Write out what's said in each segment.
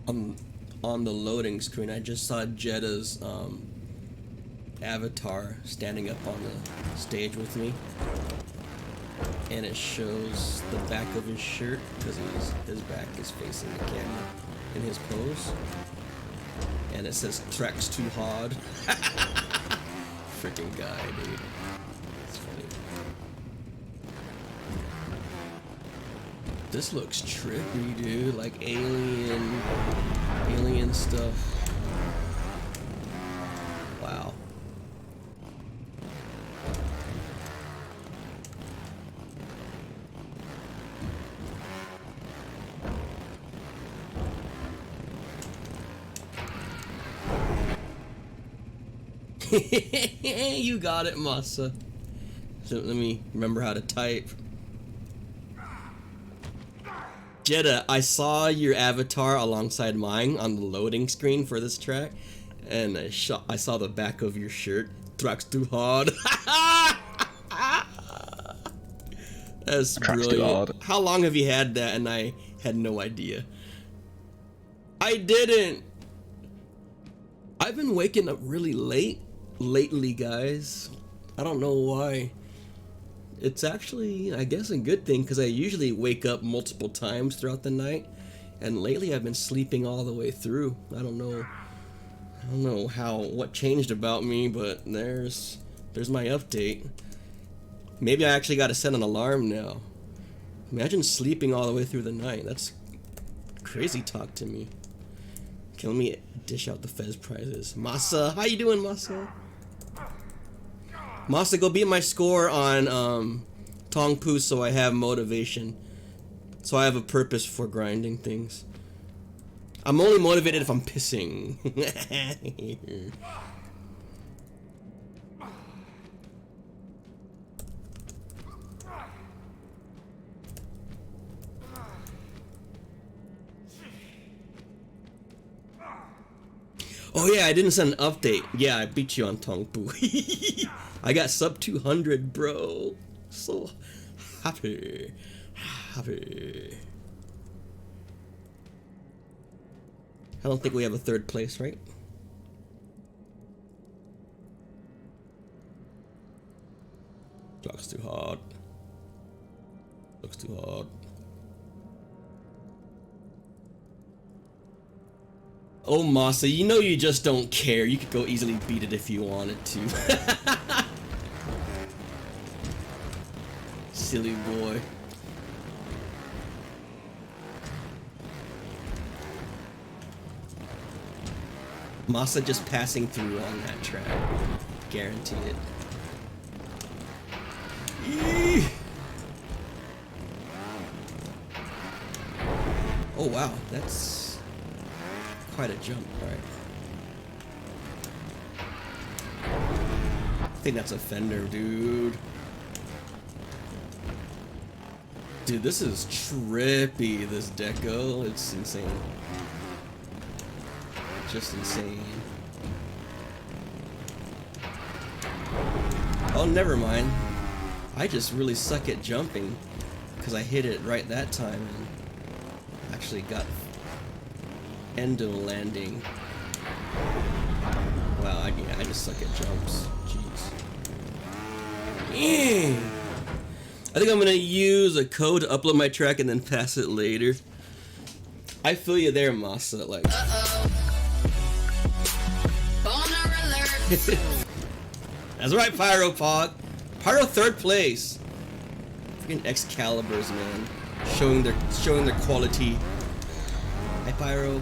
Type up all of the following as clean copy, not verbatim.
on the loading screen, I just saw Jetta's avatar standing up on the stage with me, and it shows the back of his shirt because his back is facing the camera in his pose, and it says "Tracks too hard." Freaking guy, dude. It's funny. This looks trippy, dude. Like alien stuff. Wow. You got it, Masa. So let me remember how to type. Jetta, I saw your avatar alongside mine on the loading screen for this track, and I saw the back of your shirt. Tracks too hard. That's brilliant. How long have you had that? And I had no idea. I didn't. I've been waking up really late lately, guys. I don't know why. It's actually, I guess, a good thing because I usually wake up multiple times throughout the night, and lately I've been sleeping all the way through. I don't know what changed about me, but there's my update. Maybe I actually got to set an alarm now. Imagine sleeping all the way through the night. That's crazy talk to me. Okay, let me dish out the Fez prizes. Masa, how you doing, Masa? Masa, go beat my score on Tongpu so I have motivation. So I have a purpose for grinding things. I'm only motivated if I'm pissing. Oh yeah, I didn't send an update. Yeah, I beat you on Tongpu. I got sub 200, bro. So happy. Happy. I don't think we have a third place, right? Looks too hard. Looks too hard. Oh, Masa, you know you just don't care. You could go easily beat it if you wanted to. Silly boy. Masa just passing through on that track. Guarantee it. Eee! Oh wow, that's quite a jump, alright. I think that's a fender, dude. Dude, this is trippy, this deco. It's insane. Just insane. Oh, never mind. I just really suck at jumping because I hit it right that time and actually got endo landing. Wow, I just suck at jumps. Jeez. I think I'm gonna use a code to upload my track and then pass it later. I feel you there, Masa. Like. That's right, Pyro Pog. Pyro third place. Freaking Excaliburs, man, showing their quality. Hi, Pyro.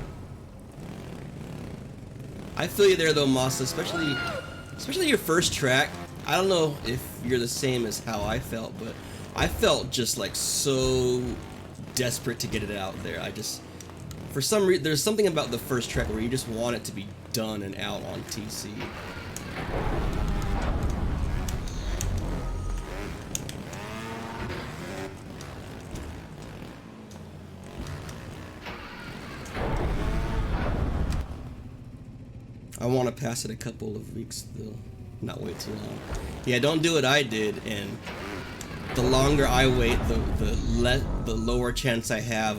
I feel you there though, Masa, especially your first track. I don't know if you're the same as how I felt, but I felt just like so desperate to get it out there. I just, for some reason, there's something about the first track where you just want it to be done and out on TC. I want to pass it a couple of weeks though, not wait too long. Yeah, don't do what I did, and the longer I wait, the lower chance I have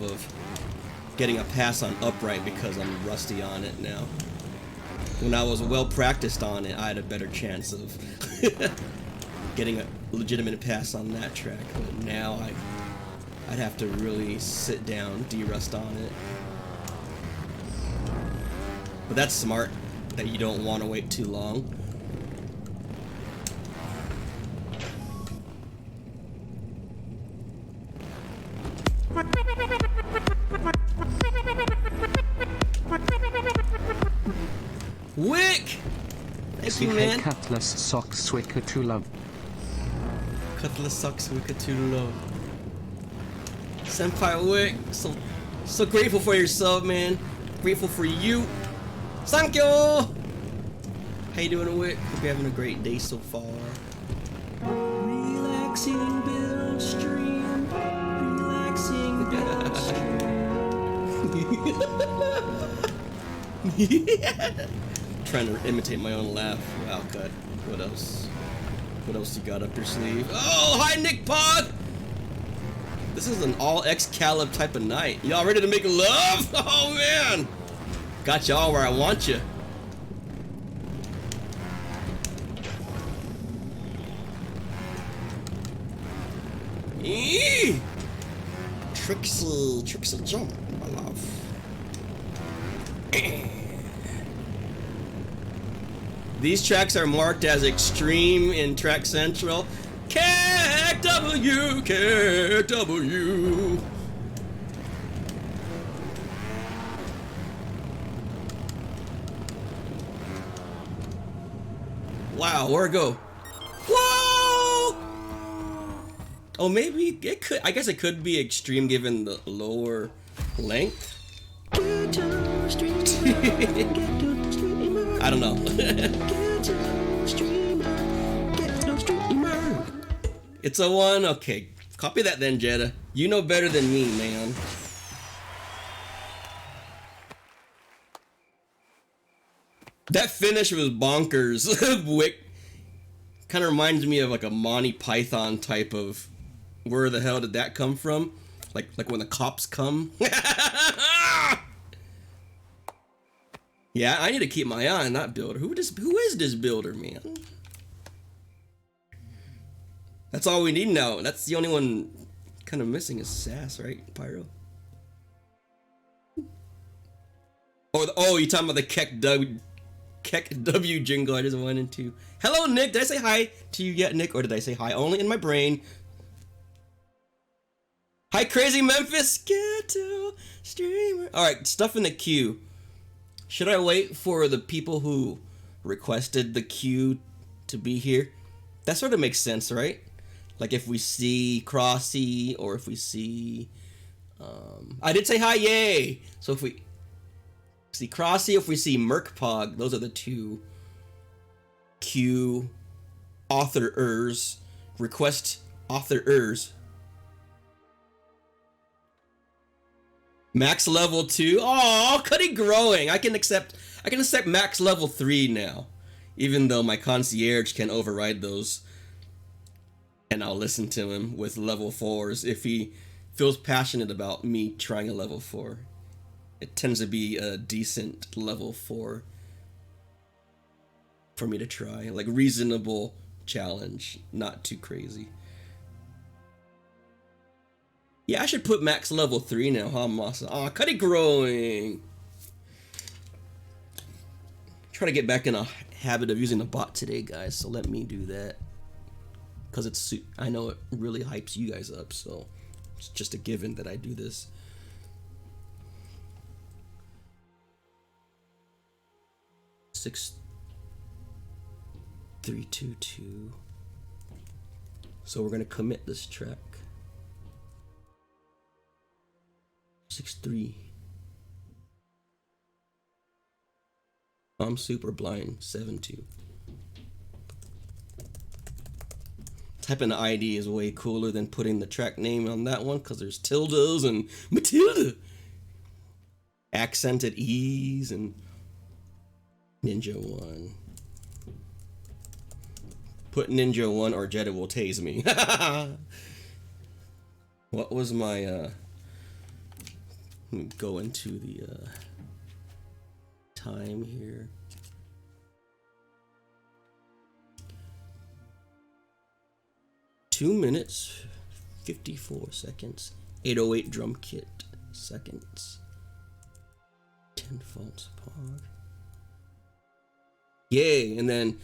getting a pass on upright because I'm rusty on it now. When I was well practiced on it, I had a better chance of getting a legitimate pass on that track. But now I'd have to really sit down, de-rust on it. But that's smart, that you don't want to wait too long. Wick! Thank you, man. Cutlass socks wicker to love. Cutlass socks wicker to love. Senpai Wick, so grateful for your sub, man. Grateful for you. Thank you! How you doing, Wick? Hope you're having a great day so far. Relaxing build stream. Relaxing build stream. Yeah. Trying to imitate my own laugh. Wow, cut. What else? What else you got up your sleeve? Oh, hi, Nick Pod! This is an all Excalib type of night. Y'all ready to make love? Oh, man! Got y'all where I want you. Eee! Trixie jump, my love. These tracks are marked as extreme in Track Central. KW. Wow, where'd it go? Whoa! Oh, maybe it could. I guess it could be extreme given the lower length. I don't know. It's a 1. Okay, copy that then, Jeddah. You know better than me, man. That finish was bonkers. Wick kind of reminds me of like a Monty Python type of. Where the hell did that come from? Like when the cops come. Yeah, I need to keep my eye on that builder. Who is this builder, man? That's all we need now. That's the only one kind of missing is Sass, right, Pyro? Oh, you talking about the Keck W jingle I just went into. Hello, Nick. Did I say hi to you yet, Nick? Or did I say hi only in my brain? Hi, Crazy Memphis. Ghetto streamer. Alright, stuff in the queue. Should I wait for the people who requested the queue to be here? That sort of makes sense, right? Like if we see Crossy or if we see... I did say hi, yay! So if we see Crossy, if we see Merkpog, those are the two queue authorers, request authorers. Max level 2. Oh, Cuddy growing. I can accept max level 3 now. Even though my concierge can override those. And I'll listen to him with level 4s if he feels passionate about me trying a level 4. It tends to be a decent level 4 for me to try. Like reasonable challenge, not too crazy. Yeah, I should put max level 3 now, huh, Masa? Aw, Cuddy growing! Trying to get back in a habit of using the bot today, guys, so let me do that. Because I know it really hypes you guys up, so it's just a given that I do this. Six, 3, 2, 2. So we're gonna commit this track. 6-3. I'm super blind. 7-2. Typing the ID is way cooler than putting the track name on that one because there's tildes and Matilda. Accented E's and Ninja 1. Put Ninja 1 or Jeddah will tase me. What was my Let me go into the time here. $2 minutes, 54 seconds. 808 drum kit seconds. 10 volts pog. Yay! And then,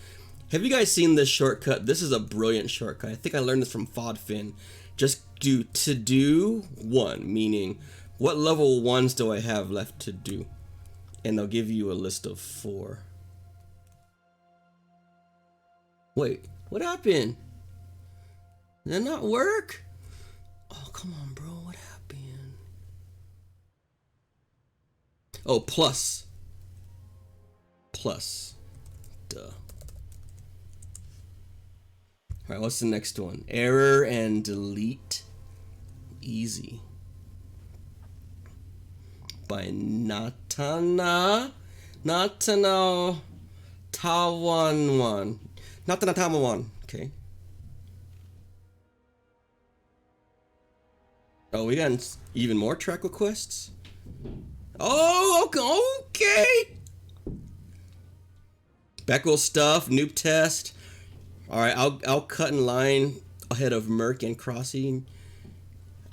have you guys seen this shortcut? This is a brilliant shortcut. I think I learned this from FODFin. Just do to do 1, meaning what level 1s do I have left to do? And they'll give you a list of 4. Wait, what happened? Did that not work? Oh, come on, bro. What happened? Oh, plus. Plus. Duh. Alright, what's the next one? Error and delete. Easy. By Natana Tawanwan. Natana Tawanwan. Okay. Oh, we got even more track requests? Oh, okay. Beckel stuff, noob test. Alright, I'll cut in line ahead of Merc and Crossing.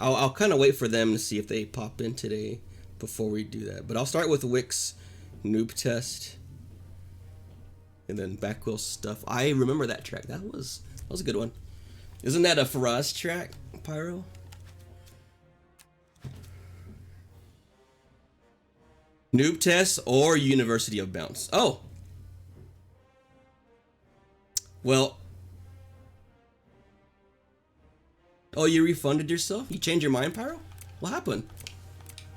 I'll kind of wait for them to see if they pop in today before we do that. But I'll start with Wix noob test. And then Backwheel stuff. I remember that track. That was a good one. Isn't that a Faraz track, Pyro? Noob test or University of Bounce. Oh. Well. Oh, you refunded yourself? You changed your mind, Pyro? What happened?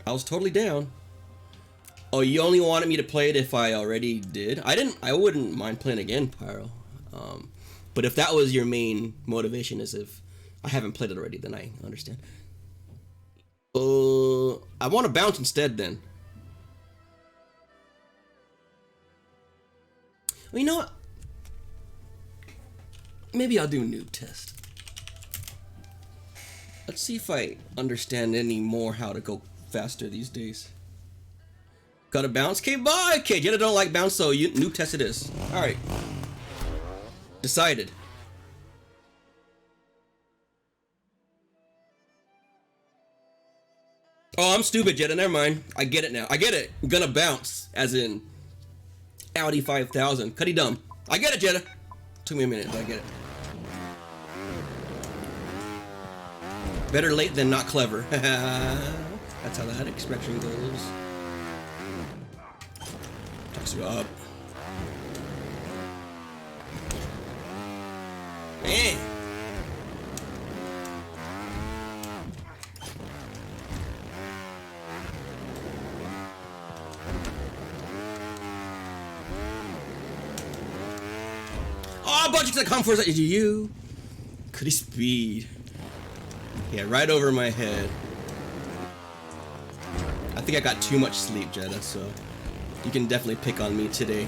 I was totally down. Oh, you only wanted me to play it if I already did? I wouldn't mind playing again, Pyro. But if that was your main motivation, is if I haven't played it already, then I understand. I want to bounce instead then. Well, you know what? Maybe I'll do a noob test. Let's see if I understand any more how to go faster these days. Got to bounce? Okay, bye! Okay, Jenna don't like bounce, so noob test it is. Alright. Decided. Oh, I'm stupid, Jenna. Never mind. I get it now. I get it. I'm gonna bounce. As in Audi 5000. Cuddy dumb. I get it, Jenna. Took me a minute, but I get it. Better late than not clever. That's how that expression goes. Talks you up. Man. Oh, budget's gonna come for us. You. Cuddy speed. Yeah, right over my head. I think I got too much sleep, Jeddah, so you can definitely pick on me today.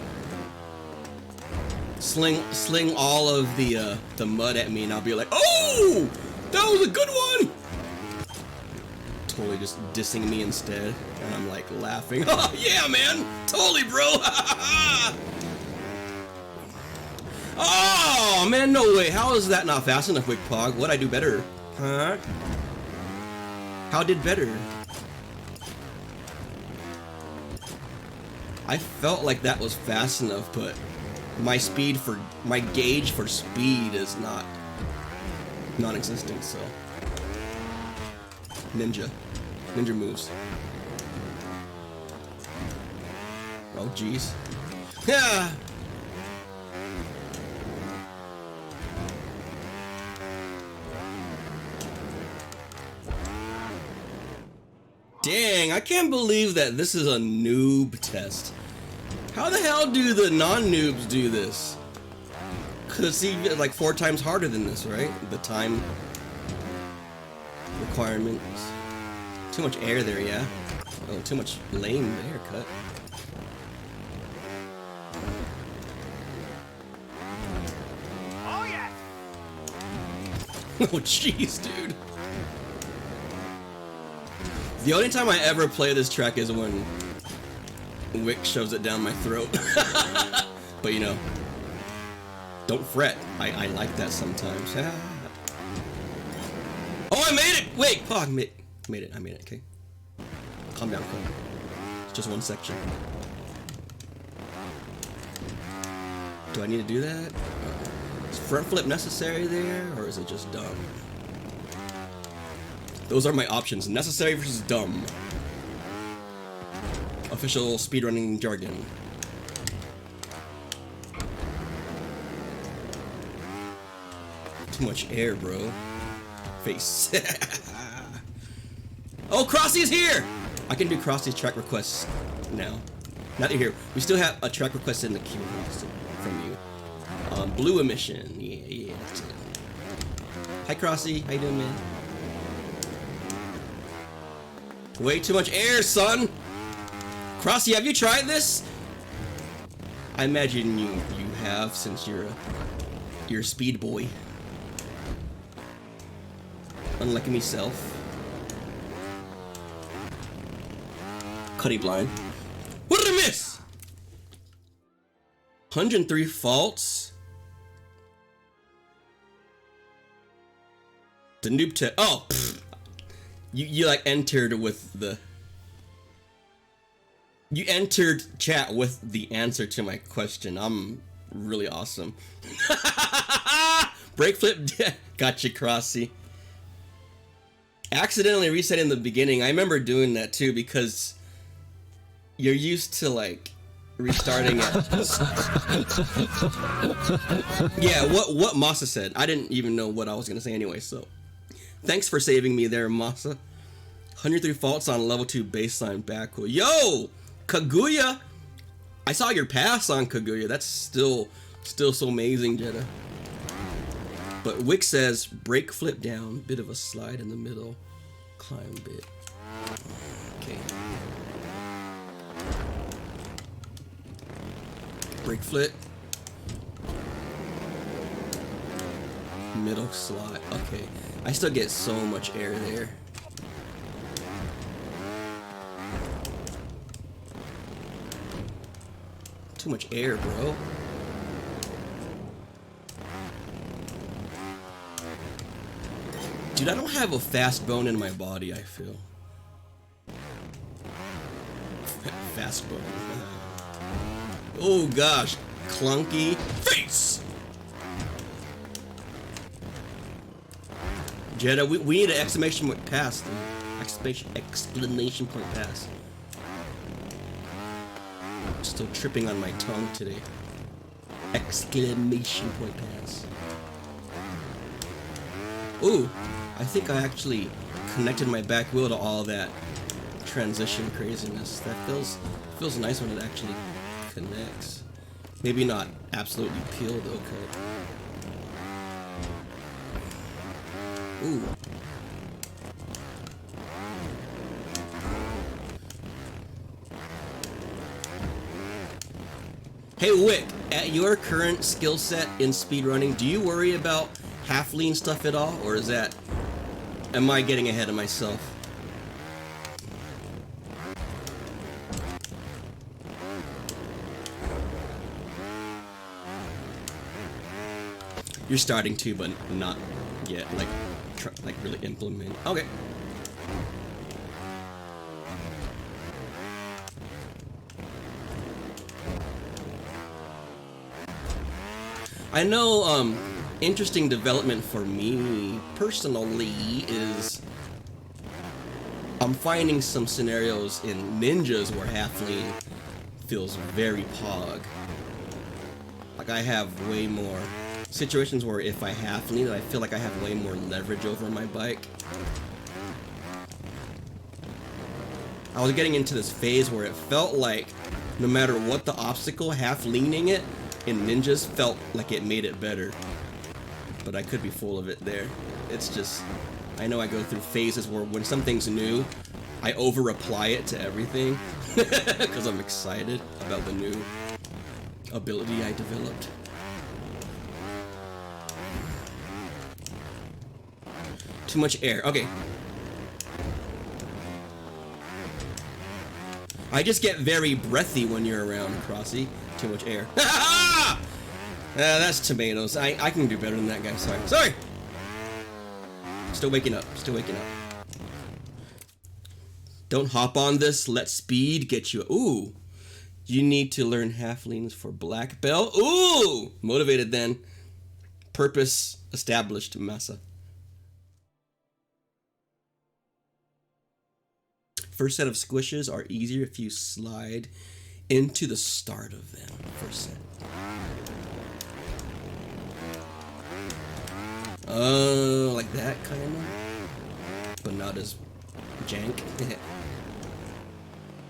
Sling all of the mud at me and I'll be like, oh, that was a good one. Totally just dissing me instead, and I'm like laughing. Oh yeah, man, totally, bro. Oh man, no way. How is that not fast enough, Wick Pog? What'd I do better? Huh? How did better? I felt like that was fast enough, but my gauge for speed is non-existent, so. Ninja moves. Oh jeez. Yeah. Dang, I can't believe that this is a noob test. How the hell do the non-noobs do this? Cause it's even like 4 times harder than this, right? The time requirements. Too much air there, yeah. Oh, too much lane haircut. Oh yeah. Oh jeez, dude. The only time I ever play this track is when Wick shoves it down my throat. But you know, don't fret. I like that sometimes. Oh, I made it! Wait! Oh, I made it. I made it, okay. Calm down, calm down. It's just one section. Do I need to do that? Is front flip necessary there, or is it just dumb? Those are my options. Necessary versus dumb. Official speedrunning jargon. Too much air, bro. Face. Oh, Crossy's here! I can do Crossy's track requests now. Not here. We still have a track request in the queue from you. Blue emission. Yeah, that's it. Hi, Crossy. How you doing, man? Way too much air, son! Crossy, have you tried this? I imagine you have, since you're a speed boy. Unlike myself. Cutty blind. What did I miss? 103 faults. The noob test. Oh, pfft. You like entered with the. You entered chat with the answer to my question. I'm really awesome. Brake flip. Gotcha, Crossy. Accidentally resetting the beginning. I remember doing that too because you're used to like restarting it. Yeah, what Masa said. I didn't even know what I was gonna say anyway, so thanks for saving me there, Masa. 103 faults on level 2 baseline back wheel. Yo! Kaguya! I saw your pass on Kaguya. That's still so amazing, Jeddah. But Wick says, brake flip down, bit of a slide in the middle, climb bit. Okay. Brake flip. Middle slide. Okay. I still get so much air there. Too much air, bro. Dude, I don't have a fast bone in my body, I feel. Fast bone. Oh gosh. Clunky face! Jeddah, we need an exclamation point pass, dude. Explanation point pass. Still tripping on my tongue today. Exclamation point pass. Ooh, I think I actually connected my back wheel to all that transition craziness. That feels nice when it actually connects. Maybe not absolutely peel though, cut. Ooh. Hey Wick, at your current skill set in speedrunning, do you worry about half lean stuff at all, or am I getting ahead of myself? You're starting to, but not yet, like really implement. Okay. I know, interesting development for me personally is I'm finding some scenarios in ninjas where half lean feels very pog. Like I have way more situations where if I half lean, I feel like I have way more leverage over my bike. I was getting into this phase where it felt like no matter what the obstacle, half leaning it in ninjas felt like it made it better. But I could be full of it there. It's just, I know I go through phases where when something's new, I over-apply it to everything because I'm excited about the new ability I developed. Too much air. Okay. I just get very breathy when you're around, Crossy. Too much air. That's tomatoes. I can do better than that guy. Sorry. Sorry! Still waking up. Still waking up. Don't hop on this. Let speed get you. Ooh. You need to learn halflings for black belt. Ooh! Motivated then. Purpose established, Massa. First set of squishes are easier if you slide into the start of them. First set. Like that kind of, but not as jank.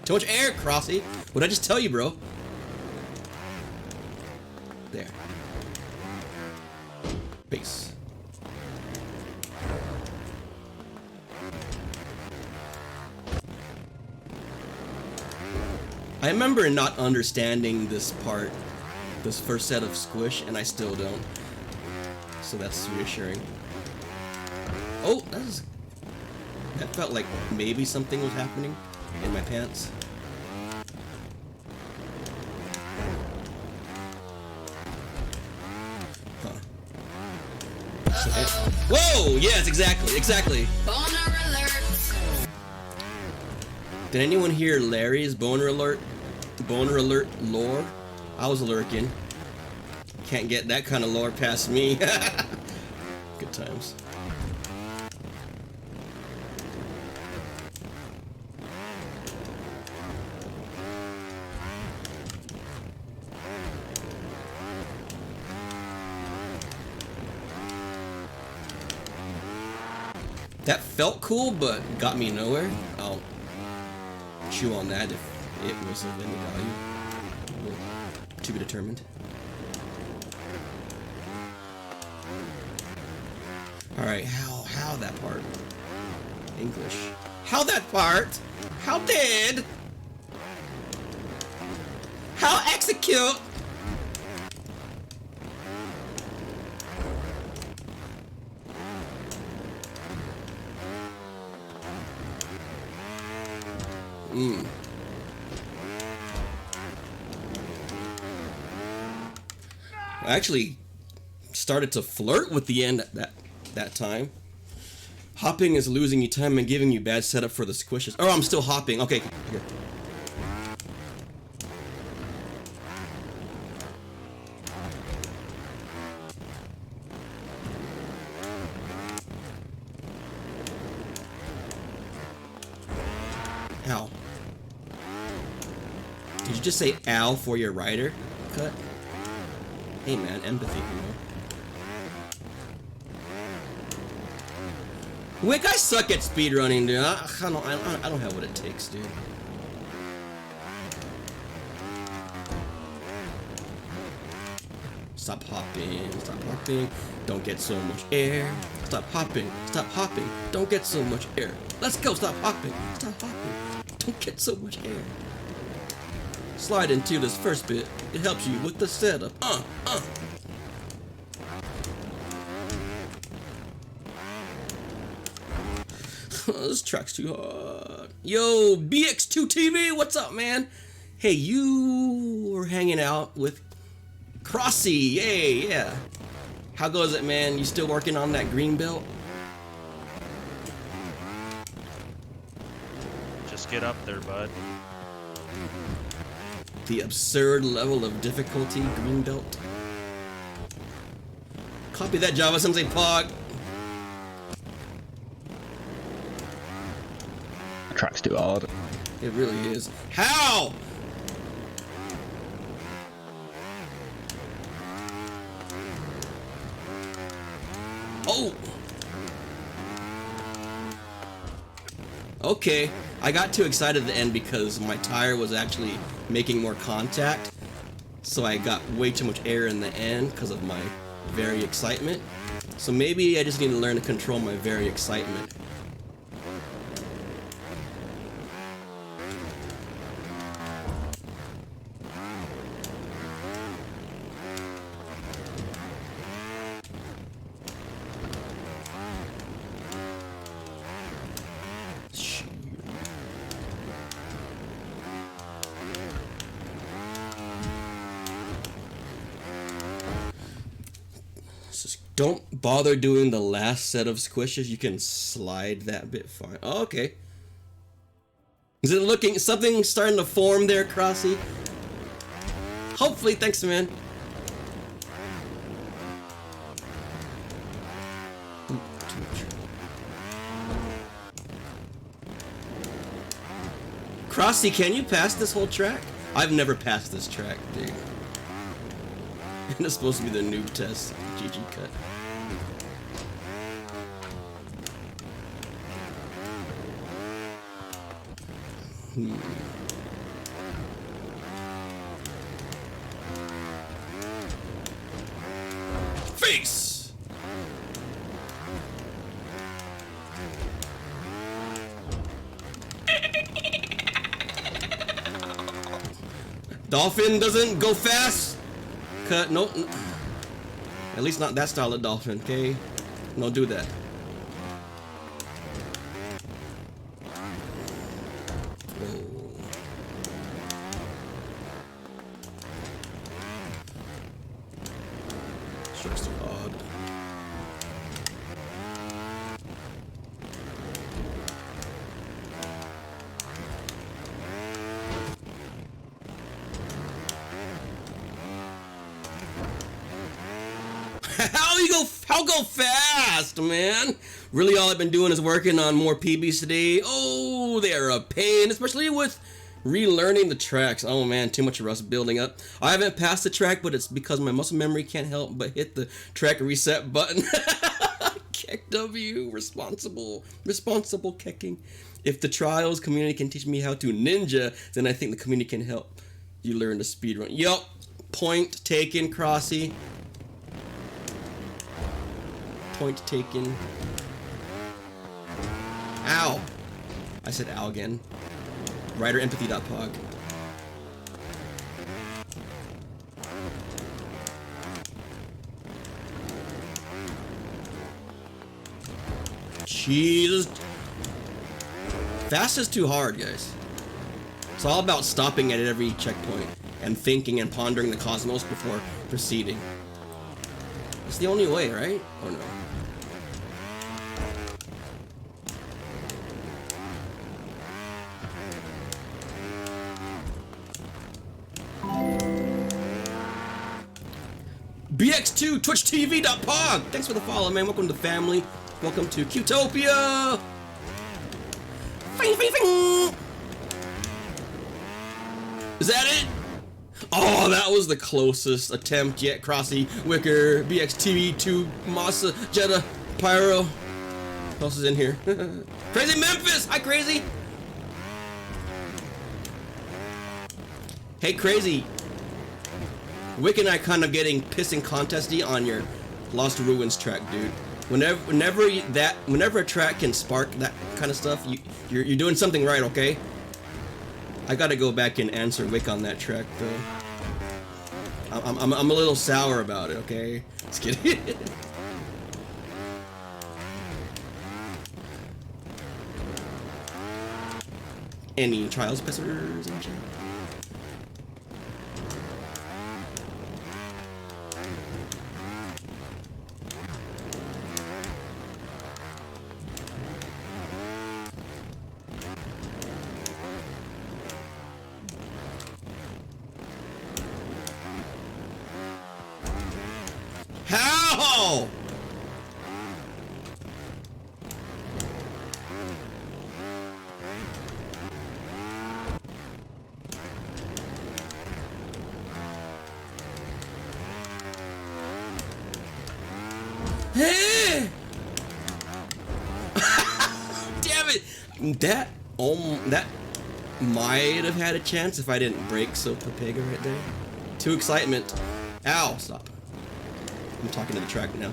Too much air, Crossy. What'd I just tell you, bro? There. Base. I remember not understanding this part, this first set of squish, and I still don't. So that's reassuring. Oh, that felt like maybe something was happening in my pants. Huh. Whoa! Yes, exactly. Boner alert. Did anyone hear Larry's boner alert lore? I was lurking. Can't get that kind of lore past me. Good times. That felt cool, but got me nowhere. I'll chew on that if it was of any value. To be determined. Alright, how that part? English. How that part? How did? How execute? I actually started to flirt with the end at that time. Hopping is losing you time and giving you bad setup for the squishes. Oh, I'm still hopping. Okay, good. Ow. Did you just say ow for your rider cut? Hey man, empathy, you know. Wick, I suck at speedrunning, dude. I don't have what it takes, dude. Stop hopping, stop hopping. Don't get so much air. Stop hopping, don't get so much air. Let's go, stop hopping, don't get so much air. Slide into this first bit. It helps you with the setup. This track's too hard. Yo, BX2TV, what's up, man? Hey, you were hanging out with Crossy. Yay, yeah. How goes it, man? You still working on that green belt? Just get up there, bud. The absurd level of difficulty, green belt. Copy that, Java Sensei Pog. The track's too hard. It really is. How? Oh. Okay. I got too excited at the end because my tire was actually making more contact. So I got way too much air in the end because of my very excitement. So maybe I just need to learn to control my very excitement. Don't bother doing the last set of squishes. You can slide that bit far. Oh, okay. Is it looking, something starting to form there, Crossy? Hopefully, thanks, man. Crossy, can you pass this whole track? I've never passed this track, dude. And it's supposed to be the noob test. GG cut. Face! Dolphin doesn't go fast. Cut. Nope. At least not that style of dolphin. Okay. Don't do that. Strikes too odd. How go fast, man? Really, all I've been doing is working on more PBs today. Oh, they're a pain, especially with relearning the tracks. Oh man, too much rust building up. I haven't passed the track, but it's because my muscle memory can't help but hit the track reset button. Kick W, responsible kicking. If the trials community can teach me how to ninja, then I think the community can help you learn the speedrun. Yup, point taken, Crossy. Point taken. Ow! I said ow again. Writerempathy.pog. Jesus. Fast is too hard, guys. It's all about stopping at every checkpoint and thinking and pondering the cosmos before proceeding. It's the only way, right? Or no? BX2 TwitchTV.pog. Thanks for the follow, man. Welcome to the family. Welcome to Qtopia. Fing, fing, fing. Is that it? Oh, that was the closest attempt yet. Crossy, Wicker, BXTV2, Masa, Jetta, Pyro. Who else is in here? Crazy Memphis. Hi, Crazy. Hey, Crazy. Wick and I kind of getting pissing contesty on your Lost Ruins track, dude. Whenever a track can spark that kind of stuff, you're doing something right, okay? I gotta go back and answer Wick on that track, though. I'm a little sour about it, okay? Just kidding. Any trials pissers in chat? How? Hey! Damn it! That might have had a chance if I didn't break so Pepega right there. Too excitement. Ow! Stop. I'm talking to the track now.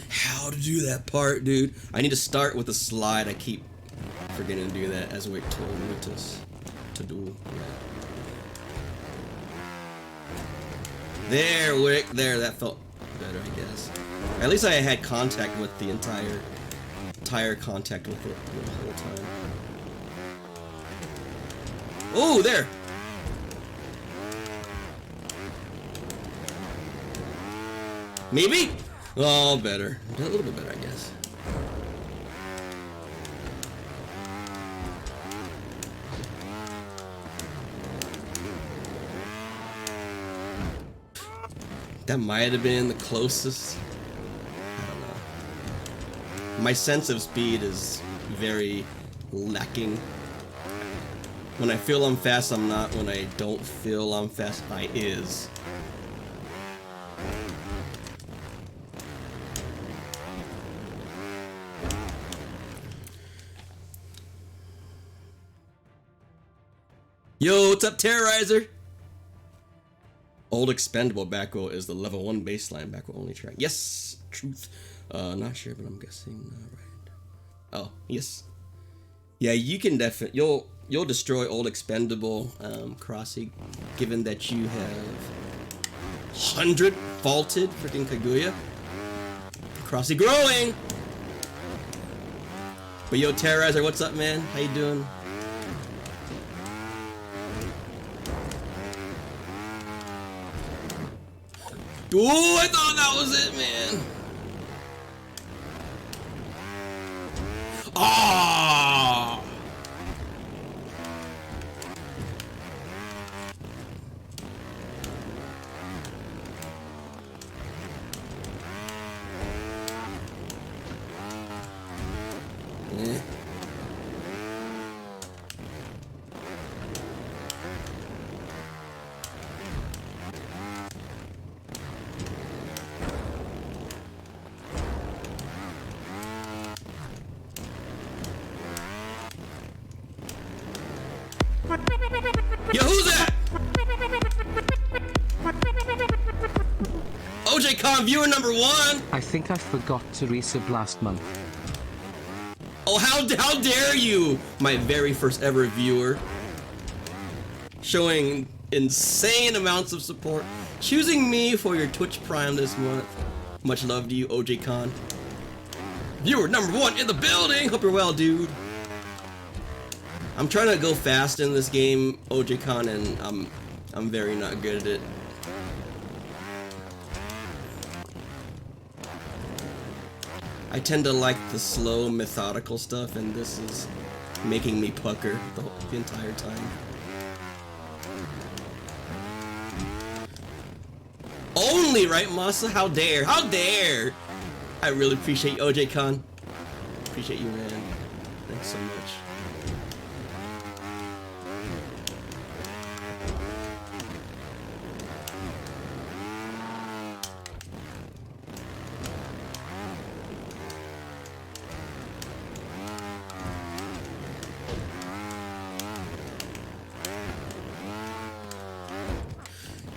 How how to do that part, dude. I need to start with a slide. I keep forgetting to do that, as Wick told me to do. There, Wick. There, that felt better, I guess. At least I had contact with the entire contact with it the whole time. Oh, there. Maybe? Oh, better. A little bit better, I guess. That might have been the closest. I don't know. My sense of speed is very lacking. When I feel I'm fast, I'm not. When I don't feel I'm fast, I is. Yo, what's up, Terrorizer? Old Expendable back row is the level 1 baseline back row only track. Yes, truth. Not sure, but I'm guessing right. Oh, yes. Yeah, you can definitely you'll destroy Old Expendable, Crossy, given that you have 100 faulted freaking Kaguya. Crossy growing. But yo, Terrorizer, what's up, man? How you doing? Ooh, I thought that was it, man. Ah! Eh. Yo, who's that? OJ Con viewer number 1. I think I forgot to resub last month. Oh, how dare you, my very first ever viewer, showing insane amounts of support, choosing me for your Twitch Prime this month. Much love to you, OJ Con. Viewer number 1 in the building. Hope you're well, dude. I'm trying to go fast in this game, OJ Con, and I'm very not good at it. I tend to like the slow, methodical stuff, and this is making me pucker the entire time. Only, right, Masa? How dare? How dare? I really appreciate you, OJ Con. Appreciate you, man. Thanks so much.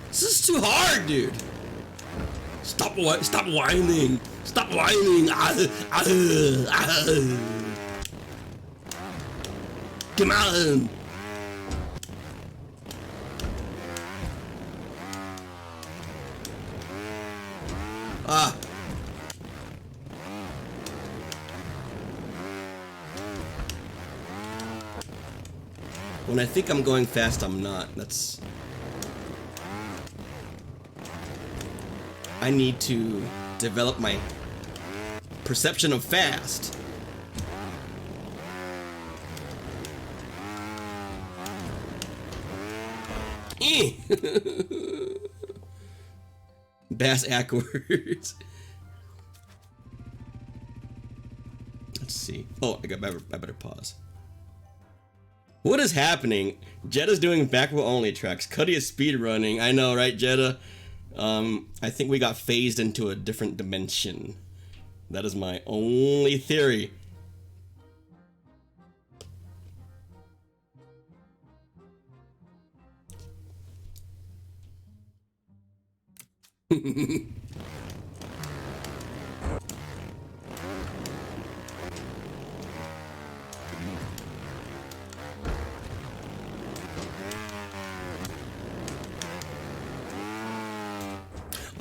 This is too hard, dude. Stop whining. Stop whining. Come on. Ah. When I think I'm going fast, I'm not. I need to develop my perception of fast. Bass backwards. Let's see. Oh, I better pause. What is happening? Jetta's doing backward only tracks. Cuddy is speed running. I know, right, Jetta? I think we got phased into a different dimension. That is my only theory.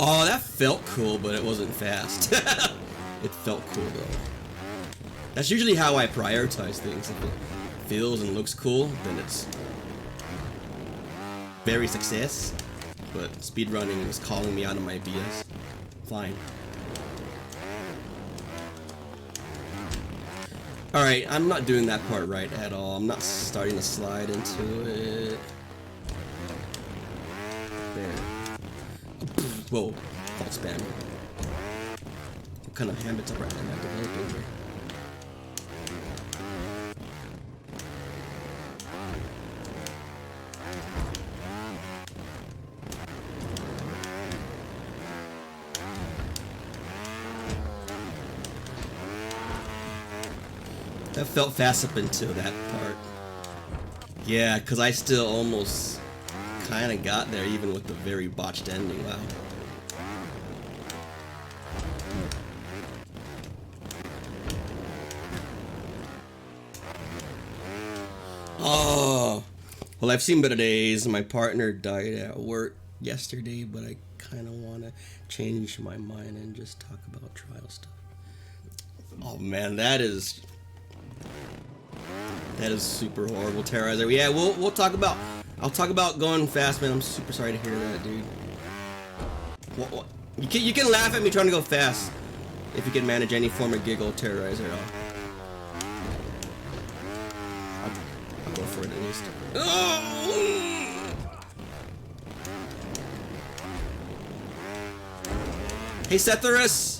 Oh, that felt cool, but it wasn't fast. It felt cool though. That's usually how I prioritize things. If it feels and looks cool, then it's very success. But speedrunning is calling me out of my BS. Fine. Alright, I'm not doing that part right at all. I'm not starting to slide into it. There. Whoa, fault spam. What kind of habits am I developing here? That felt fast up until that part. Yeah, because I still almost kind of got there even with the very botched ending. Wow. Oh, well, I've seen better days. My partner died at work yesterday, but I kind of want to change my mind and just talk about trial stuff. Oh man, that is super horrible, Terrorizer. Yeah, we'll talk about. I'll talk about going fast, man. I'm super sorry to hear that, dude. What? You can laugh at me trying to go fast if you can manage any form of giggle, Terrorizer at all. I'll go for it at least. Oh! Hey, Setharus.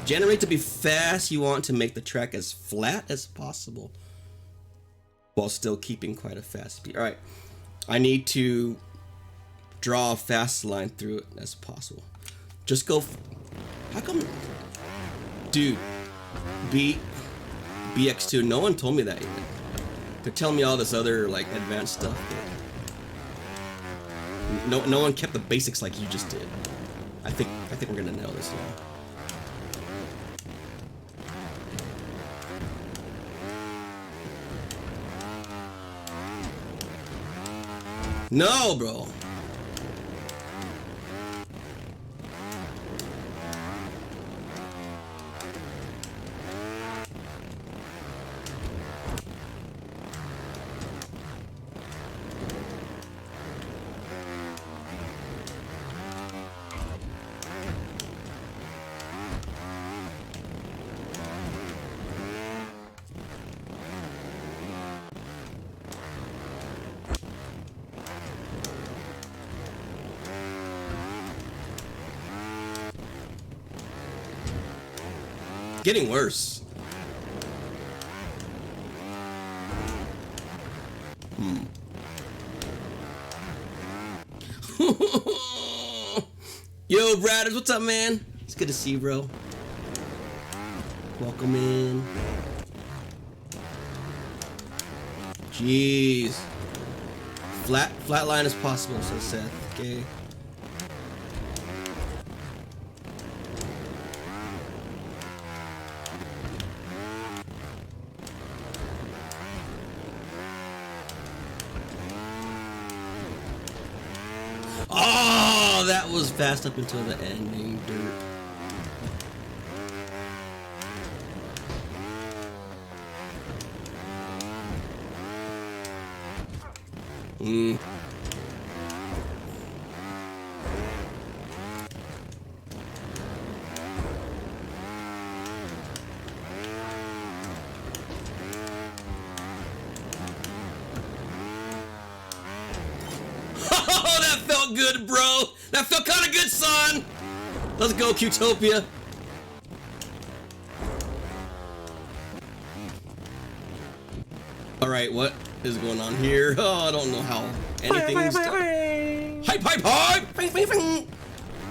Generate to be fast, you want to make the track as flat as possible while still keeping quite a fast speed. Alright, I need to draw a fast line through it as possible. Just go. How come? Dude, BX2, no one told me that yet. They're telling me all this other like advanced stuff. No one kept the basics like you just did. I think we're gonna nail this now. No, bro. Getting worse. Yo, Bradders, what's up, man? It's good to see you, bro. Welcome in. Jeez. Flat line as possible, says Seth. Okay. Oh, that was fast up until the ending, dirt. Oh, that felt good, bro. That felt kind of good, son. Let's go, Qtopia. All right, what is going on here? Oh, I don't know how anything's done. Hype, hype, hype! Bing, bing, bing.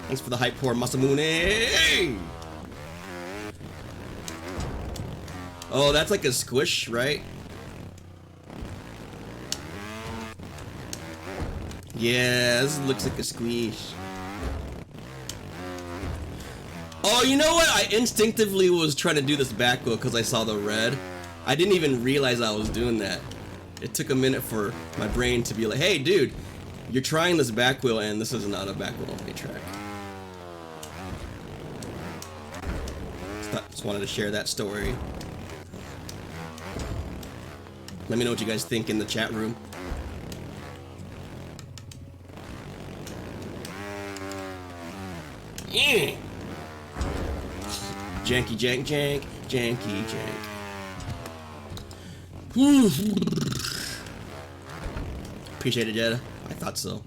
Thanks for the hype, poor Masamune. Oh, that's like a squish, right? Yeah, this looks like a squish. Oh, you know what? I instinctively was trying to do this back wheel because I saw the red. I didn't even realize I was doing that. It took a minute for my brain to be like, hey, dude, You're trying this back wheel, and this is not a back wheel only track. Just wanted to share that story. Let me know what you guys think in the chat room. Yeah. Janky jank jank, janky jank. Appreciate it, Jetta. I thought so.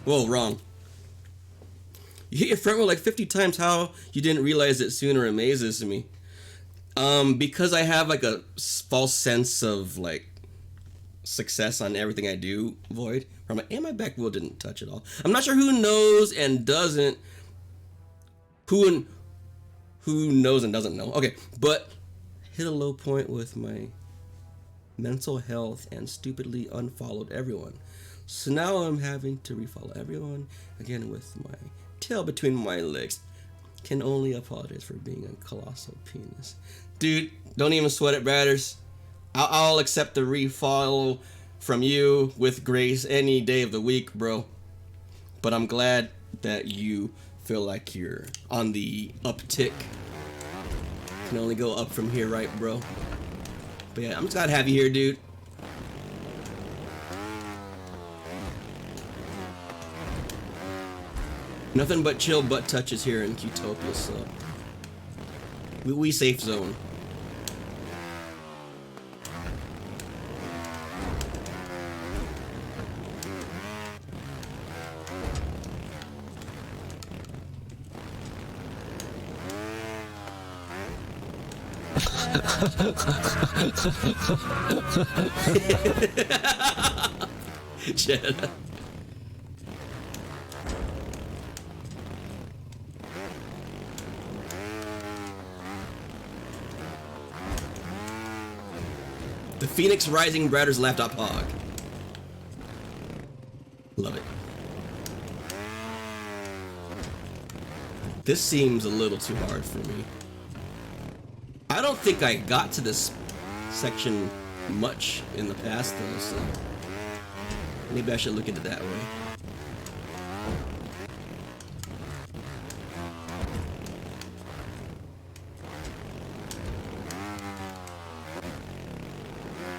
Whoa, wrong. You hit your front wheel like 50 times. How you didn't realize it sooner amazes me. Because I have like a false sense of like success on everything I do, Void. I'm like, and my back wheel didn't touch at all. I'm not sure who knows and doesn't. Who knows and doesn't know. Okay, but hit a low point with my mental health and stupidly unfollowed everyone. So now I'm having to refollow everyone again with my tail between my legs. Can only apologize for being a colossal penis. Dude, don't even sweat it, Bradders. I'll accept the refollow from you with grace any day of the week, bro. But I'm glad that you feel like you're on the uptick. Can only go up from here, right, bro? But yeah, I'm just glad to have you here, dude. Nothing but chill butt touches here in Qtopia, so we safe zone. Jetta. The Phoenix Rising Bradders Laptop Hog. Love it. This seems a little too hard for me. I don't think I got to this section much in the past though, so maybe I should look at it that way.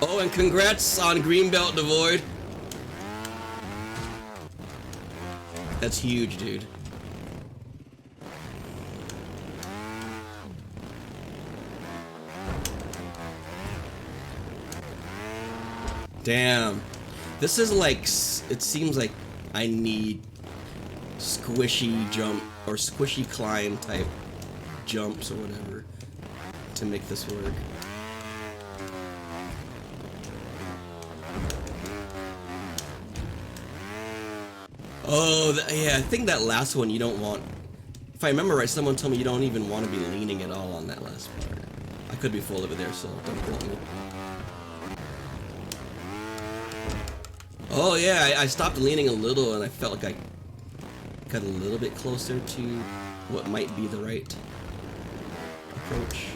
Oh, and congrats on Greenbelt, D3VOID. That's huge, dude. Damn. This is like, it seems like I need squishy jump or squishy climb type jumps or whatever to make this work. Oh, yeah, I think that last one you don't want. If I remember right, someone told me you don't even want to be leaning at all on that last part. I could be full of it there, so don't quote me. Oh yeah, I stopped leaning a little and I felt like I got a little bit closer to what might be the right approach.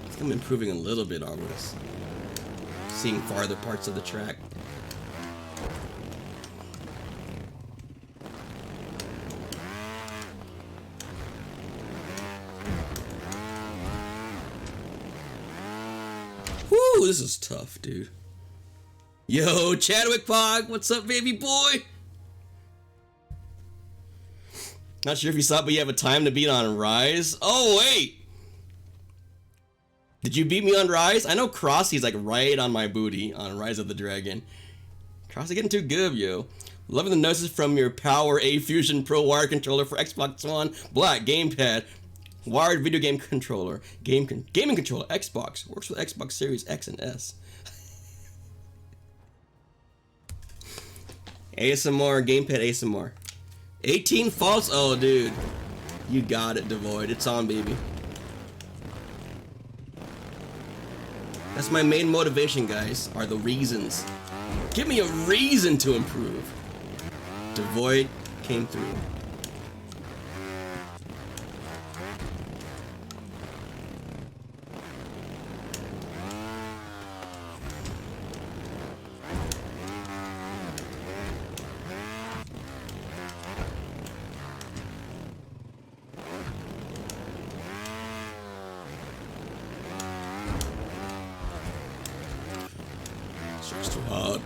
I think I'm improving a little bit on this. Seeing farther parts of the track. Woo, this is tough, dude. Yo, Chadwick Pog, what's up, baby boy? Not sure if you saw it, but you have a time to beat on Rise. Oh, wait. Did you beat me on Rise? I know Crossy's like right on my booty on Rise of the Dragon. Crossy getting too good, yo. Loving the noises from your Power A Fusion Pro wire controller for Xbox One, black gamepad, wired video game controller, gaming controller, Xbox, works with Xbox Series X and S. ASMR, gamepad ASMR. 18 faults? Oh, dude. You got it, D3VOID. It's on, baby. That's my main motivation, guys, are the reasons. Give me a reason to improve. D3VOID came through. pod.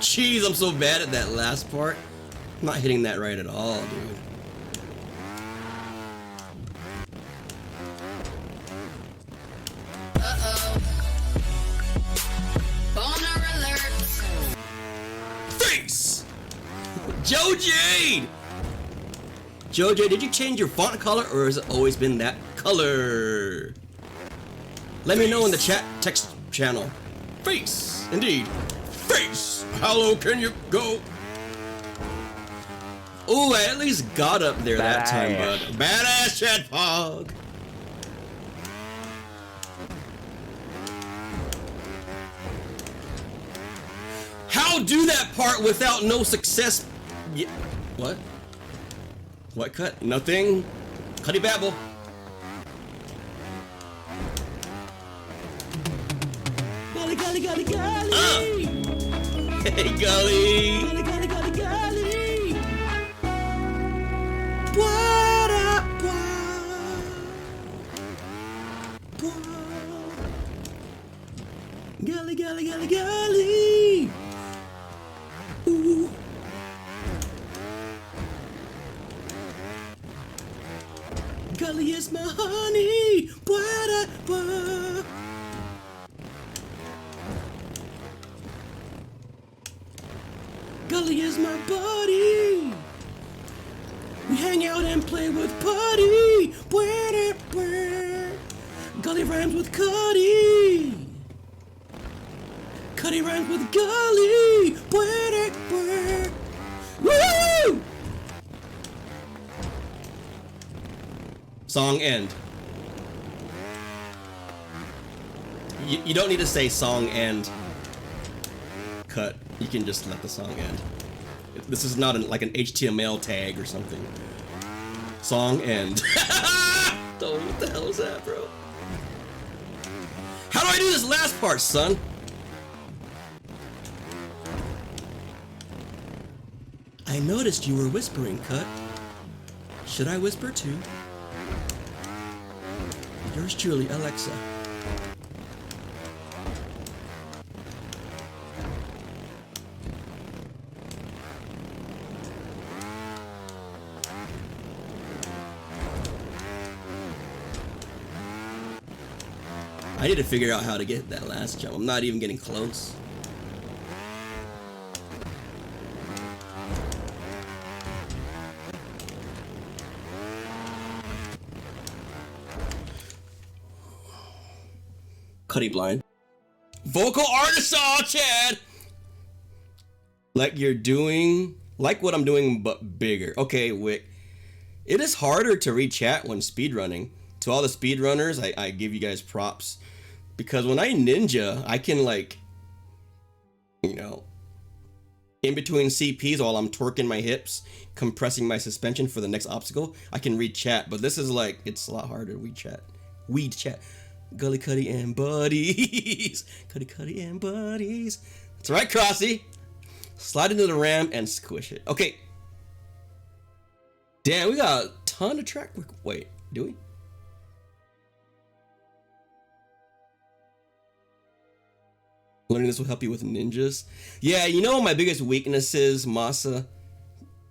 Jeez, I'm so bad at that last part. I'm not hitting that right at all, dude. Uh-oh. Boner alert. Face! Joe Jade! Joe Jade, did you change your font color or has it always been that color? Let me know in the chat text channel. Face! Indeed. Face! How low can you go? Ooh, I at least got up there that time, bud. Badass Chad Pog! How do that part without no success? Yeah. What? What cut? Nothing. Cuddy babble. Golly, golly, golly, golly. Hey, golly. Golly, golly, golly, golly. What up, what? Golly, golly, golly, golly. Ooh. Golly is my honey. What up, what? Golly is my buddy. We hang out and play with Putty. Where, where? Golly rhymes with Cuddy. Cuddy rhymes with Golly. Where, where? Woo! Song end. You don't need to say song end. Cut. You can just let the song end. This is not like an HTML tag or something. Song end. What the hell is that, bro? How do I do this last part, son? I noticed you were whispering, Cut. Should I whisper too? Yours truly, Alexa. I need to figure out how to get that last jump. I'm not even getting close. Cuddy blind. Vocal artist, Chad! Like you're doing, like what I'm doing, but bigger. Okay, Wick. It is harder to read chat when speedrunning. To all the speedrunners, I give you guys props. Because when I ninja, I can like, you know, in between CPs while I'm twerking my hips, compressing my suspension for the next obstacle, I can read chat. But this is like, it's a lot harder to read chat. Weed chat. Gully Cuddy and buddies. Cuddy Cuddy and buddies. That's right, Crossy. Slide into the ram and squish it. Okay. Damn, we got a ton of track work. Wait, do we? Learning this will help you with ninjas. Yeah, you know my biggest weaknesses, Masa,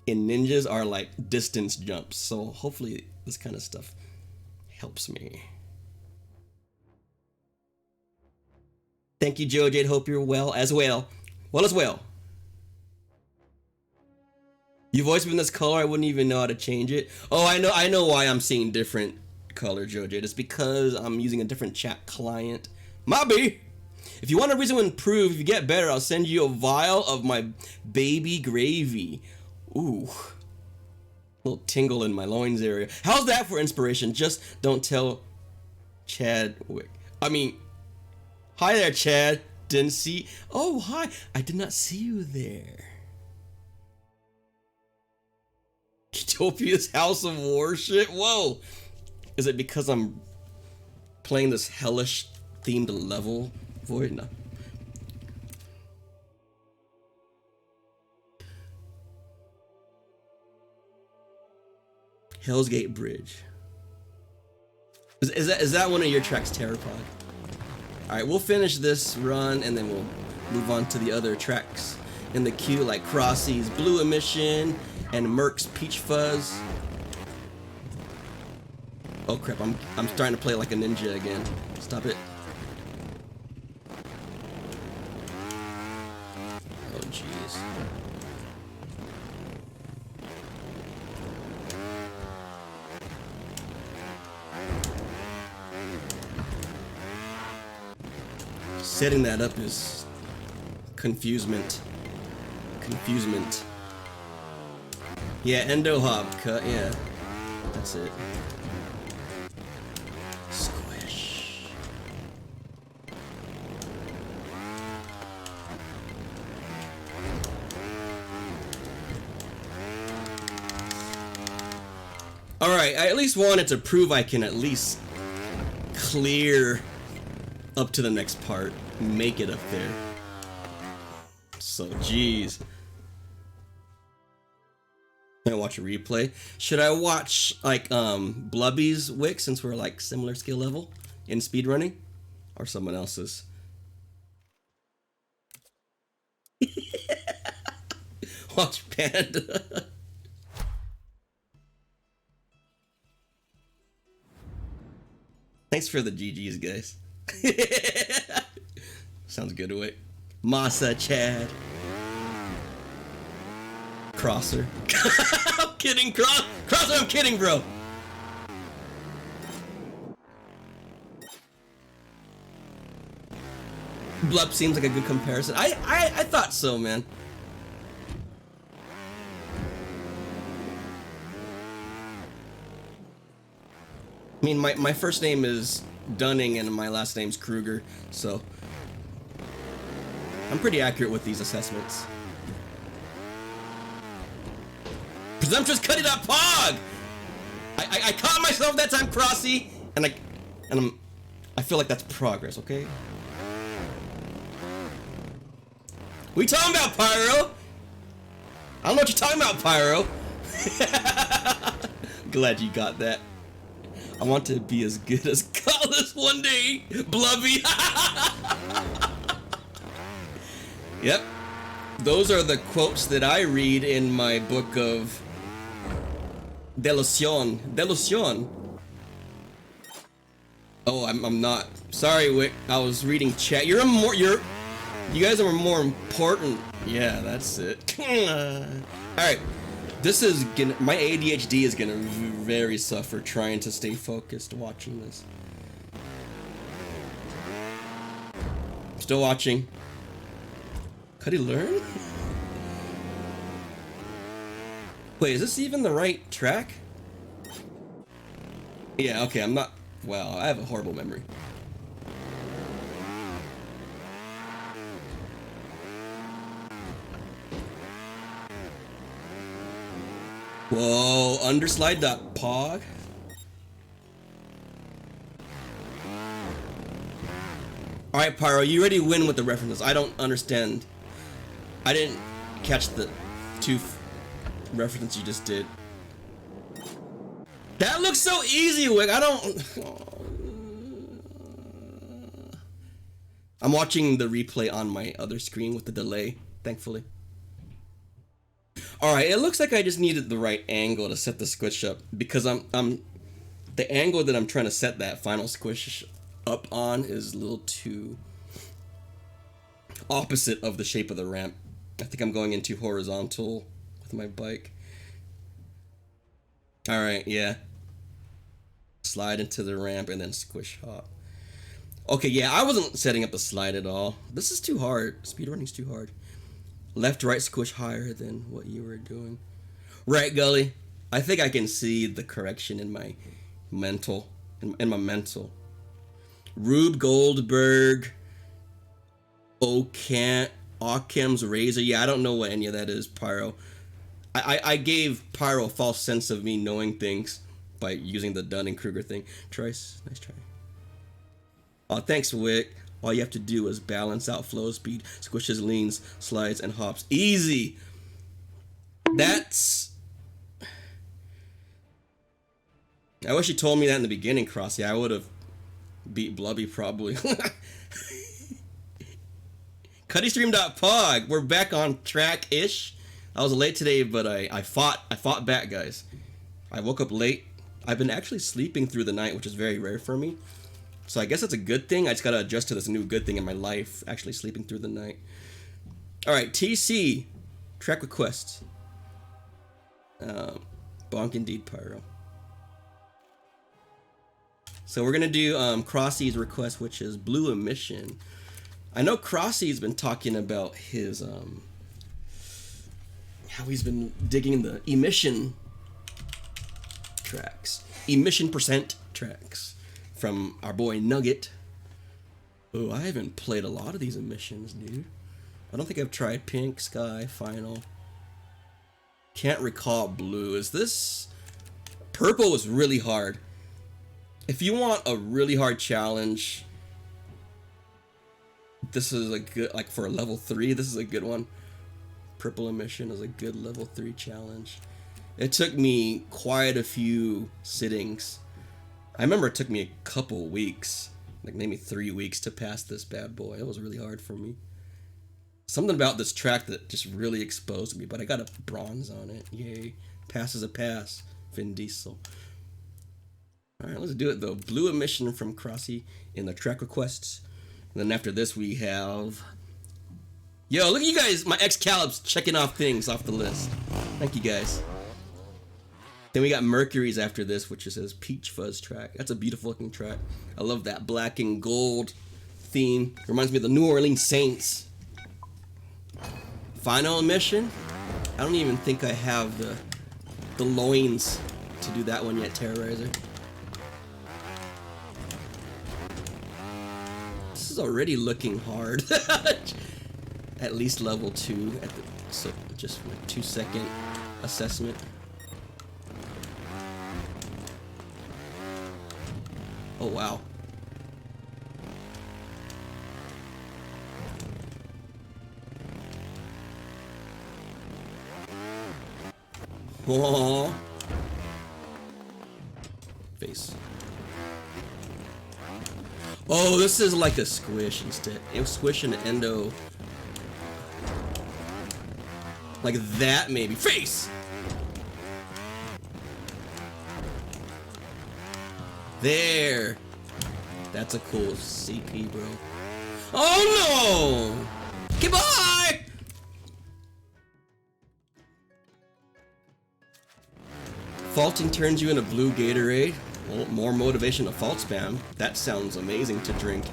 in ninjas are like distance jumps. So hopefully this kind of stuff helps me. Thank you, Joe Jade. Hope you're well as well. Well as well. You've always been this color. I wouldn't even know how to change it. Oh, I know why I'm seeing different color, Joe Jade. It's because I'm using a different chat client. Mobby! If you want a reason to improve, if you get better, I'll send you a vial of my baby gravy. Ooh. Little tingle in my loins area. How's that for inspiration? Just don't tell Chadwick. I mean, hi there, Chad. Didn't see. Oh, hi. I did not see you there. Utopia's House of Worship? Whoa. Is it because I'm playing this hellish themed level? Void? No. Hell's Gate Bridge. Is that one of your tracks, Terrapod? Alright, we'll finish this run and then we'll move on to the other tracks in the queue, like Crossy's Blue Emission and Merc's Peach Fuzz. Oh crap, I'm starting to play like a ninja again. Stop it. Oh jeez. Setting that up is confusement. Yeah, endo hop cut, yeah. That's it. Squish. Alright, I at least wanted to prove I can at least clear up to the next part. Make it up there. So, jeez. I watch a replay. Should I watch like Blubby's Wick since we're like similar skill level in speedrunning, or someone else's? Watch Panda. Thanks for the GGs, guys. Sounds good to it. Masa Chad. Crosser. I'm kidding, Crosser, I'm kidding, bro. Blub seems like a good comparison. I thought so, man. I mean, my first name is Dunning and my last name's Kruger, so I'm pretty accurate with these assessments. Presumptuous cut it up, Pog! I caught myself that time, Crossy, and I feel like that's progress, okay? We talking about, Pyro? I don't know what you're talking about, Pyro. Glad you got that. I want to be as good as Collis one day, Blubby. Yep. Those are the quotes that I read in my book of Delusion. Delusion. Oh, I'm not. Sorry, Wick. I was reading chat. You guys are more important. Yeah, that's it. Alright. This is gonna, my ADHD is gonna very suffer trying to stay focused watching this. Still watching. Could he learn? Wait, is this even the right track? Yeah, okay, I'm not, well, I have a horrible memory. Whoa, underslide that Pog. Alright, Pyro, you already win with the references. I don't understand. I didn't catch the two references you just did. That looks so easy, Wick. I don't... I'm watching the replay on my other screen with the delay, thankfully. Alright, it looks like I just needed the right angle to set the squish up, because the angle that I'm trying to set that final squish up on is a little too opposite of the shape of the ramp. I think I'm going into horizontal with my bike. Alright, yeah. Slide into the ramp and then squish hop. Okay, yeah, I wasn't setting up the slide at all. This is too hard. Speedrunning's too hard. Left, right, squish higher than what you were doing. Right, Gully. I think I can see the correction in my mental. In my mental. Rube Goldberg. Occam's Razor. Yeah, I don't know what any of that is, Pyro. I gave Pyro a false sense of me knowing things by using the Dunning-Kruger thing. Trice, nice try. Thanks, Wick. All you have to do is balance out flow speed, squishes, leans, slides, and hops. Easy! That's... I wish you told me that in the beginning, Crossy. I would have beat Blubby probably. CuddyStream.pog. We're back on track-ish. I was late today, but I fought back, guys. I woke up late. I've been actually sleeping through the night, which is very rare for me. So I guess that's a good thing. I just gotta adjust to this new good thing in my life, actually sleeping through the night. Alright, TC. Track requests. Bonk Indeed Pyro. So we're gonna do Crossy's request, which is Blue Emission. I know Crossy's been talking about his how he's been digging the emission tracks, emission percent tracks from our boy Nugget. Oh, I haven't played a lot of these emissions, dude. I don't think I've tried Pink, Sky, Final. Can't recall Blue. Is this Purple? Was really hard. If you want a really hard challenge, this is a good, like for a level 3, this is a good one. Purple Emission is a good level 3 challenge. It took me quite a few sittings. I remember it took me a couple weeks, like maybe 3 weeks to pass this bad boy. It was really hard for me. Something about this track that just really exposed me, but I got a bronze on it. Yay. Pass is a pass. Vin Diesel. Alright, let's do it though. Blue Emission from Crossy in the track requests. And then after this we have... Yo, look at you guys, my Excalibs checking off things off the list. Thank you guys. Then we got Mercury's after this, which is his Peach Fuzz track. That's a beautiful looking track. I love that black and gold theme. Reminds me of the New Orleans Saints. Final Emission. I don't even think I have the loins to do that one yet, Terrorizer. This is already looking hard. At least level 2 at the, so just for a 2-second assessment. Oh wow. Whoa. Face. Oh, this is like a squish instead. It was squish and endo. Like that, maybe. Face! There! That's a cool CP, bro. Oh no! Goodbye! Faulting turns you into blue Gatorade. Well, more motivation to fault spam. That sounds amazing to drink.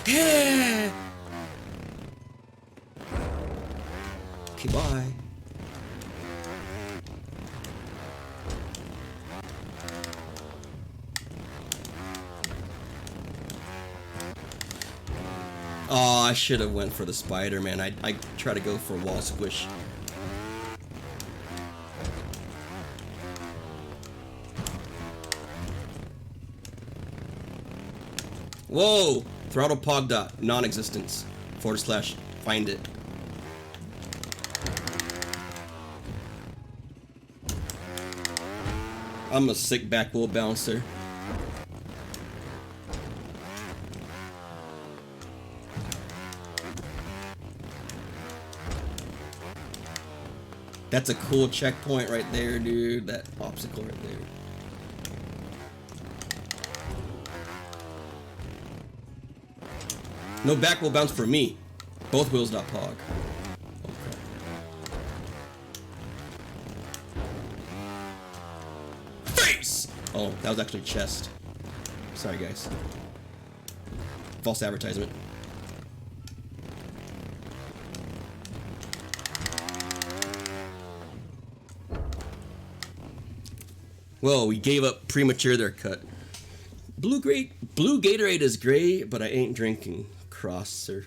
Yeah. Okay, bye. Oh, I should have went for the spider, man. I try to go for wall squish. Whoa! Throttle pog dot non-existence / find it. I'm a sick back wheel bouncer. That's a cool checkpoint right there, dude. That obstacle right there. No back wheel bounce for me. Both wheels not pog. Okay. Face! Oh, that was actually chest. Sorry, guys. False advertisement. Whoa, we gave up premature there, cut. Blue Gatorade is great, but I ain't drinking. Crosser.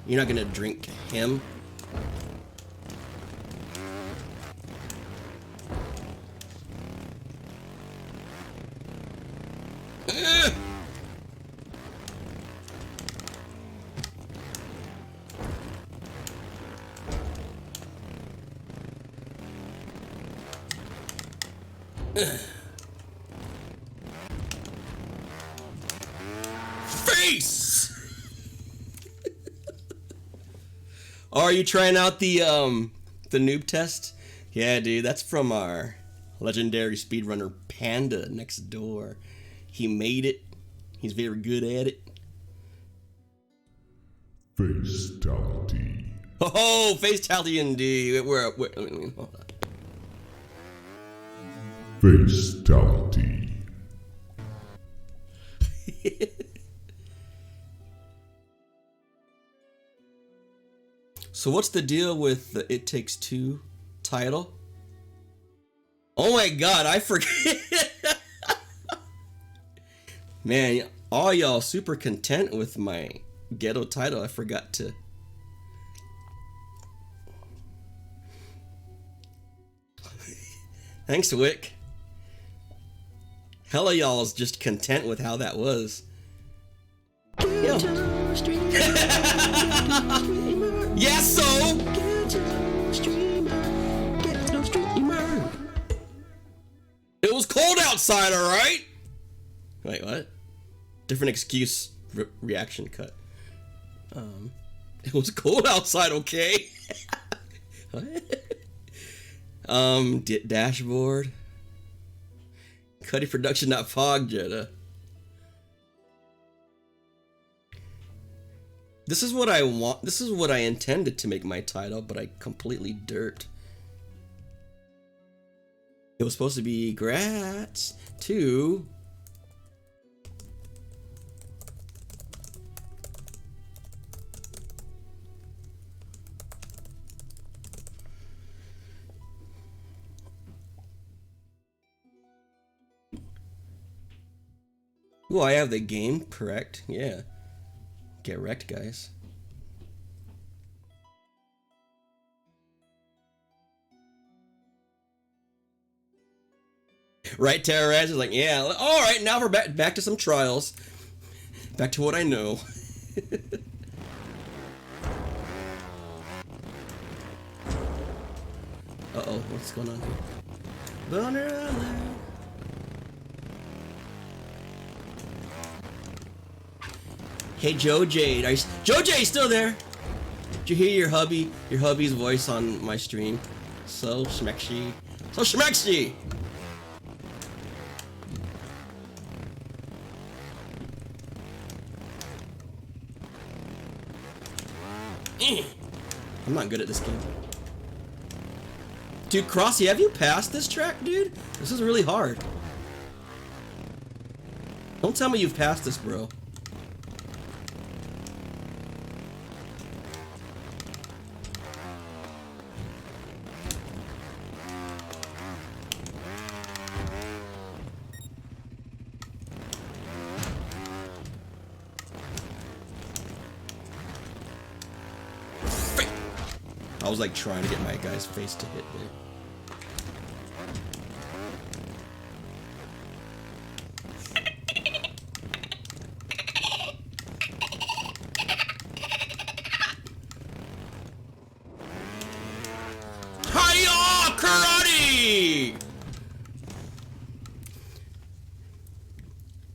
You're not gonna drink him? Face! Are you trying out the noob test? Yeah, dude, that's from our legendary speedrunner Panda next door. He made it. He's very good at it. Facetality. Oh, facetality indeed. Where, hold on. Facetality. So what's the deal with the It Takes Two title? Oh my god, I forget. Man, all y'all super content with my ghetto title. I forgot to. Thanks, Wick. Hella y'all's just content with how that was. Yo. Yeah, so. It was cold outside, alright? Wait, what? Different excuse reaction cut. It was cold outside, okay? What? Dashboard. Cuddy production, not fog, Jetta. This is what I want. This is what I intended to make my title, but I completely dirt. It was supposed to be gratz 2. Ooh, I have the game correct. Yeah. Get wrecked, guys. Right, Terrorize is like, yeah, all right, now we're back to some trials. Back to what I know. Uh-oh, what's going on here? Boner alert. Hey, Joe Jade. Joe Jade's still there. Did you hear your hubby's voice on my stream? So schmexy. So schmexy! I'm not good at this game. Dude, Crossy, have you passed this track, dude? This is really hard. Don't tell me you've passed this, bro. I was like trying to get my guy's face to hit me. Hiya, karate!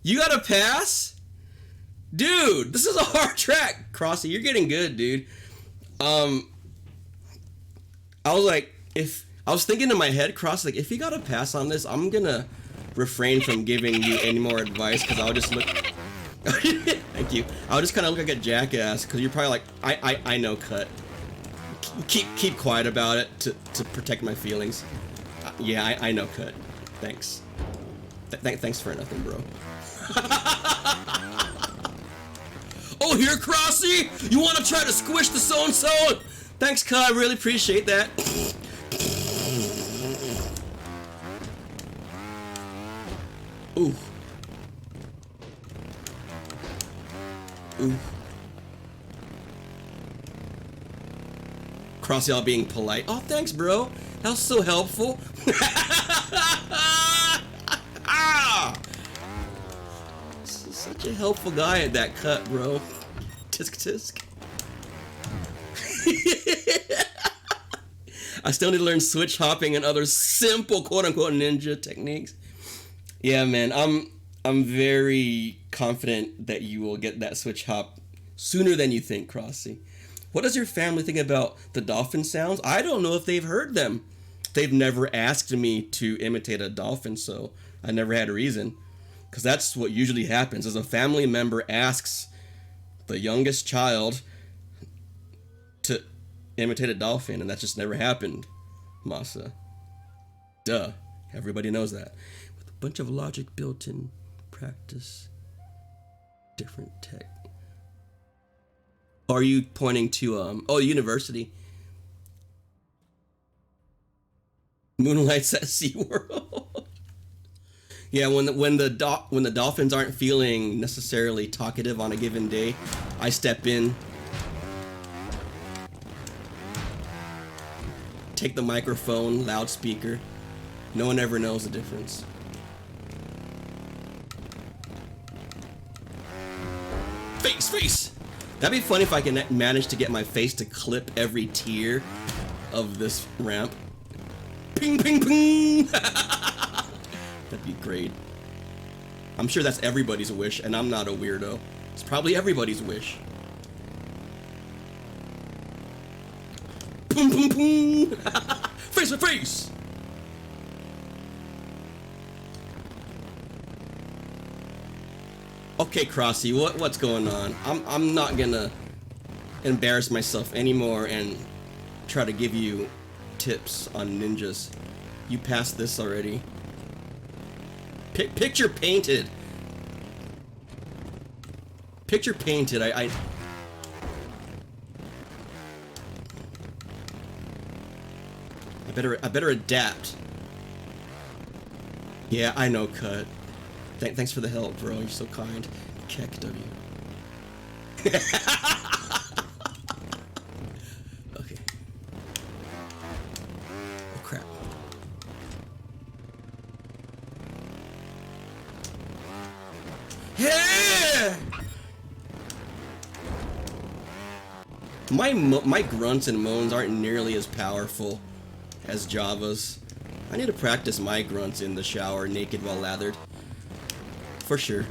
You got a pass? Dude, this is a hard track. Crossy, you're getting good, dude. I was like, I was thinking in my head, Cross, like, if you got a pass on this, I'm gonna refrain from giving you any more advice, because I'll just look. Thank you. I'll just kind of look like a jackass, because you're probably like, I know, cut. Keep quiet about it to protect my feelings. Yeah, I know, cut. Thanks. Thanks for nothing, bro. Oh, here, Crossy? You want to try to squish the so-and-so? Thanks, cut. I really appreciate that. Ooh. Ooh. Crossy all being polite. Oh, thanks, bro. That was so helpful. Such a helpful guy at that cut, bro. Tisk tisk. I still need to learn switch hopping and other simple quote-unquote ninja techniques. Yeah, man, I'm very confident that you will get that switch hop sooner than you think, Crossy. What does your family think about the dolphin sounds? I don't know if they've heard them. They've never asked me to imitate a dolphin, so I never had a reason. Because that's what usually happens, is a family member asks the youngest child to imitate a dolphin, and that just never happened, Masa. Duh. Everybody knows that. With a bunch of logic built in, practice, different tech. Are you pointing to, university? Moonlights at SeaWorld. Yeah, when the dolphins aren't feeling necessarily talkative on a given day, I step in, take the microphone, loudspeaker. No one ever knows the difference. Face! That'd be funny if I can manage to get my face to clip every tier of this ramp. Ping, ping, ping! That'd be great. I'm sure that's everybody's wish, and I'm not a weirdo. It's probably everybody's wish. Boom, boom, boom! Face to face! Okay, Crossy, what's going on? I'm not gonna embarrass myself anymore and try to give you tips on ninjas. You passed this already. Picture painted. Picture painted. I better adapt. Yeah, I know, Cut. Thanks for the help, bro. You're so kind. Keck W. Okay. Oh crap. Yeah! My grunts and moans aren't nearly as powerful as Java's. I need to practice my grunts in the shower naked while lathered. For sure.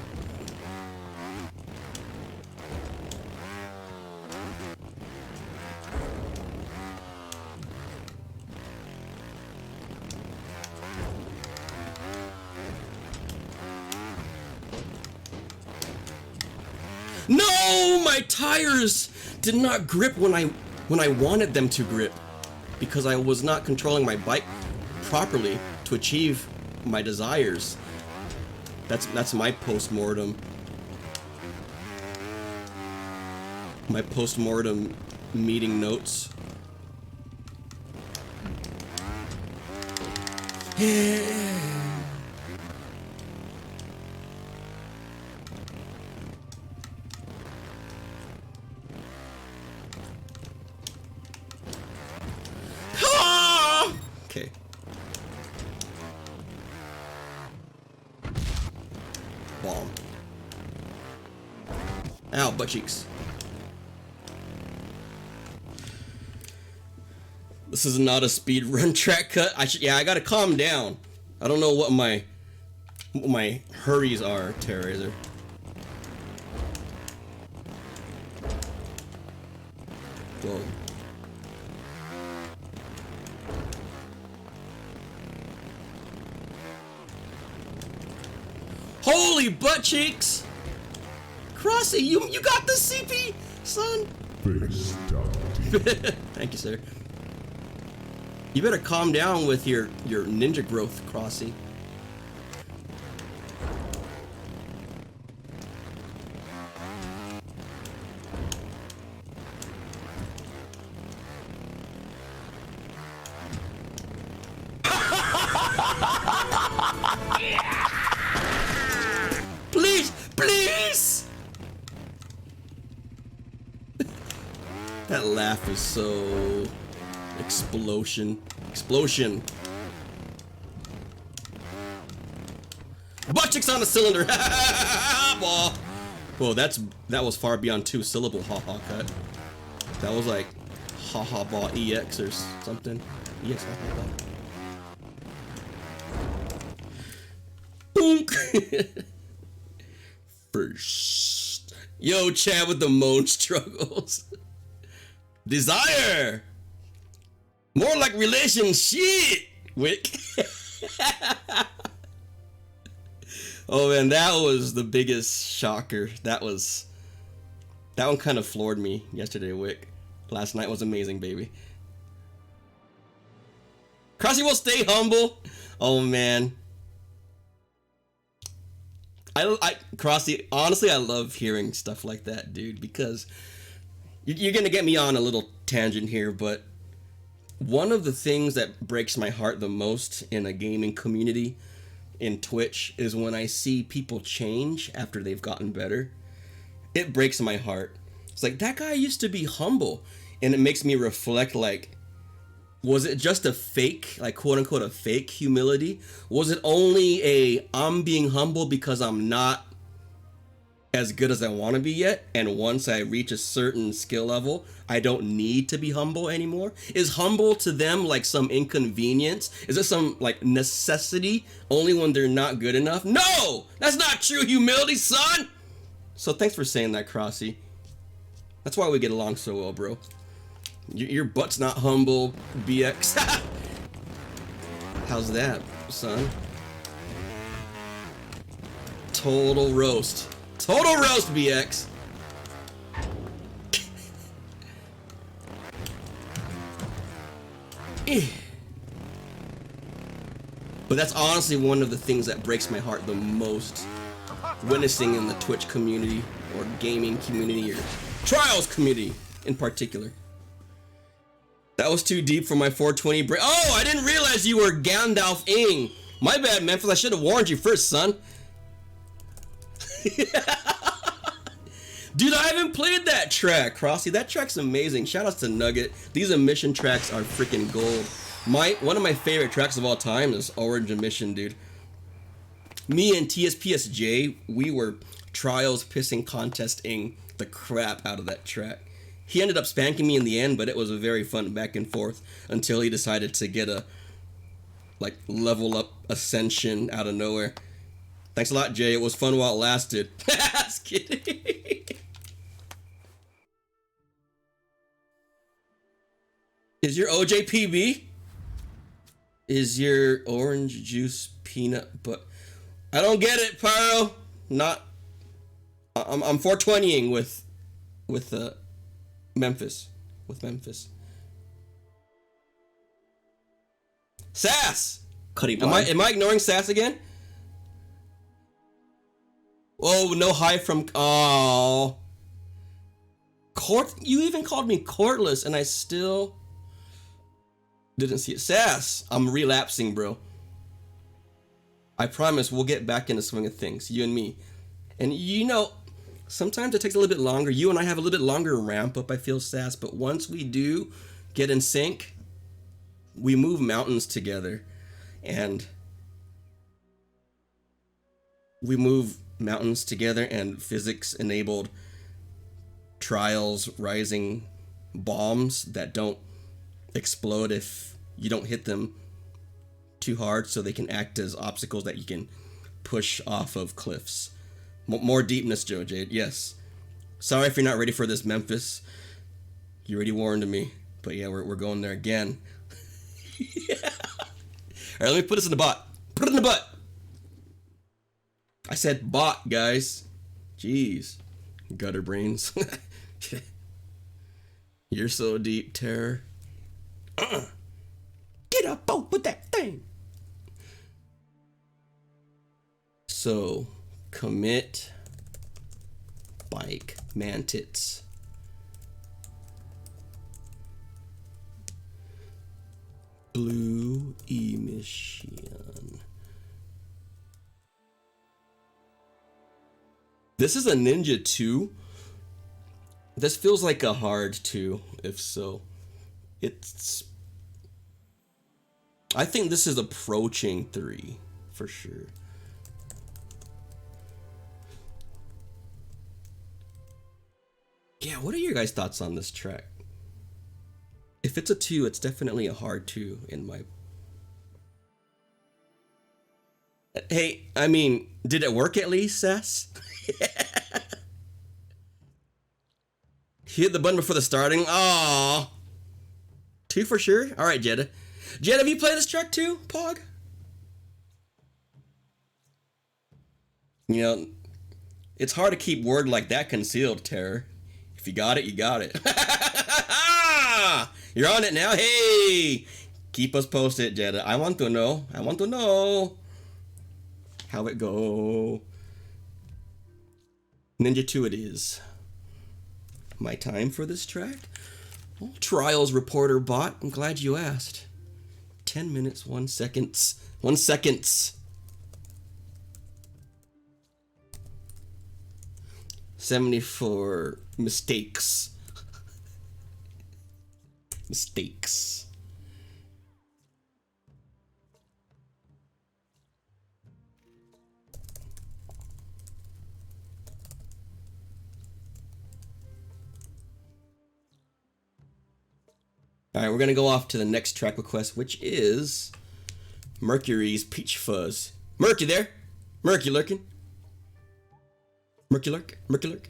No, my tires did not grip when I wanted them to grip because I was not controlling my bike properly to achieve my desires. That's my post-mortem. My post-mortem meeting notes. Okay. Bomb. Ow, butt cheeks. This is not a speed run track cut. I gotta calm down. I don't know what my hurries are, Terrorizer. Whoa. Holy butt cheeks! Crossy, you got the CP, son! Thank you, sir. You better calm down with your ninja growth, Crossy. Please! That laugh is so... Explosion. Butt cheeks on the cylinder! Whoa, that was far beyond 2-syllable ha-ha cut. That was like ha-ha ball EX or something. Yes, Boonk. First. Yo, Chad with the moan struggles. Desire. More like relationship. Wick. Oh man, that was the biggest shocker. That one kind of floored me yesterday, Wick. Last night was amazing, baby. Crossy will stay humble. Oh man. Crossy, honestly, I love hearing stuff like that, dude, because you're gonna get me on a little tangent here, but one of the things that breaks my heart the most in a gaming community in Twitch is when I see people change after they've gotten better. It breaks my heart. It's like, that guy used to be humble, and it makes me reflect, like, was it just a fake, like quote unquote a fake humility? Was it only a I'm being humble because I'm not as good as I want to be yet, and once I reach a certain skill level I don't need to be humble anymore? Is humble to them like some inconvenience? Is it some like necessity only when they're not good enough? No, that's not true humility, son. So thanks for saying that, Crossy. That's why we get along so well, bro. Your butt's not humble, BX. How's that, son? Total roast. Total roast, BX. But that's honestly one of the things that breaks my heart the most, witnessing in the Twitch community or gaming community or Trials community in particular. That was too deep for my 420 break. Oh, I didn't realize you were Gandalf-ing. My bad, Memphis. I should have warned you first, son. Dude, I haven't played that track, Crossy. That track's amazing. Shout outs to Nugget. These emission tracks are freaking gold. One of my favorite tracks of all time is Orange Emission, dude. Me and TSPSJ, we were Trials pissing contesting the crap out of that track. He ended up spanking me in the end, but it was a very fun back and forth until he decided to get a like level up ascension out of nowhere. Thanks a lot, Jay. It was fun while it lasted. Just kidding. Is your OJPB? Is your orange juice peanut but I don't get it, Pyro. Not I'm 420ing with Memphis. Sass! Am I ignoring Sass again? Oh, no hi from... Oh. You even called me Courtless, and I still didn't see it. Sass! I'm relapsing, bro. I promise we'll get back in the swing of things, you and me. And you know, sometimes it takes a little bit longer. You and I have a little bit longer ramp up, I feel, Sass. But once we do get in sync, we move mountains together. And we move mountains together, and physics-enabled Trials rising bombs that don't explode if you don't hit them too hard, so they can act as obstacles that you can push off of cliffs. More deepness, Joe Jade. Yes. Sorry if you're not ready for this, Memphis. You already warned me. But yeah, we're going there again. Yeah. All right, let me put this in the bot. Put it in the butt. I said bot, guys. Jeez. Gutter brains. You're so deep, Terror. Get up, boat with that thing. So, commit bike mantits. Blue emission. This is a Ninja 2. This feels like a hard 2, if so. I think this is approaching 3, for sure. Yeah, what are your guys' thoughts on this track? If it's a 2, it's definitely a hard 2 in my... Hey, I mean, did it work at least, Sass? Hit the button before the starting. Aww. 2 for sure? Alright, Jeddah. Jeddah, have you played this track too, Pog? You know, it's hard to keep word like that concealed, Terror. If you got it, you got it. You're on it now. Hey! Keep us posted, Jeddah. I want to know. I want to know. How it go. Ninja 2 it is. My time for this track? Oh, Trials reporter bot. I'm glad you asked. 10 minutes, 1 seconds. 1 seconds. 74 mistakes. Mistakes. Alright, we're gonna go off to the next track request, which is Mercury's Peach Fuzz. Merc, you there? Merc, you lurking? Merc, you lurk? Merc, you lurk?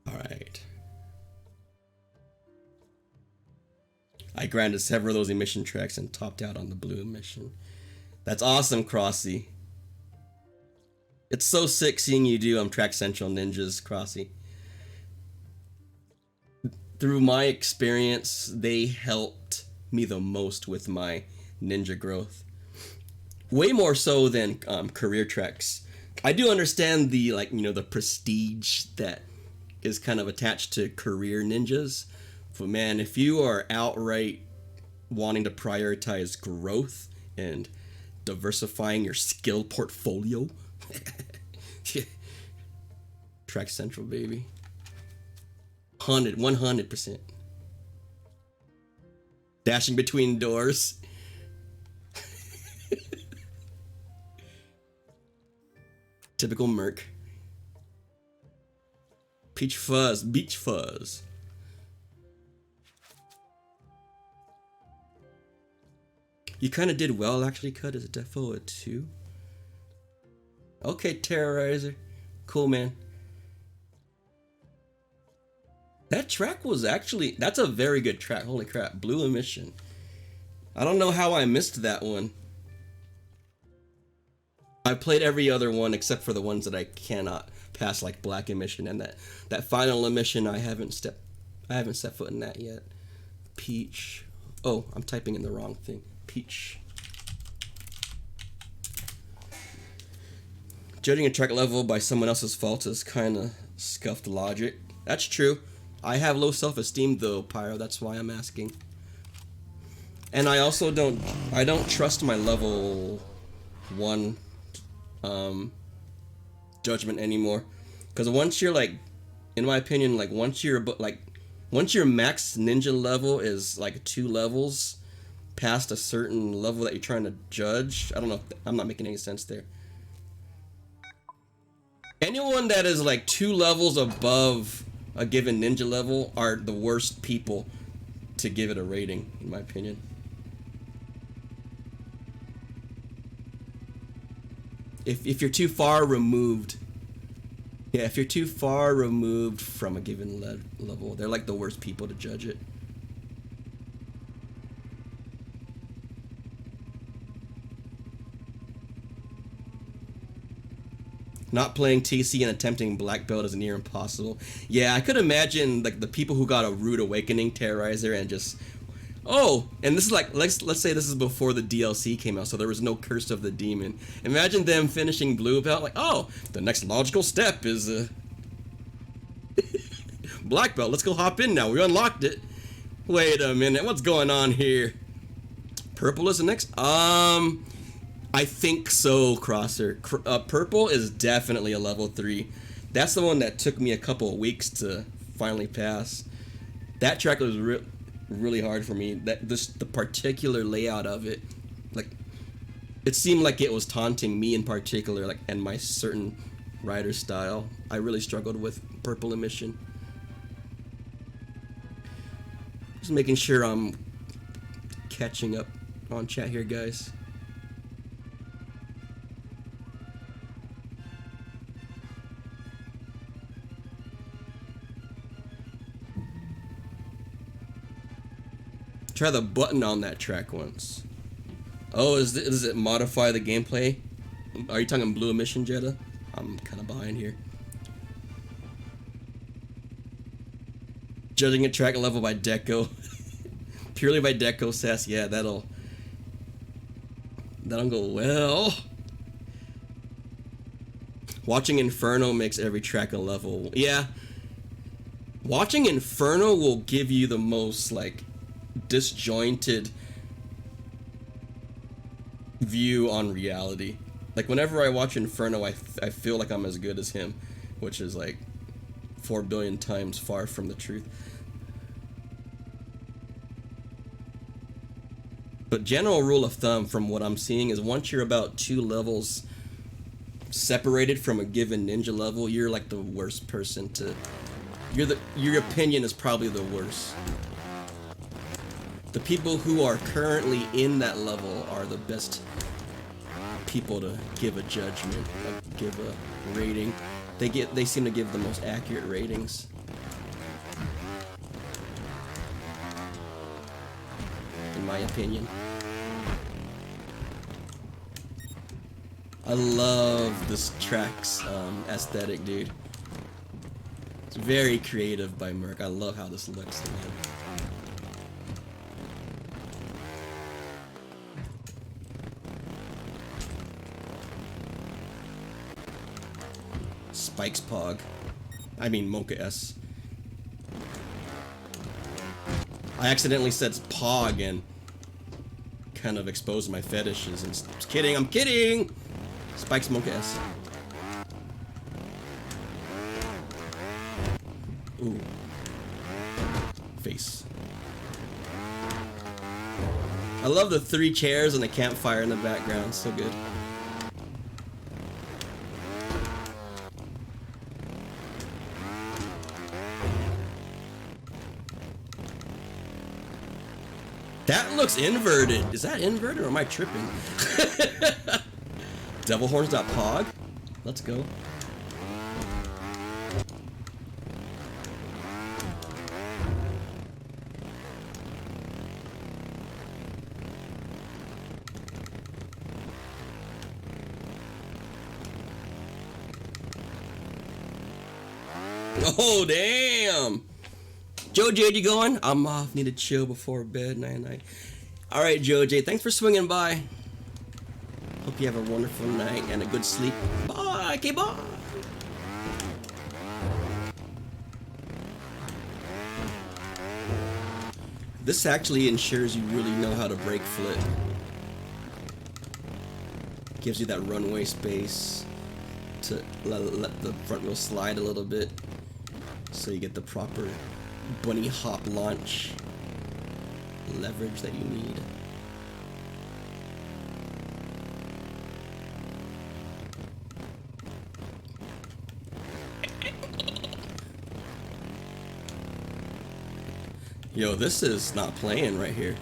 Alright. I granted several of those emission tracks and topped out on the blue emission. That's awesome, Crossy. It's so sick seeing you do Track Central Ninjas, Crossy. Through my experience, they helped me the most with my ninja growth. Way more so than career tracks. I do understand the, like, you know, the prestige that is kind of attached to career ninjas. But man, if you are outright wanting to prioritize growth and diversifying your skill portfolio, Track Central, baby. 100%. Dashing between doors. Typical Merc. Peach Fuzz, Beach Fuzz. You kind of did well, actually, Cut. Is it defo a 2? Okay, Terrorizer. Cool, man. That track was actually... That's a very good track. Holy crap. Blue Emission. I don't know how I missed that one. I played every other one except for the ones that I cannot pass, like Black Emission, and that final emission I haven't set foot in that yet. Peach. Oh, I'm typing in the wrong thing. Peach. Judging a track level by someone else's fault is kind of scuffed logic. That's true. I have low self-esteem though, Pyro. That's why I'm asking. And I also don't trust my level 1 judgment anymore. Because once you're, like, in my opinion, like, once your max ninja level is like 2 levels past a certain level that you're trying to judge. I don't know if I'm not making any sense there. Anyone that is like 2 levels above a given ninja level are the worst people to give it a rating, in my opinion. If you're too far removed, yeah, if you're too far removed from a given level, they're like the worst people to judge it. Not playing TC and attempting black belt is near impossible. Yeah, I could imagine like the people who got a rude awakening Terrorizer and just, oh, and this is like, let's say this is before the DLC came out, so there was no Curse of the Demon. Imagine them finishing blue belt like, oh, the next logical step is black belt. Let's go hop in now. We unlocked it. Wait a minute, what's going on here? Purple is the next. I think so, Crosser. Purple is definitely a level 3. That's the one that took me a couple of weeks to finally pass. That track was really hard for me. The particular layout of it, like, it seemed like it was taunting me in particular, like, and my certain rider style. I really struggled with purple emission. Just making sure I'm catching up on chat here, guys. Try the button on that track once. Oh, does it modify the gameplay? Are you talking blue emission, Jetta? I'm kind of behind here. Judging a track level by deco. Purely by deco sass. Yeah, that'll go well. Watching Inferno makes every track a level. Yeah. Watching Inferno will give you the most, like, disjointed view on reality. Like, whenever I watch Inferno, I feel like I'm as good as him, which is like 4 billion times far from the truth. But general rule of thumb from what I'm seeing is once you're about 2 levels separated from a given ninja level, you're like the worst person to... your opinion is probably the worst. The people who are currently in that level are the best people to give a judgment, give a rating. They seem to give the most accurate ratings. In my opinion. I love this track's aesthetic, dude. It's very creative by Merc. I love how this looks, man. Spike's Pog. I mean Mocha S. I accidentally said Pog and kind of exposed my fetishes. And just kidding, I'm kidding! Spike's Mocha S. Ooh. Face. I love the 3 chairs and the campfire in the background. So good. That looks inverted. Is that inverted or am I tripping? Devilhorns.pog? Let's go. Oh, damn. Joe J, you going? I'm off. Need to chill before bed. Night. All right, Joe J, thanks for swinging by. Hope you have a wonderful night and a good sleep. Bye. Okay, bye. This actually ensures you really know how to brake flip. Gives you that runway space to let the front wheel slide a little bit, so you get the proper bunny hop launch leverage that you need. Yo, this is not playing right here.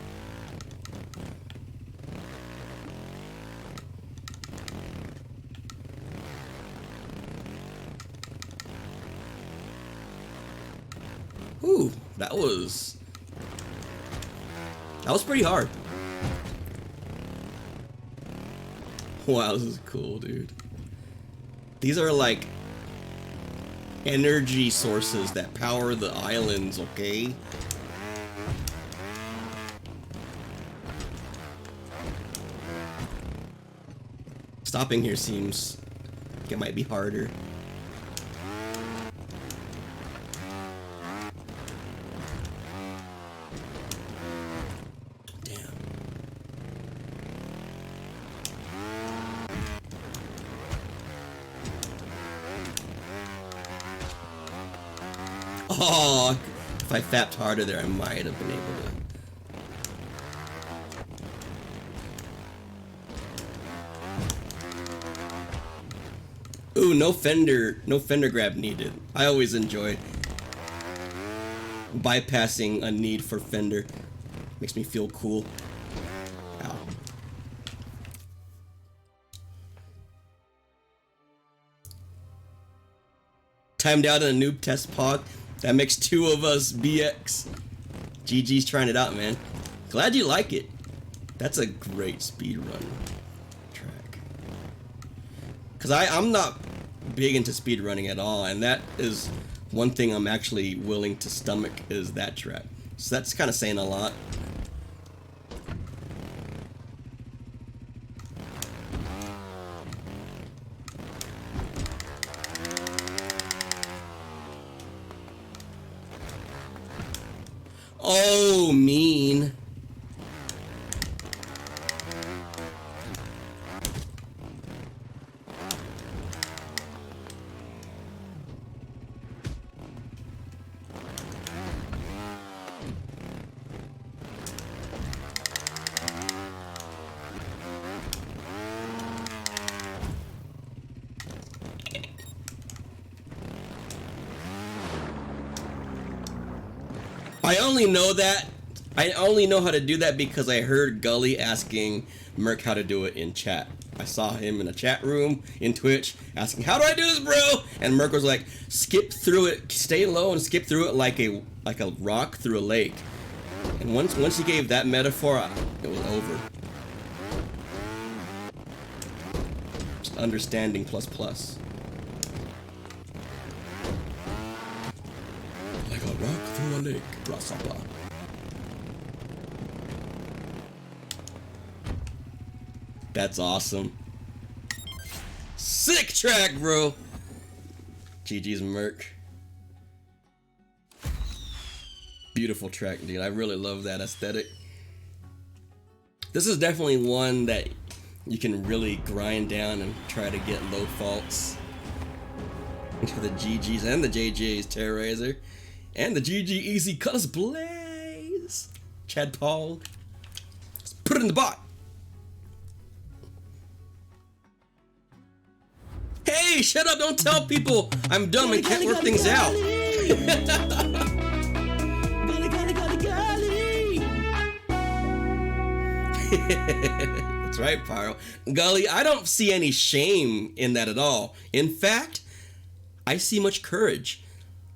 Ooh, that was pretty hard. Wow, this is cool, dude. These are like energy sources that power the islands, okay? Stopping here seems like it might be harder. Damn. Oh, if I fapped harder there, I might have been able to. Ooh, no fender grab needed. I always enjoy bypassing a need for fender. Makes me feel cool. Ow. Timed out in a noob test pog. That makes 2 of us BX. GG's trying it out, man. Glad you like it. That's a great speed run track. Cause I'm not big into speed running at all, and that is one thing I'm actually willing to stomach is that track. So that's kind of saying a lot. Oh, mean. I only know how to do that because I heard Gully asking Merc how to do it in chat. I saw him in a chat room in Twitch asking, "How do I do this, bro?" And Merc was like, "Skip through it, stay low and skip through it like a rock through a lake." And once he gave that metaphor, it was over. Just understanding plus plus. Like a rock through a lake, Rasapa. That's awesome. Sick track, bro. GG's Merc. Beautiful track, dude. I really love that aesthetic. This is definitely one that you can really grind down and try to get low faults. For the GGs and the JJs, Terrorizer. And the GG Easy Colors Blaze. Chad Paul. Let's put it in the bot. Hey, shut up, don't tell people I'm dumb and can't work things out. That's right, Pyro. Gully, I don't see any shame in that at all. In fact, I see much courage.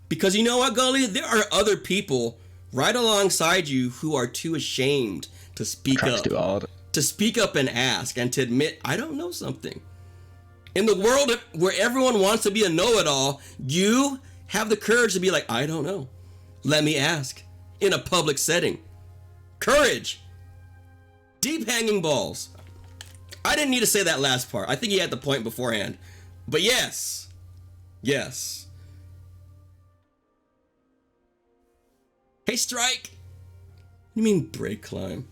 Because you know what, Gully? There are other people right alongside you who are too ashamed to speak up. To speak up and ask and to admit, I don't know something. In the world where everyone wants to be a know-it-all, you have the courage to be like, I don't know. Let me ask. In a public setting. Courage. Deep hanging balls. I didn't need to say that last part. I think he had the point beforehand. But yes. Yes. Hey, Strike. You mean break climb?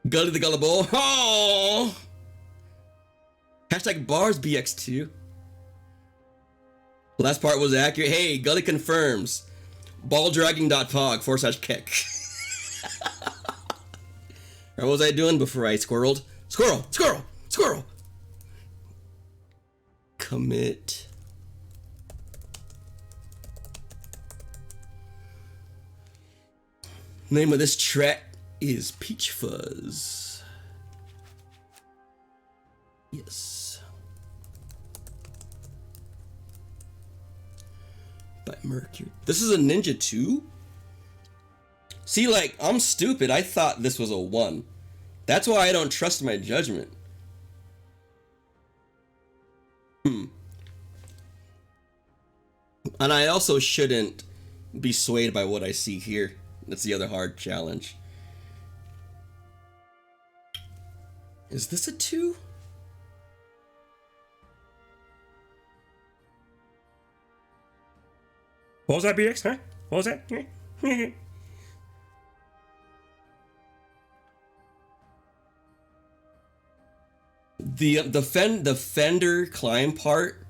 Gully the Gullible. Oh! Hashtag bars BX2. Last part was accurate. Hey, Gully confirms. Balldragging.pog/kick. Or what was I doing before I squirreled? Squirrel! Squirrel! Squirrel! Commit. Name of this track is Peach Fuzz. Yes. By Mercury. This is a Ninja 2? See, like, I'm stupid. I thought this was a 1. That's why I don't trust my judgment. And I also shouldn't be swayed by what I see here. That's the other hard challenge. Is this a 2? What was that, BX? Huh? What was that? The fender climb part.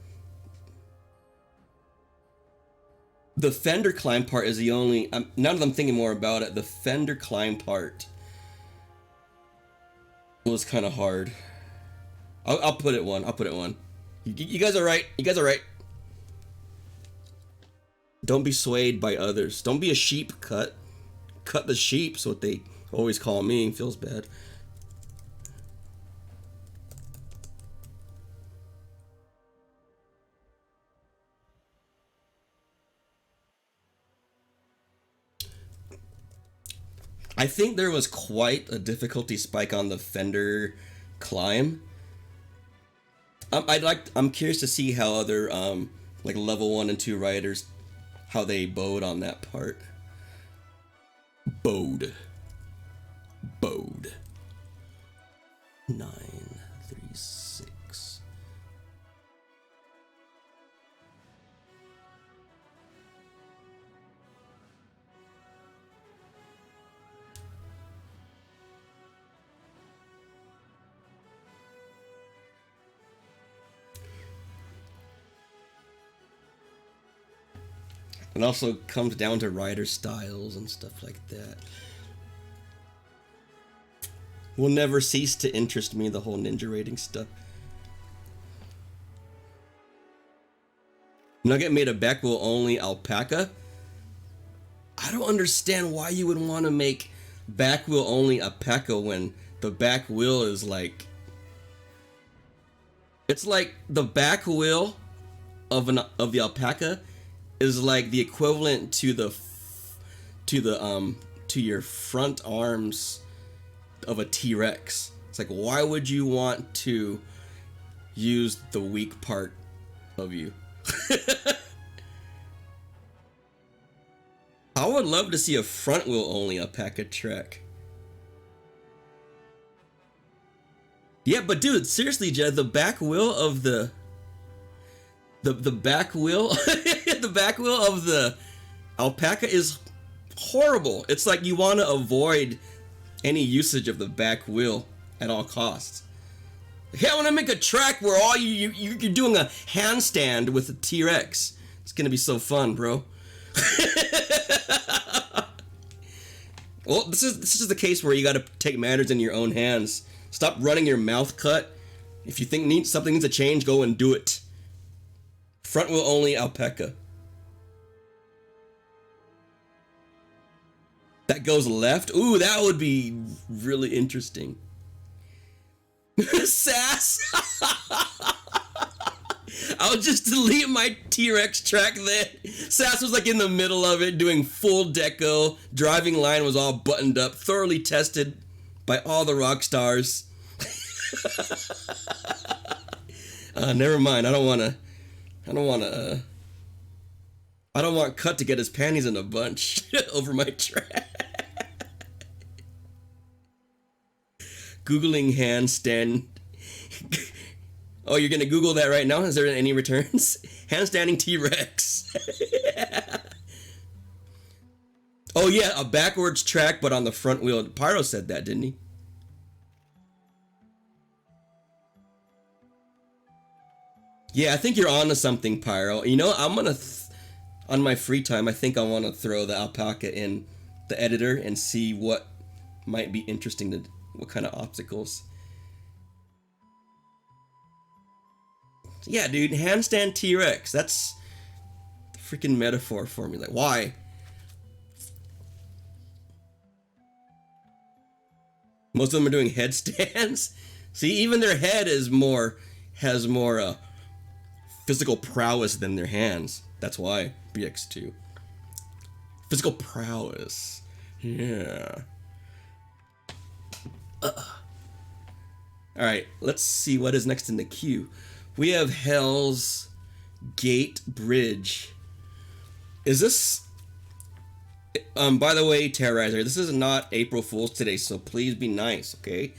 The fender climb part is the only. Now that I'm thinking more about it, the fender climb part was kind of hard. I'll put it one. I'll put it one. You guys are right. You guys are right. Don't be swayed by others. Don't be a sheep. Cut the sheep's what they always call me. Feels bad. I think there was quite a difficulty spike on the fender climb. I'm curious to see how other like level 1 and 2 riders, how they bowed on that part. Bowed. 936. It also comes down to rider styles and stuff like that. Will never cease to interest me, the whole ninja rating stuff. Nugget made a back wheel only alpaca. I don't understand why you would want to make back wheel only alpaca when the back wheel is like... It's like the back wheel of the alpaca is like the equivalent to your front arms of a T-Rex. It's like, why would you want to use the weak part of you? I would love to see a front wheel only alpaca track. Yeah, but dude, seriously, Jed, the back wheel of the back wheel the back wheel of the alpaca is horrible. It's like you want to avoid any usage of the back wheel at all costs. Hey, I want to make a track where all you're doing a handstand with a T-Rex. It's gonna be so fun, bro. Well, this is the case where you got to take matters in your own hands. Stop running your mouth cut. If you think something needs to change, go and do it. Front wheel only alpaca. That goes left? Ooh, that would be really interesting. Sass! I'll just delete my T-Rex track then. Sass was like in the middle of it, doing full deco. Driving line was all buttoned up, thoroughly tested by all the rock stars. Never mind, I don't want Cut to get his panties in a bunch over my track. Googling handstand. Oh, you're gonna Google that right now? Is there any returns? Handstanding T-Rex. Oh yeah, a backwards track but on the front wheel. Pyro said that, didn't he? Yeah, I think you're onto something, Pyro. You know, I'm gonna, on my free time, I think I want to throw the alpaca in the editor and see what might be interesting to, what kind of obstacles. Yeah, dude, handstand T-Rex. That's the freaking metaphor for me. Like, why? Most of them are doing headstands. See, even their head has more physical prowess than their hands. That's why BX2. Physical prowess. Yeah. Alright, let's see what is next in the queue. We have Hell's Gate Bridge. Is this... by the way, Terrorizer, this is not April Fool's today, so please be nice, okay?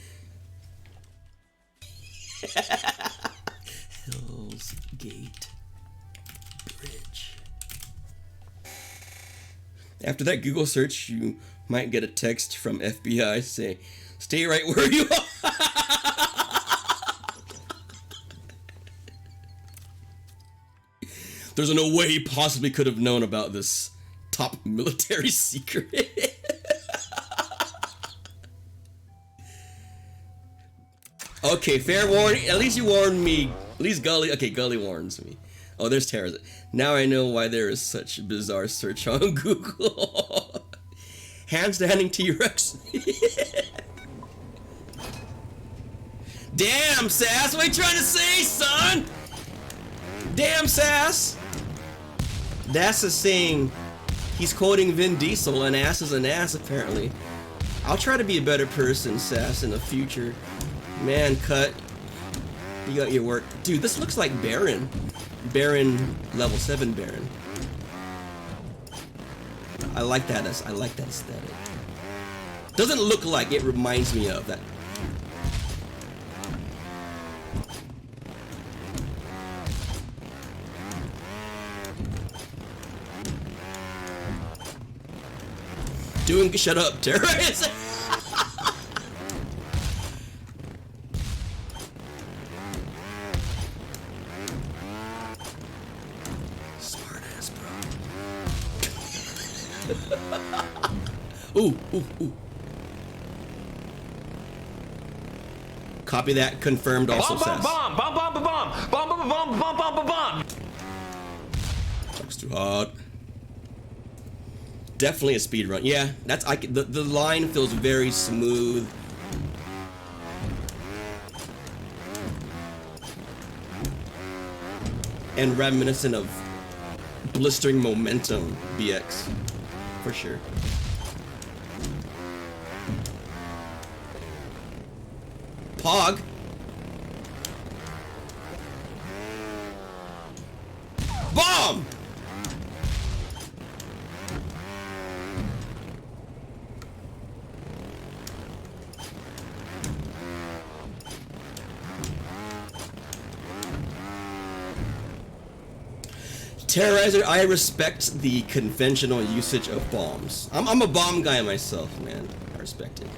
Hell's Gate Bridge. After that Google search, you might get a text from FBI saying, "Stay right where you are." There's no way he possibly could have known about this top military secret. Okay, fair warning. At least you warned me. At least Gully. Okay, Gully warns me. Oh, there's terrors. Now I know why there is such a bizarre search on Google. Handstanding T-Rex. Damn, Sass. What are you trying to say, son? Damn, Sass. That's a saying. He's quoting Vin Diesel, an ass is an ass, apparently. I'll try to be a better person, Sass, in the future. Man, Cut. You got your work. Dude, this looks like Baron. Baron, level 7 Baron. I like that aesthetic. Doesn't look like, it reminds me of that. Doing, shut up, terrorist. Smart ass, bro. Ooh. Copy that. Confirmed. Also says. Bomb. Talks too hard. Definitely a speed run. Yeah, that's the line feels very smooth. And reminiscent of Blistering Momentum BX, for sure. Pog. Bomb! Terrorizer, I respect the conventional usage of bombs. I'm a bomb guy myself, man. I respect it.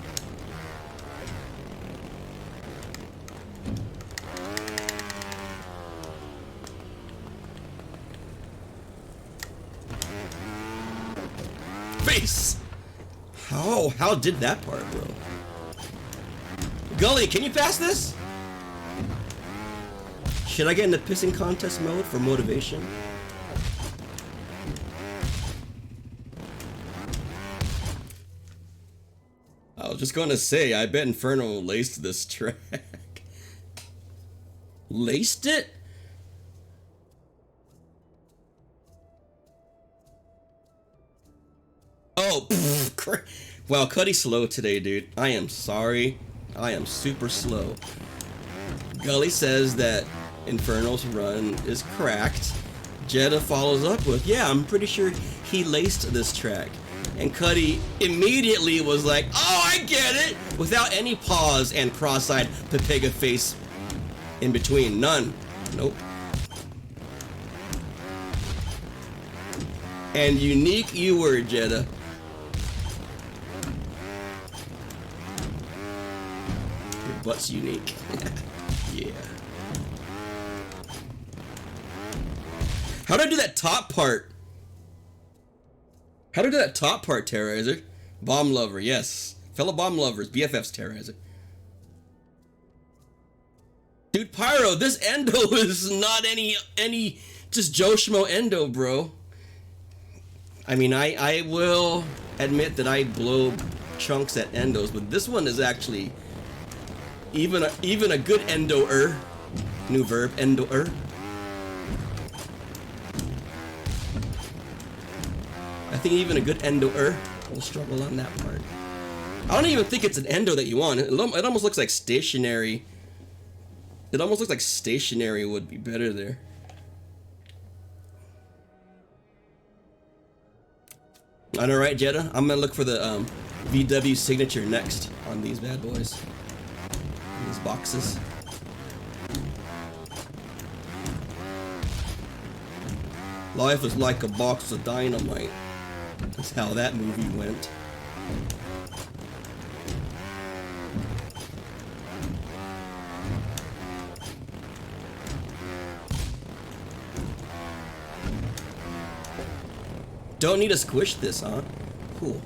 Face! How did that part, bro? Gully, can you pass this? Should I get in the pissing contest mode for motivation? I was just gonna say, I bet Inferno laced this track. Laced it? Oh, wow, Cuddy's slow today, dude. I am sorry. I am super slow. Gully says that Inferno's run is cracked. Jeddah follows up with, yeah, I'm pretty sure he laced this track. And Cuddy immediately was like, oh, I get it! Without any pause and cross-eyed Pepega face in between. None. Nope. And unique you were, Jeddah. Your butt's unique. Yeah. How do I do that top part? How do I do that top part, Terrorizer? Bomb lover, yes. Fellow bomb lovers, BFFs, Terrorizer. Dude, Pyro, this endo is not any just Joe Schmo endo, bro. I mean, I will admit that I blow chunks at endos, but this one is actually even a good endo-er. New verb, endo-er. I think even a good endo-er will struggle on that part. I don't even think it's an endo that you want. It almost looks like stationary. It almost looks like stationary would be better there. I know, right, Jeddah? I'm gonna look for the VW signature next on these bad boys. On these boxes. Life is like a box of dynamite. That's how that movie went. Don't need to squish this, huh? Cool.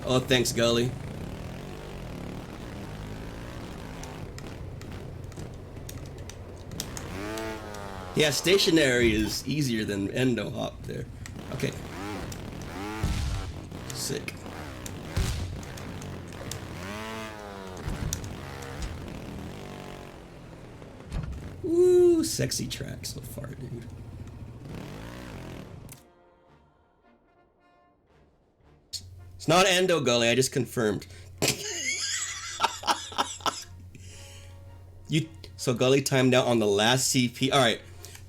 Oh, thanks, Gully. Yeah, stationary is easier than endo hop there. Okay. Sick. Woo, sexy track so far, dude. It's not endo gully, I just confirmed. So gully timed out on the last CP. All right,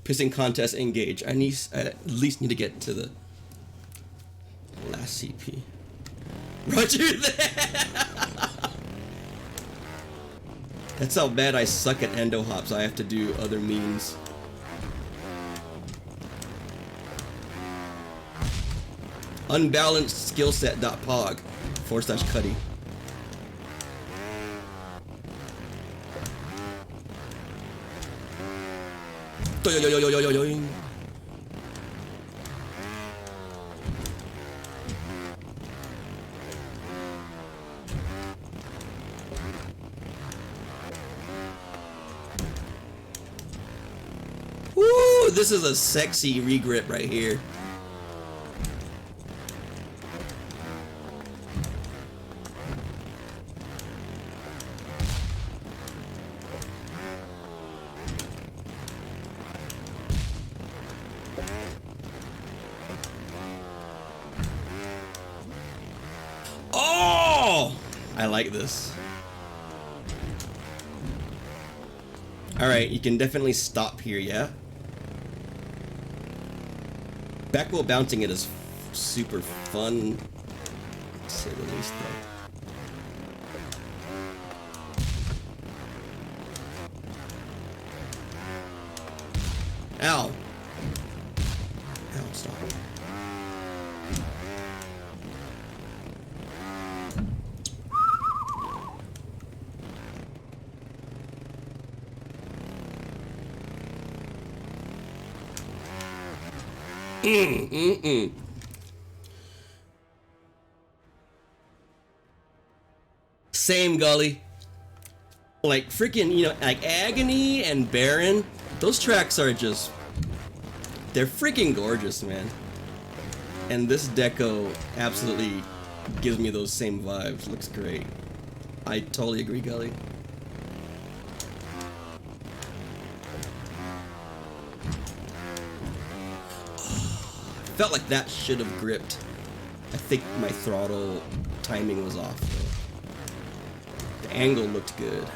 pissing contest engage. I at least need to get to the last CP. Roger that. That's how bad I suck at endo hops. I have to do other means. Unbalanced skillset.pog/Cuddy. Woo! This is a sexy regrip right here. I like this. Alright, you can definitely stop here, yeah? Back wheel bouncing it is super fun, to say the least, though. Ow! Ow, stop. Same gully. Like freaking, you know, like Agony and Baron. Those tracks are just, they're freaking gorgeous, man. And this deco absolutely gives me those same vibes. Looks great. I totally agree, gully. Felt like that should have gripped. I think my throttle timing was off though. The angle looked good.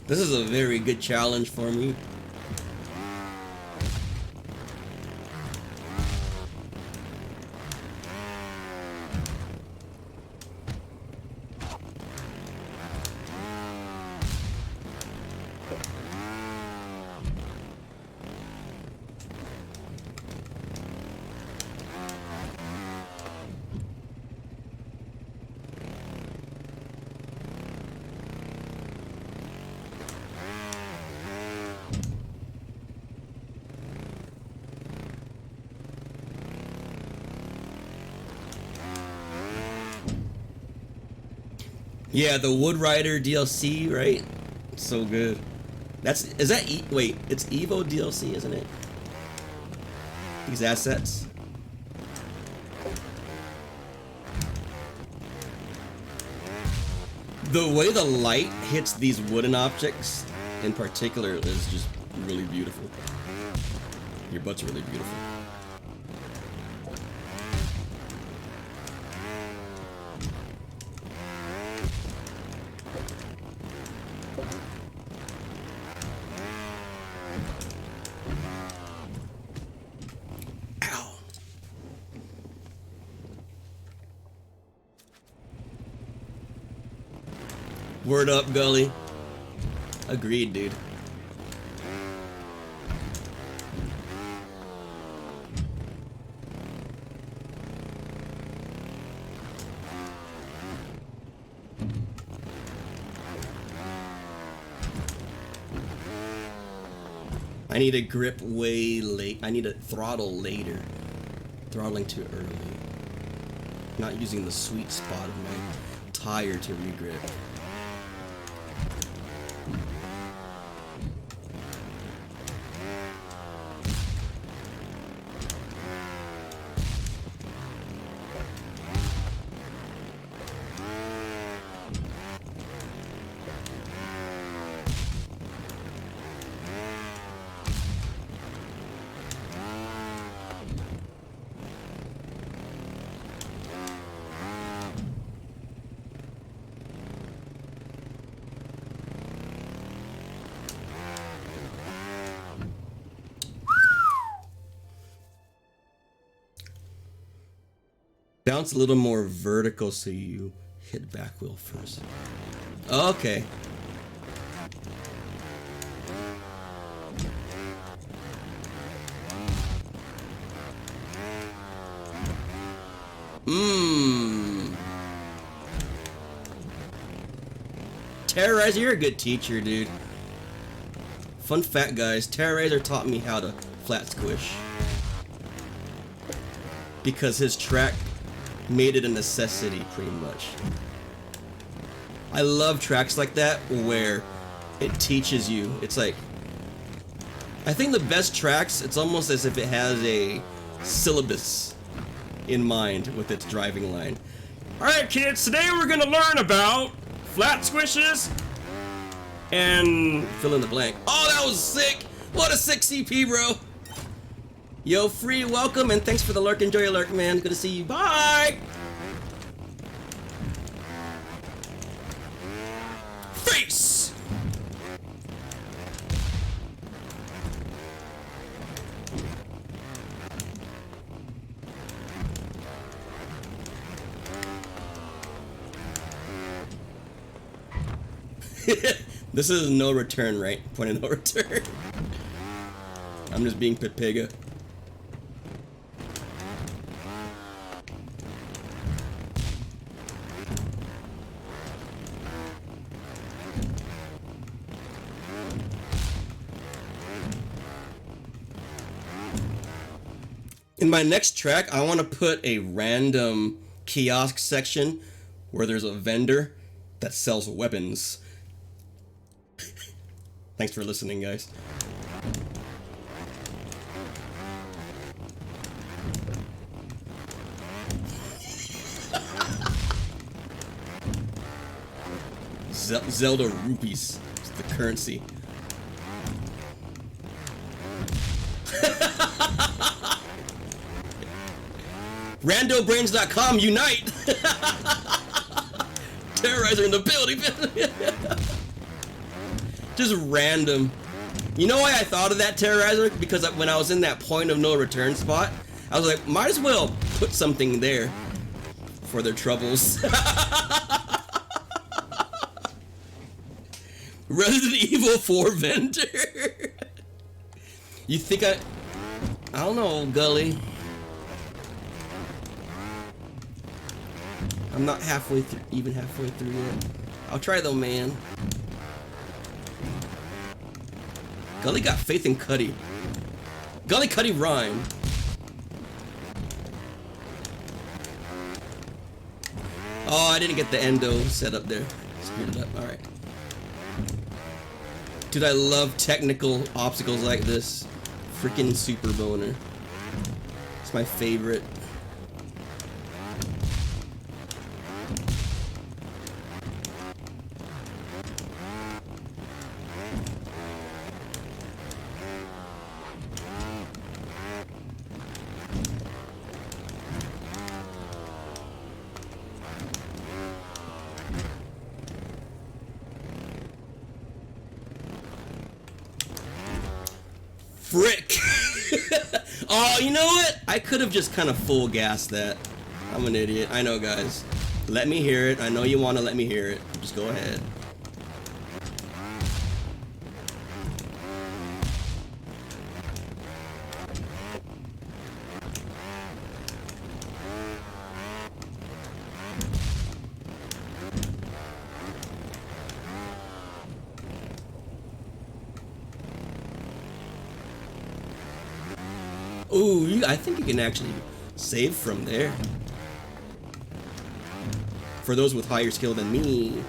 This is a very good challenge for me. Yeah, the Wood Rider DLC, right? So good. Is that wait, it's Evo DLC, isn't it? These assets. The way the light hits these wooden objects in particular is just really beautiful. Your butt's really beautiful. Word up, Gully. Agreed, dude. I need to grip way late. I need to throttle later. Throttling too early. Not using the sweet spot of my tire to regrip. Bounce a little more vertical so you hit back wheel first. Okay. Terrorizer, you're a good teacher, dude. Fun fact, guys, Terrorizer taught me how to flat squish. Because his track made it a necessity, pretty much. I love tracks like that where it teaches you. It's like, I think the best tracks, it's almost as if it has a syllabus in mind with its driving line. Alright kids, today we're gonna learn about flat squishes and fill in the blank. Oh, that was sick! What a sick CP, bro! Yo, Free, welcome, and thanks for the lurk. Enjoy your lurk, man. Good to see you. Bye! Face! This is no return, right? Point of no return. I'm just being Pepega. In my next track, I want to put a random kiosk section where there's a vendor that sells weapons. Thanks for listening, guys. Zelda rupees. It's the currency. RandoBrains.com, unite! Terrorizer in the building. Just random. You know why I thought of that, Terrorizer? Because when I was in that point of no return spot, I was like, might as well put something there for their troubles. Resident Evil 4 vendor. You think I don't know, Gully. I'm not halfway through, even halfway through yet. I'll try though, man. Gully got faith in Cuddy. Gully Cuddy rhyme. Oh, I didn't get the endo set up there. Screwed it up. All right. Dude, I love technical obstacles like this. Freaking super boner. It's my favorite. Frick! Oh, you know what? I could have just kind of full gassed that. I'm an idiot. I know, guys. Let me hear it. I know you want to let me hear it. Just go ahead. Ooh, I think you can actually save from there. For those with higher skill than me.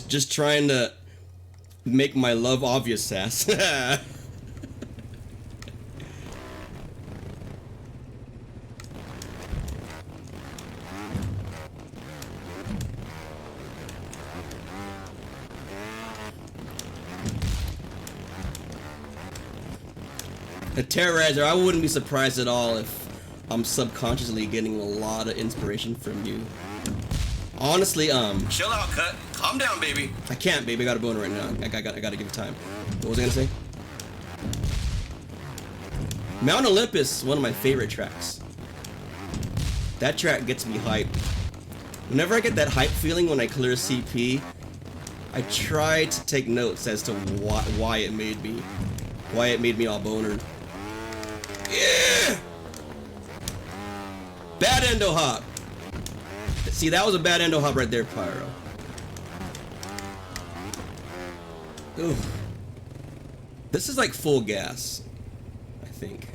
Just trying to make my love obvious, Sass. A terrorizer, I wouldn't be surprised at all if I'm subconsciously getting a lot of inspiration from you. Honestly, chill out, cut. Calm down, baby. I can't, baby. I got a boner right now. I gotta give it time. What was I gonna say? Mount Olympus is one of my favorite tracks. That track gets me hyped. Whenever I get that hype feeling when I clear CP, I try to take notes as to why it made me all boner. Yeah! Bad endo hop. See, that was a bad endo hop right there, Pyro. Ooh. This is like full gas, I think.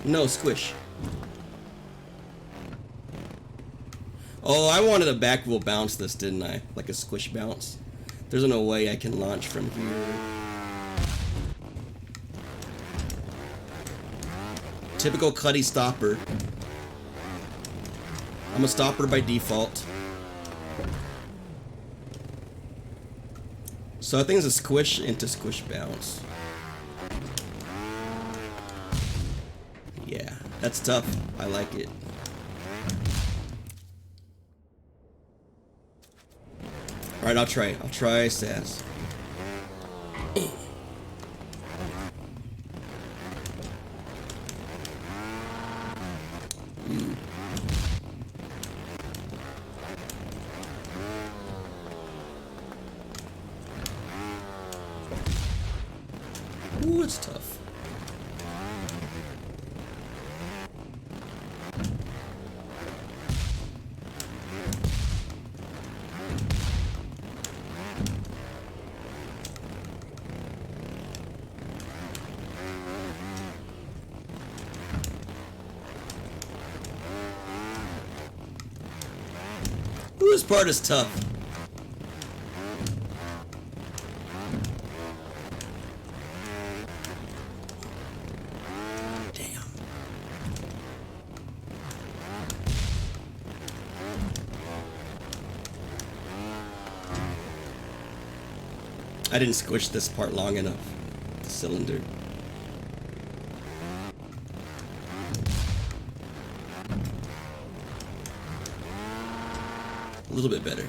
No, squish. Oh, I wanted a back wheel bounce this, didn't I? Like a squish bounce. There's no way I can launch from here. Typical Cuddy stopper. I'm a stopper by default. So I think it's a squish into squish bounce. Yeah, that's tough. I like it. Alright, I'll try Sass. Ooh, it's tough. Ooh, this part is tough. I didn't squish this part long enough. The cylinder. A little bit better.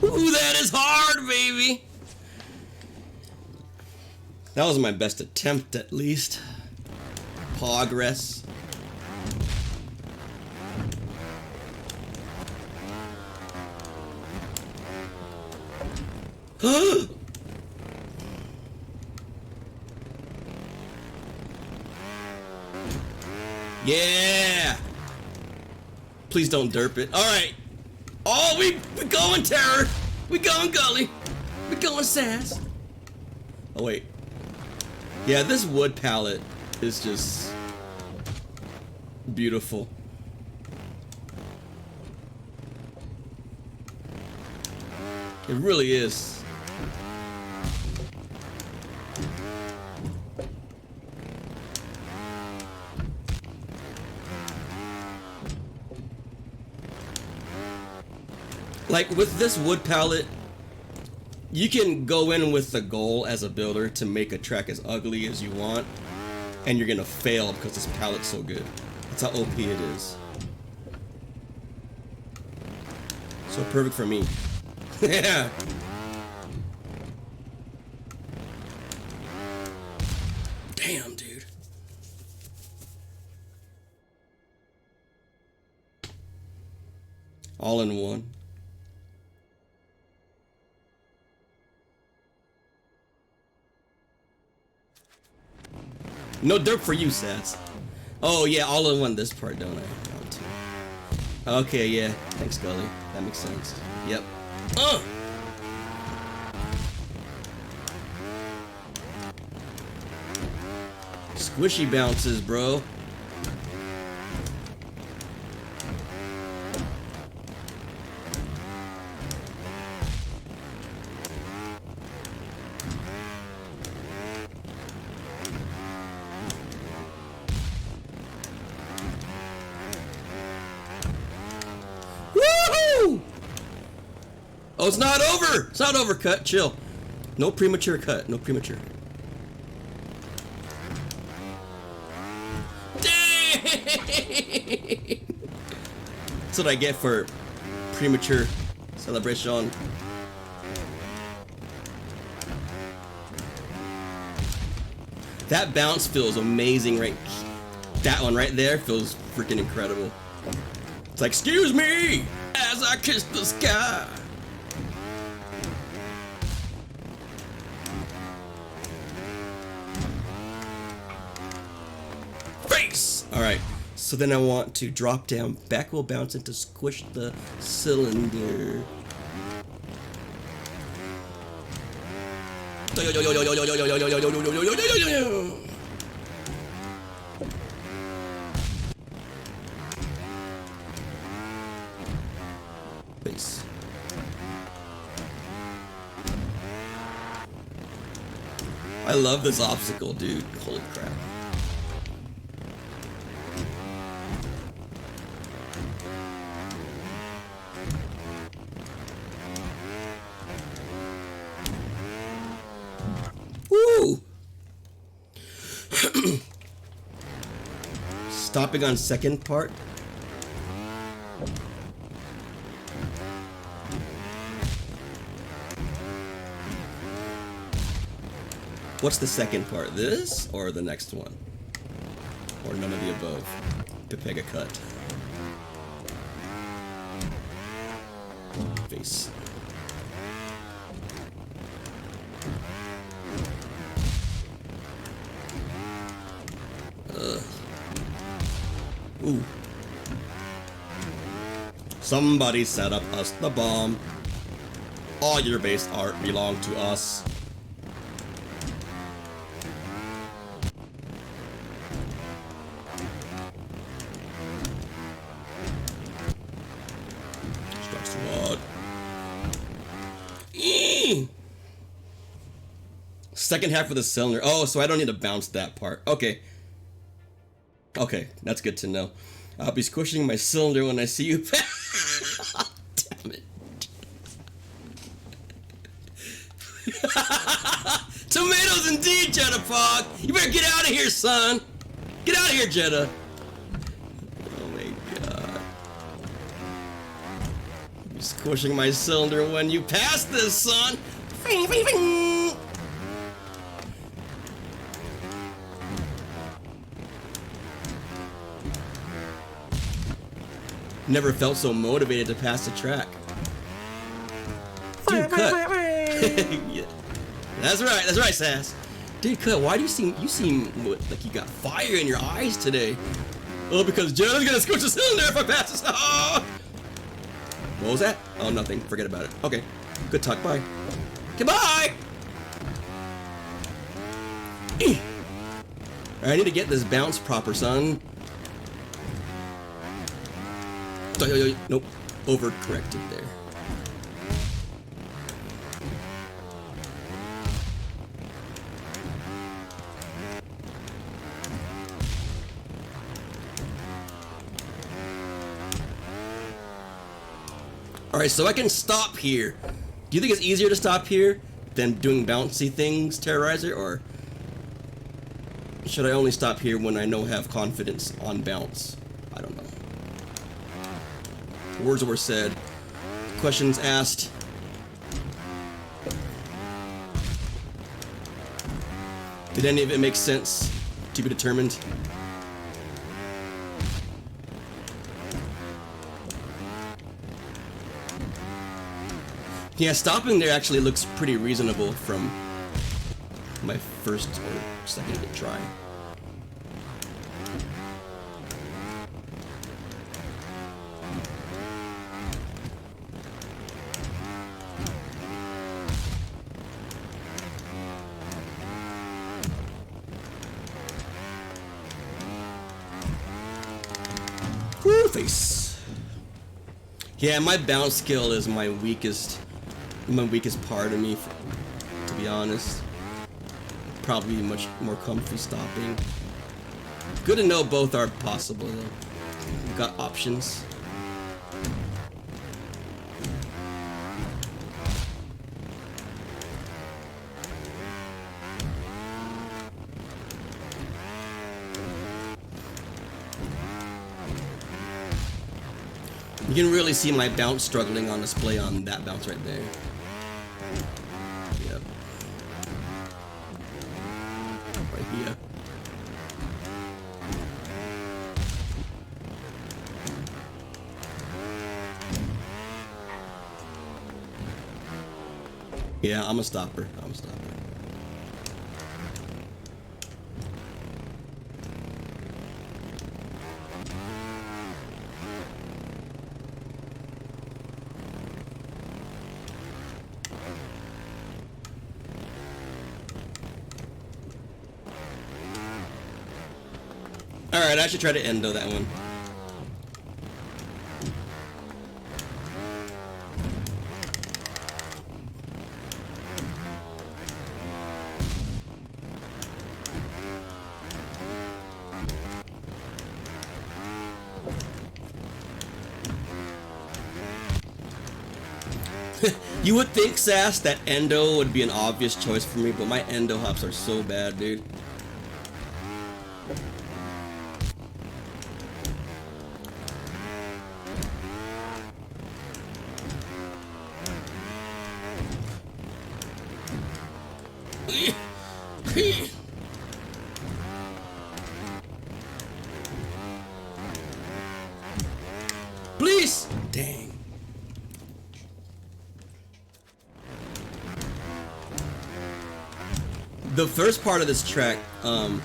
Ooh, that is hard, baby! That was my best attempt, at least. Progress. Yeah! Please don't derp it. Alright. Oh, we going terror. We going gully. We going Sass. Oh, wait. Yeah, this wood palette is just beautiful. It really is. Like, with this wood palette, you can go in with the goal as a builder to make a track as ugly as you want, and you're gonna fail because this palette's so good. That's how OP it is. So perfect for me. Yeah. Damn, dude. All in one. No dirt for you, Sats. Oh yeah, all in one this part, don't I? Okay, yeah. Thanks, Gully. That makes sense. Yep. Squishy bounces, bro. Woohoo! Oh, it's not over! It's not over, cut. Chill. No premature cut. No premature. Dang! That's what I get for premature celebration. That bounce feels amazing, right? That one right there feels freaking incredible. It's like, excuse me, as I kiss the sky. Face! Alright, so then I want to drop down, back wheel bounce and to squish the cylinder. Base. I love this obstacle, dude. Holy crap. Woo! Stopping on second part. What's the second part? This or the next one? Or none of the above? To peg a cut. Face. Ooh. Somebody set up us the bomb. All your base art belong to us. Strikes what? Second half of the cylinder. Oh, so I don't need to bounce that part. Okay. Okay, that's good to know. I'll be squishing my cylinder when I see you. Damn it. Tomatoes indeed, Jeddah Fog. You better get out of here, son. Get out of here, Jeddah. Oh my god. I'll be squishing my cylinder when you pass this, son. Never felt so motivated to pass the track. Dude, cut. Yeah. That's right, Sass. Dude, cut. Why do you seem like you got fire in your eyes today? Oh, because Jeddah's gonna squish the cylinder if I pass this. Oh! What was that? Oh, nothing. Forget about it. Okay. Good talk. Bye. Goodbye. I need to get this bounce proper, son. Nope, overcorrected there. Alright, so I can stop here. Do you think it's easier to stop here than doing bouncy things, Terrorizer, or should I only stop here when I know I have confidence on bounce? I don't know. Words were said. questions asked. Did any of it make sense? To be determined. Yeah, stopping there actually looks pretty reasonable from my first or second try. Woo, face. Yeah, my bounce skill is my weakest part of me, to be honest. Probably much more comfy stopping. Good to know both are possible though. We've got options. You can really see my bounce struggling on display on that bounce right there. Yep. Right here. Yeah, I'm a stopper. I'm a stopper. Alright, I should try to endo that one. You would think, Sass, that endo would be an obvious choice for me, but my endo hops are so bad, dude. Please! Dang. The first part of this track, the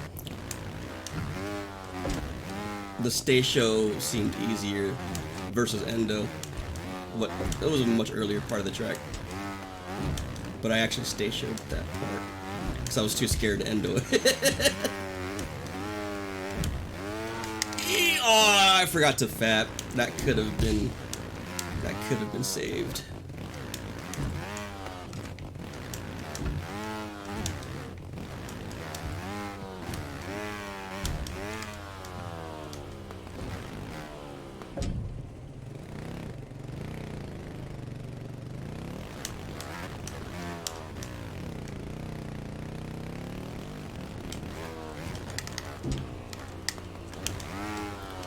stay show seemed easier versus endo. It was a much earlier part of the track, but I actually stay showed that part because I was too scared to endo it. Oh, I forgot to fap. That could have been saved.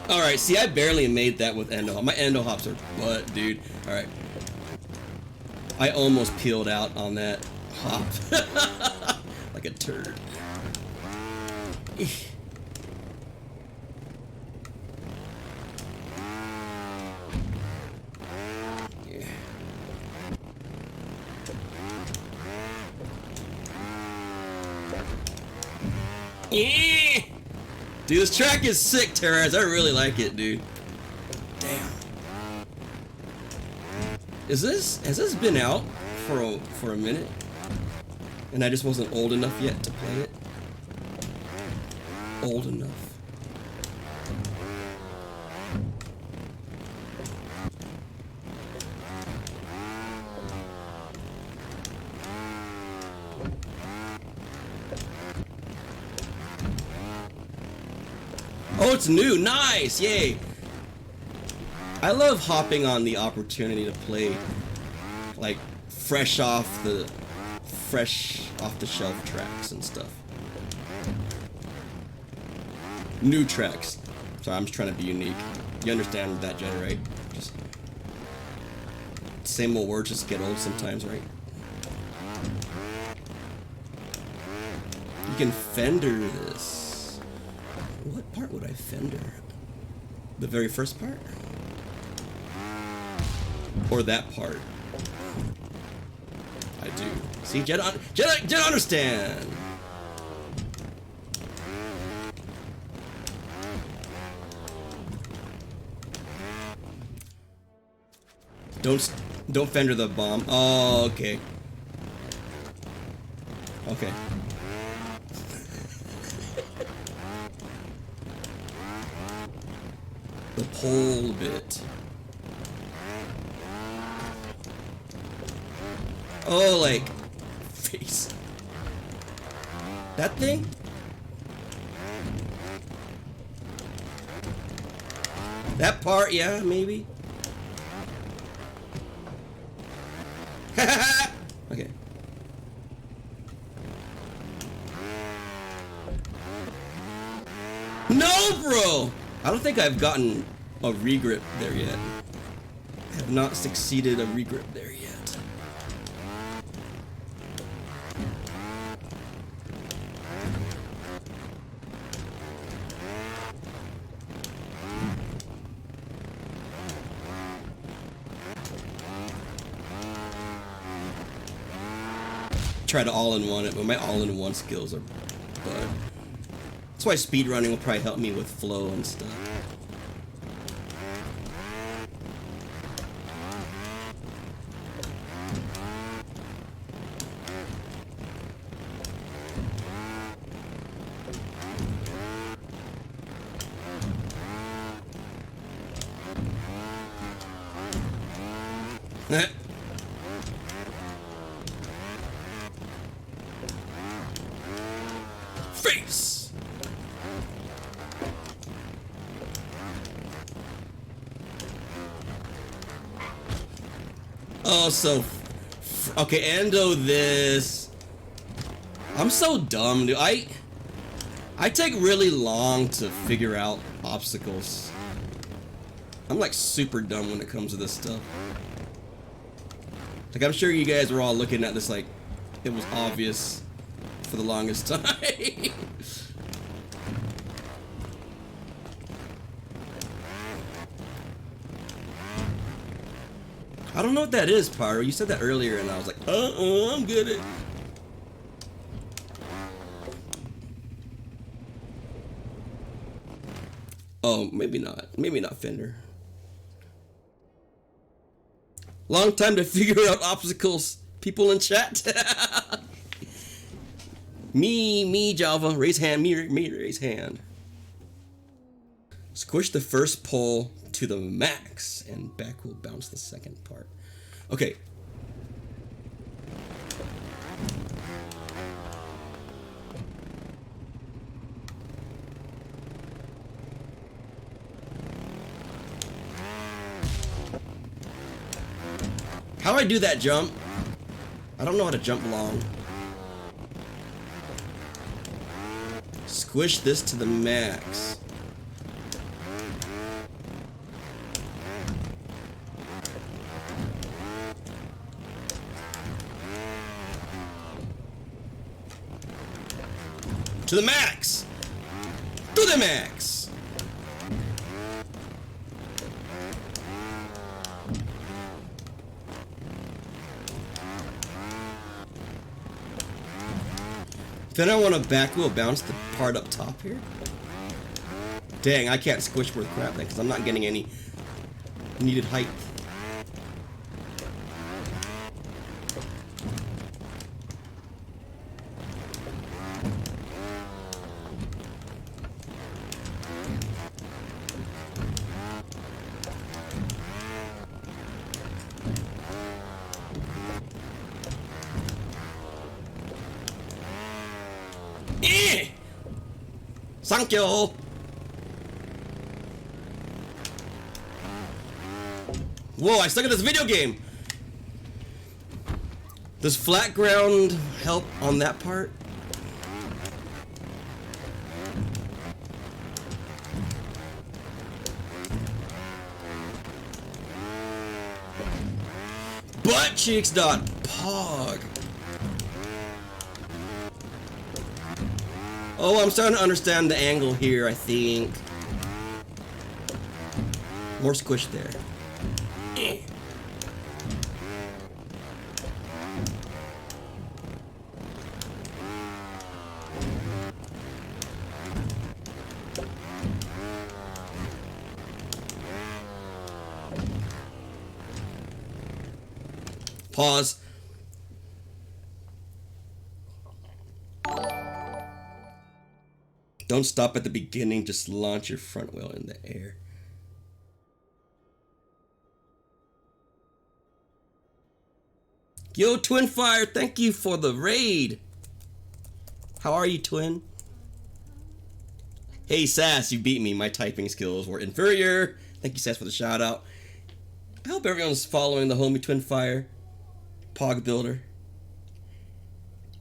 Alright, see, I barely made that with endo hop. My endo hops are butt, dude. Alright. I almost peeled out on that hop. Like a turd. Yeah. Dude, this track is sick, Terrence. I really like it, dude. Damn. Has this been out for a minute? And I just wasn't old enough yet to play it? Old enough. Oh, it's new. Nice. Yay. I love hopping on the opportunity to play like fresh off the shelf tracks and stuff. New tracks. Sorry, I'm just trying to be unique. You understand that, Jen, right? Just same old words just get old sometimes, right? You can fender this. What part would I fender? The very first part? Or that part? I do. See, Jedi understand! Don't fender the bomb. Oh, okay. Okay. The pole bit. Oh, like face. That thing? That part, yeah, maybe. Okay. No, bro! I don't think I've gotten a regrip there yet. I have not succeeded a regrip there yet. Try to all-in-one it, but my all-in-one skills are bad. That's why speedrunning will probably help me with flow and stuff. Face! Oh, so... okay, endo this. I'm so dumb, dude. I take really long to figure out obstacles. I'm like super dumb when it comes to this stuff. Like, I'm sure you guys were all looking at this like it was obvious for the longest time. I don't know what that is, Pyro. You said that earlier and I was like, I'm good at it. Oh, maybe not. Maybe not Fender. Long time to figure out obstacles, people in chat. me, Java. Raise hand, me, raise hand. Squish the first pole to the max, and back will bounce the second part. Okay. How do I do that jump? I don't know how to jump long. Squish this to the max. To the max! To the max! Then I want to back wheel bounce the part up top here. Dang, I can't squish worth crap then because I'm not getting any needed height. Thank you. Whoa, I suck at this video game. Does flat ground help on that part? buttcheeks.pog. Oh, I'm starting to understand the angle here, I think. More squish there. Pause. Don't stop at the beginning, just launch your front wheel in the air. Yo, Twin Fire, thank you for the raid. How are you, Twin? Hey, Sass, you beat me. My typing skills were inferior. Thank you, Sass, for the shout out. I hope everyone's following the homie Twin Fire. Pog Builder.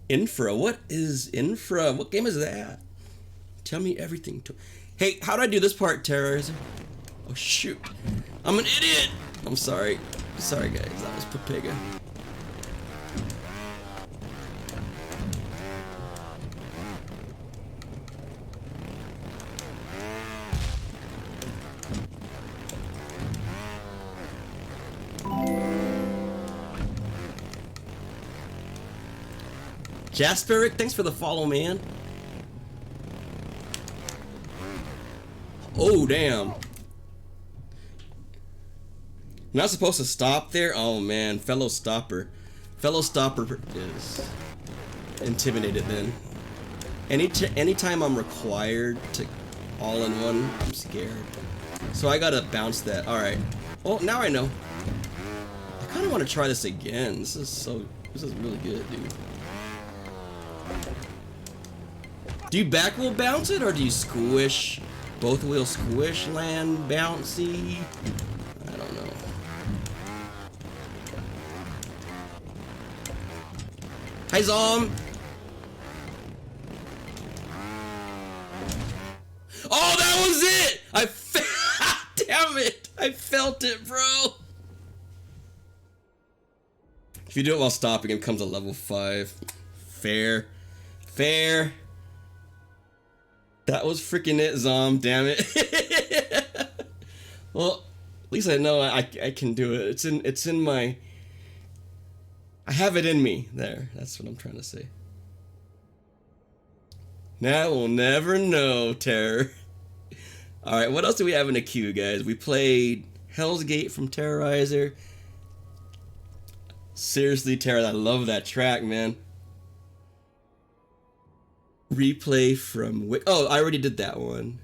Infra. What is Infra? What game is that? Tell me everything. Hey, how do I do this part, Terrorizer? Oh, shoot. I'm an idiot. I'm sorry. Sorry, guys. That was Pepega. Jasperic, thanks for the follow, man. Oh, damn. Not supposed to stop there? Oh, man. Fellow stopper. Fellow stopper is intimidated then. Anytime I'm required to all in one, I'm scared. So I gotta bounce that. Alright. Oh, now I know. I kind of want to try this again. This is really good, dude. Do you back wheel bounce it, or do you squish? Both wheel squish land bouncy? I don't know. Hi, Zom! Oh, that was it! Damn it! I felt it, bro! If you do it while stopping, it becomes a level 5. Fair. Fair. That was freaking it, Zom. Damn it. Well, at least I know I can do it. It's in my... I have it in me. There. That's what I'm trying to say. Now we'll never know, Terror. Alright, what else do we have in the queue, guys? We played Hell's Gate from Terrorizer. Seriously, Terror, I love that track, man. Replay from... Oh, I already did that one.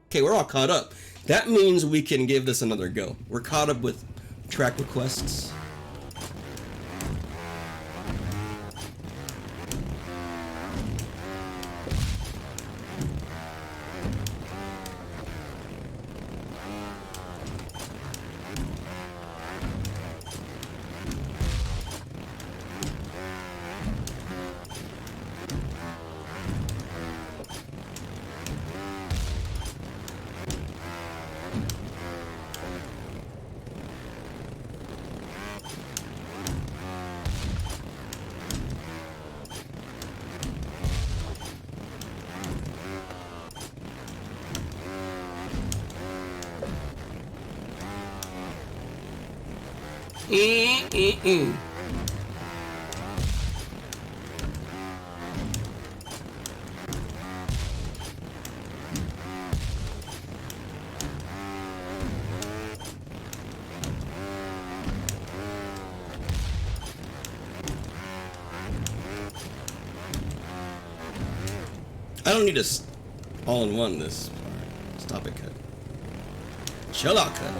Okay, we're all caught up. That means we can give this another go. We're caught up with track requests. I don't need to all-in-one this part. Stop it, cut. Chill out, cut.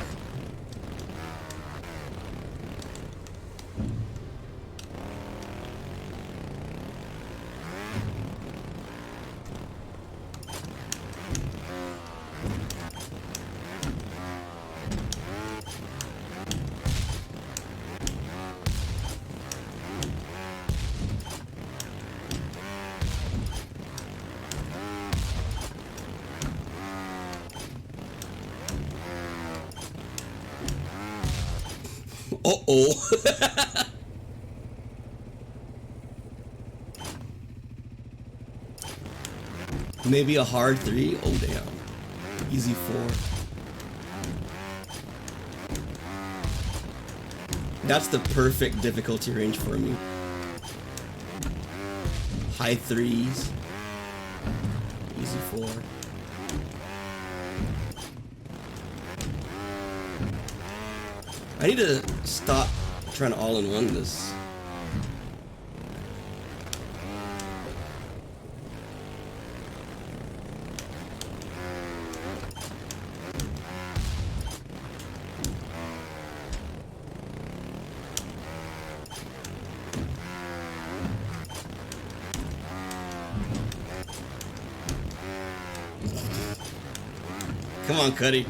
Uh-oh. Maybe a hard 3? Oh, damn. Easy 4. That's the perfect difficulty range for me. High 3s. Easy 4. I need to stop trying to all-in-one this. Come on, Cuddy.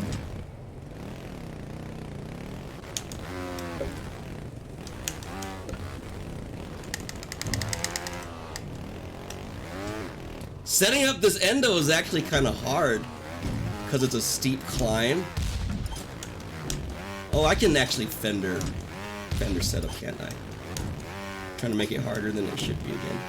Setting up this endo is actually kind of hard because it's a steep climb. Oh, I can actually fender setup, can't I? Trying to make it harder than it should be again.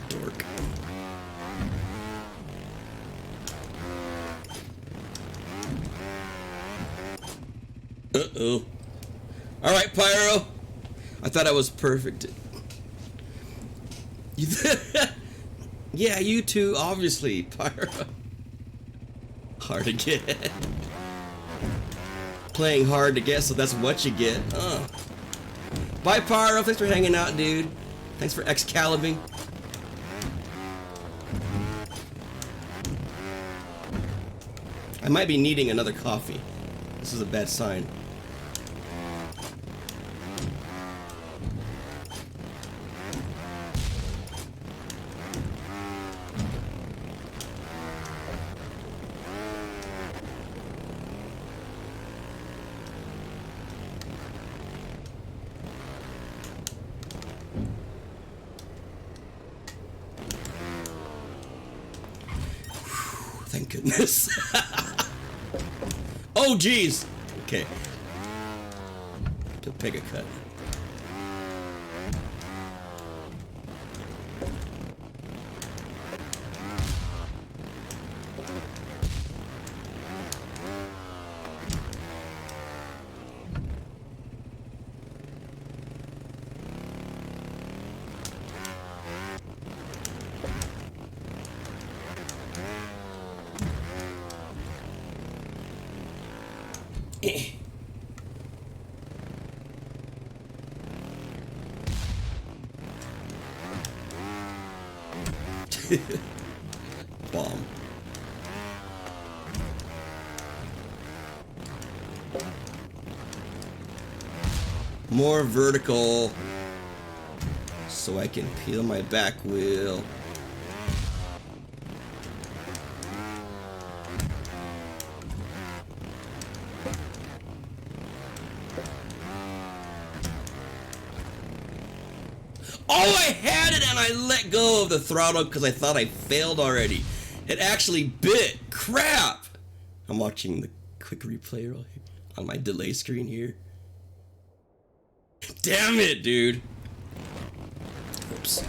Dork. Uh-oh. Alright, Pyro. I thought I was perfect. Yeah, you too, obviously, Pyro. Hard to get. Playing hard to get, so that's what you get. Bye, Pyro. Thanks for hanging out, dude. Thanks for Excalibing. I might be needing another coffee. This is a bad sign. Thank goodness. Oh, jeez. Okay. To pick a cut. Bomb. More vertical so I can peel my back wheel. Oh, I had it and I let go of the throttle because I thought I failed already. It actually bit. Crap! I'm watching the quick replay right here on my delay screen here. Damn it, dude. Oops.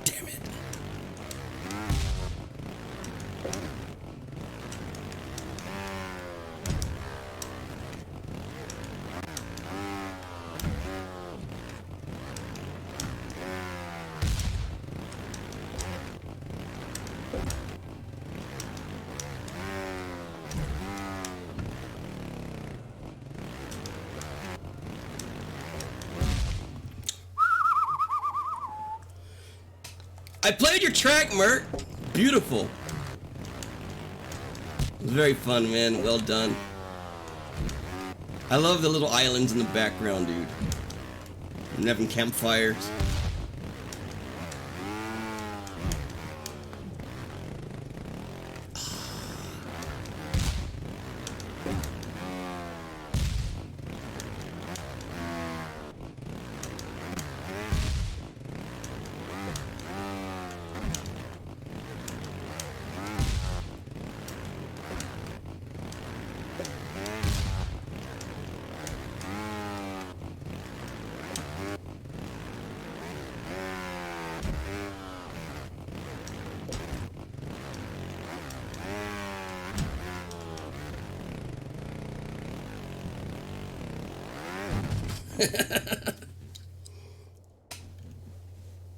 Damn it. I played your track, Mert. Beautiful. It was very fun, man. Well done. I love the little islands in the background, dude. And having campfires.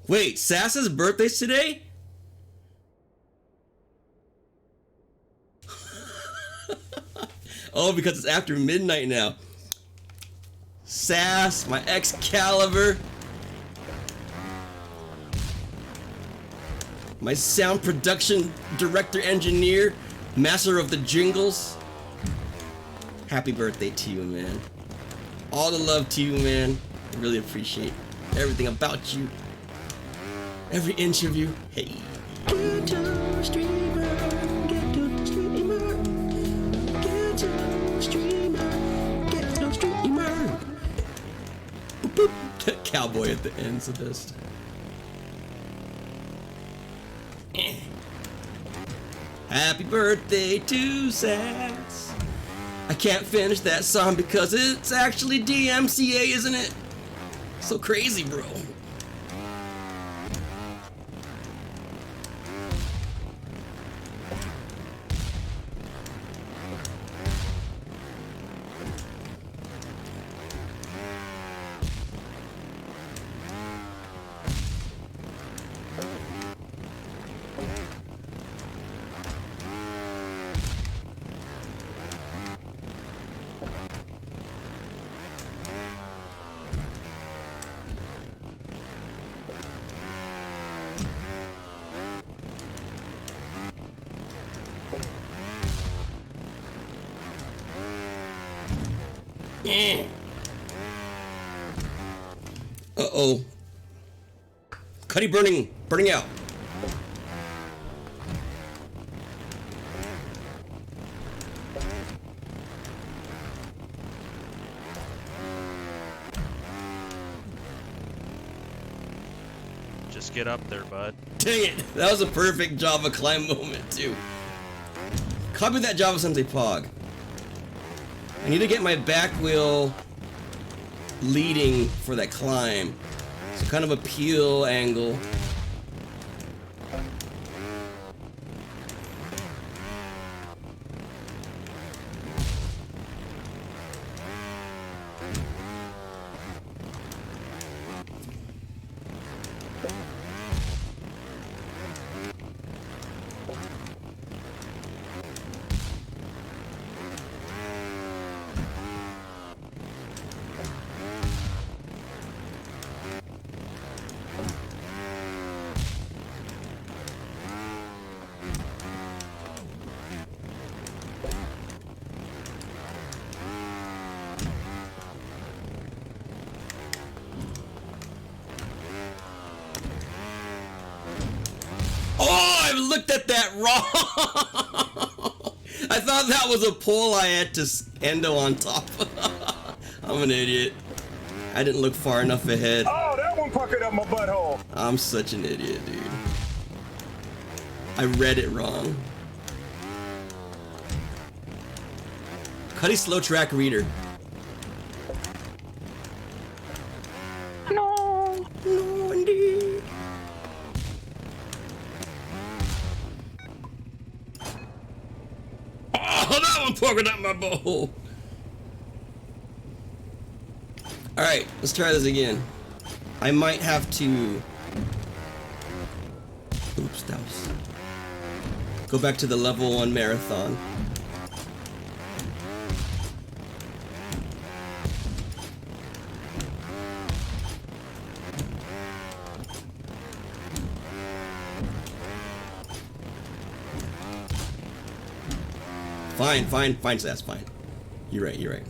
Wait, Sass's birthday's today? Oh, because it's after midnight now. Sass, my Excalibur. My sound production director engineer, master of the jingles. Happy birthday to you, man. All the love to you, man. I really appreciate everything about you. Every inch of you. Hey. Get to the streamer. Get to the streamer. Get to the streamer. Get to the streamer. Boop, boop. That cowboy at the end's the best. Happy birthday to Sass. I can't finish that song because it's actually DMCA, isn't it? So crazy, bro. Uh-oh. Cuddy burning out. Just get up there, bud. Dang it! That was a perfect Java climb moment, too. Copy that Java Sensei Pog. I need to get my back wheel leading for that climb. So kind of a peel angle. Looked at that wrong. I thought that was a pole I had to endo on top. I'm an idiot. I didn't look far enough ahead. Oh, that one puckered up my butthole. I'm such an idiot, dude. I read it wrong. Cuddy slow track reader. No, indeed. Oh, that one poking up my bowl. Alright, let's try this again. I might have to... Oops, that was... Go back to the level 1 marathon. Fine, Sass, fine. You're right. Alright.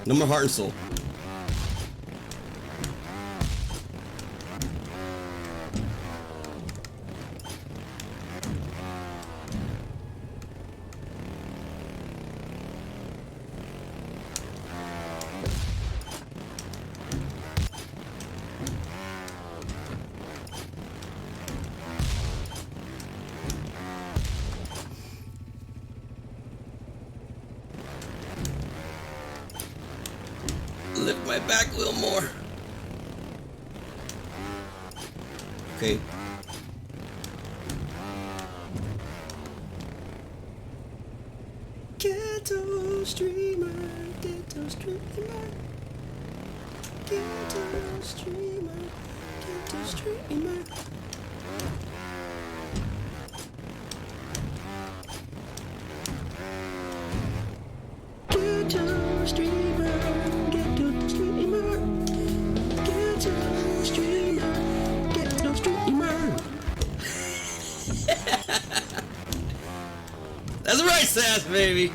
No more heart and soul. Lift my back a little more. Okay. Ghetto streamer, ghetto streamer, ghetto streamer, ghetto streamer. Ghetto streamer, ghetto streamer, ghetto streamer, ghetto streamer. That's right, Sass, baby.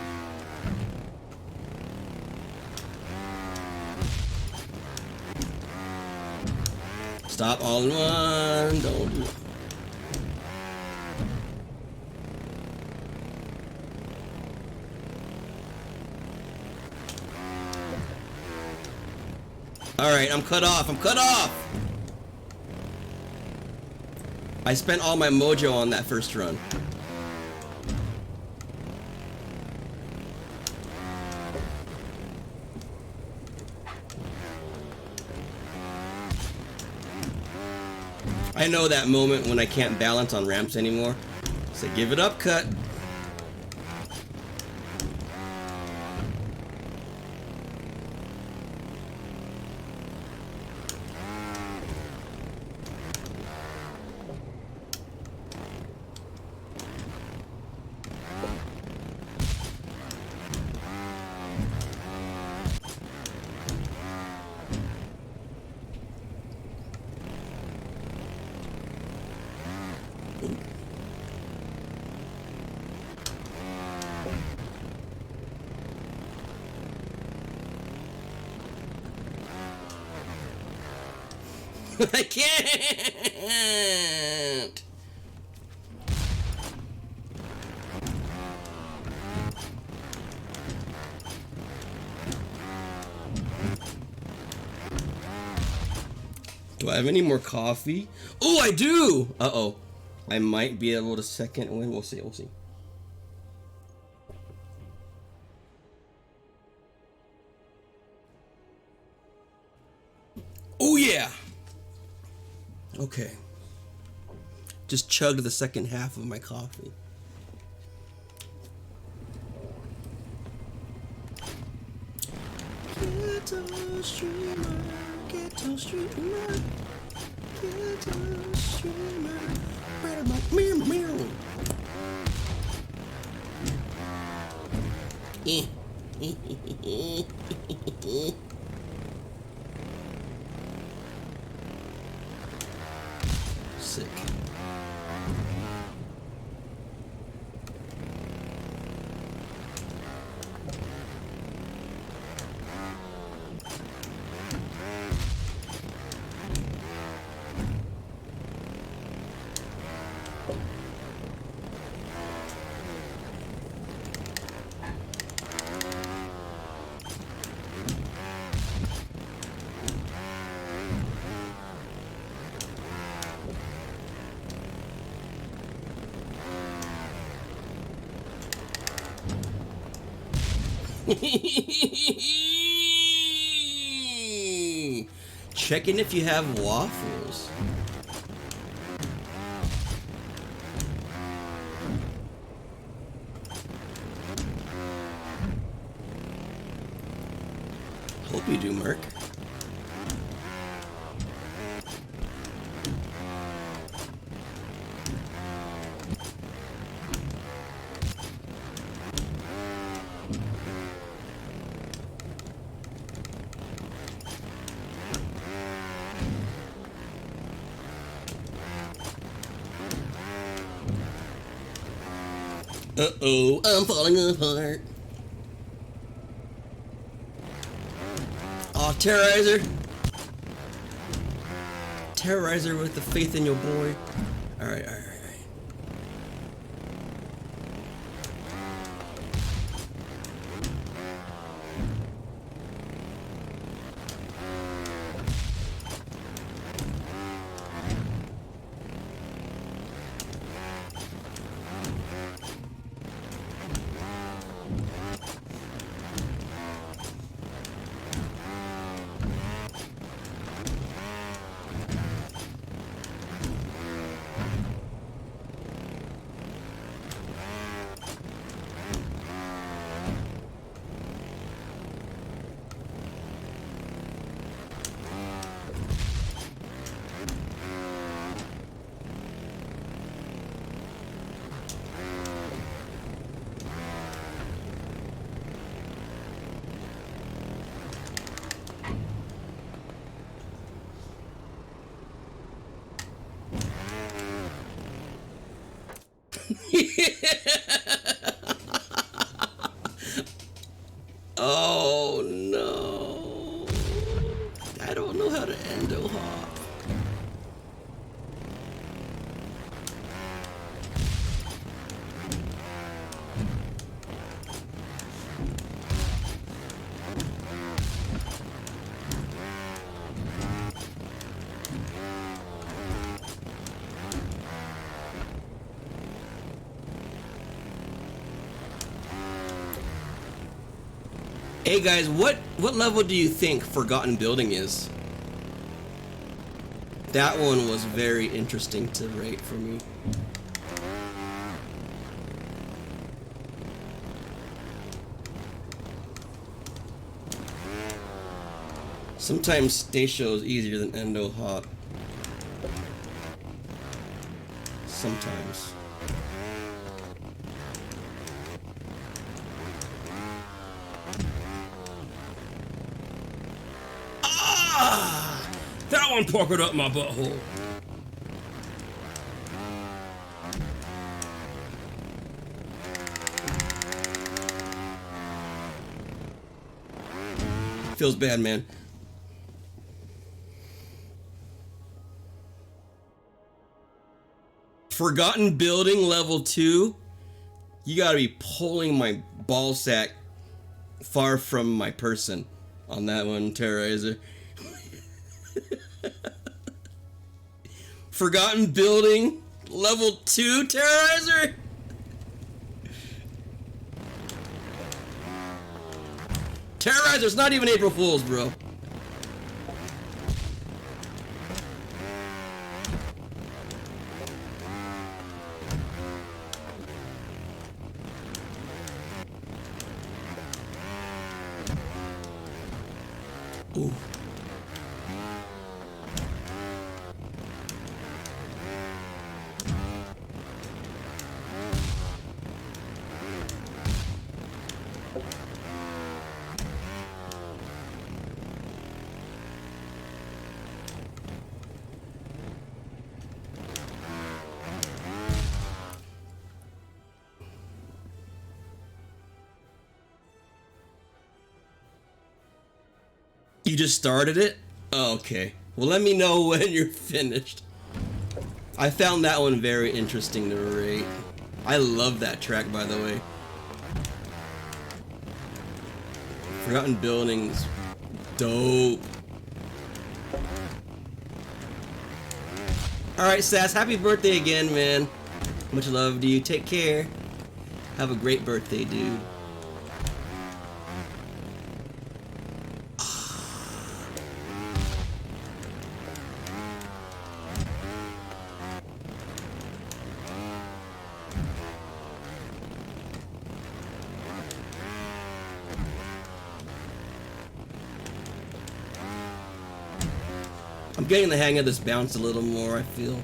Stop all in one. Don't do it. Alright, I'm cut off. I spent all my mojo on that first run. I know that moment when I can't balance on ramps anymore. So give it up, cut. I can't. Do I have any more coffee? Oh, I do. Uh-oh. I might be able to second win. We'll see. Oh, yeah. Okay. Just chugged the second half of my coffee. Ghetto streamer, ghetto streamer, ghetto streamer, right about meow. Sick. Checking if you have waffles. Hope you do, Merc. Uh-oh, I'm falling apart. Aw, Terrorizer. Terrorizer with the faith in your boy. Alright, alright, alright. Oh no. I don't know how to endo hop. Hey guys, what level do you think Forgotten Building is? That one was very interesting to rate for me. Sometimes stay show is easier than endo hop. Sometimes. That one puckered up my butthole. Feels bad, man. Forgotten Building level 2. You gotta be pulling my ball sack far from my person on that one, Terrorizer. Forgotten Building level 2, Terrorizer. Terrorizer's not even April Fool's, bro. Ooh. You just started it? Oh, okay. Well, let me know when you're finished. I found that one very interesting to rate. I love that track, by the way. Forgotten Buildings. Dope. Alright, Sass. Happy birthday again, man. Much love to you. Take care. Have a great birthday, dude. I'm getting the hang of this bounce a little more, I feel.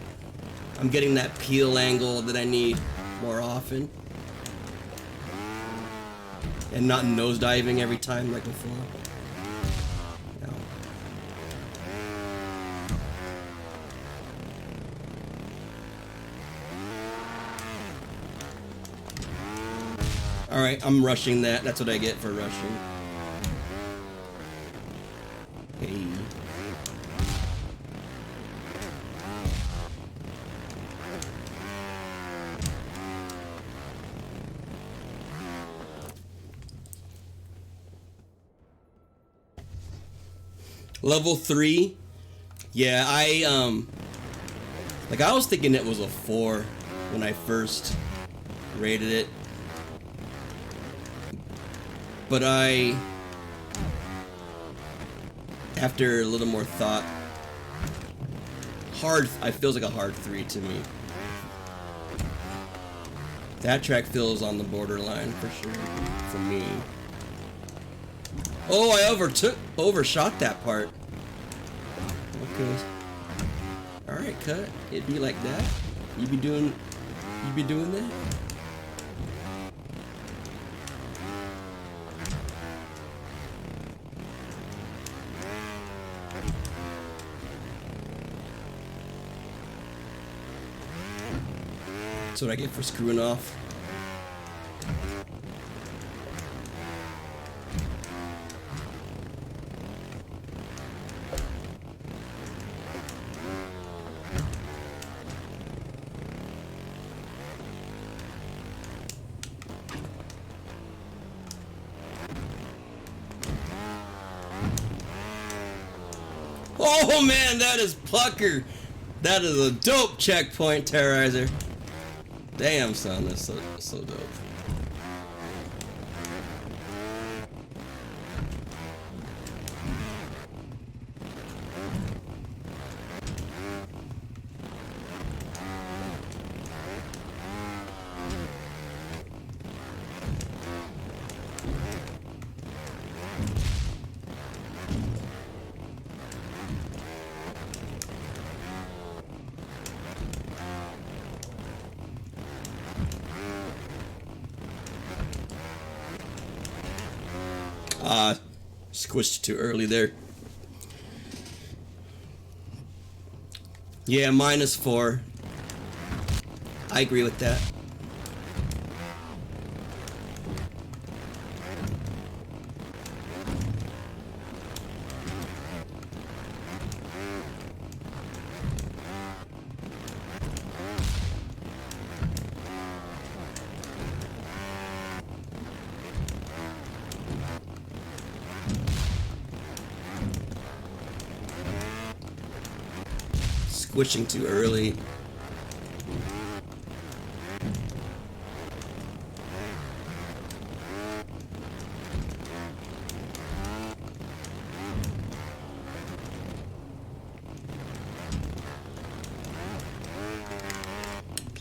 I'm getting that peel angle that I need more often. And not nosediving every time like before. No. Alright, I'm rushing that. That's what I get for rushing. Hey. Level 3. Yeah, I was thinking it was a 4 when I first rated it. But after a little more thought, it feels like a hard 3 to me. That track feels on the borderline for sure, for me. Oh, I overshot that part. Okay. Alright, cut. It'd be like that. You be doing that? That's what I get for screwing off. Oh man, that is pucker. That is a dope checkpoint terrorizer. Damn son, that's so dope. Squished too early there. Yeah, -4. I agree with that. Squishing too early.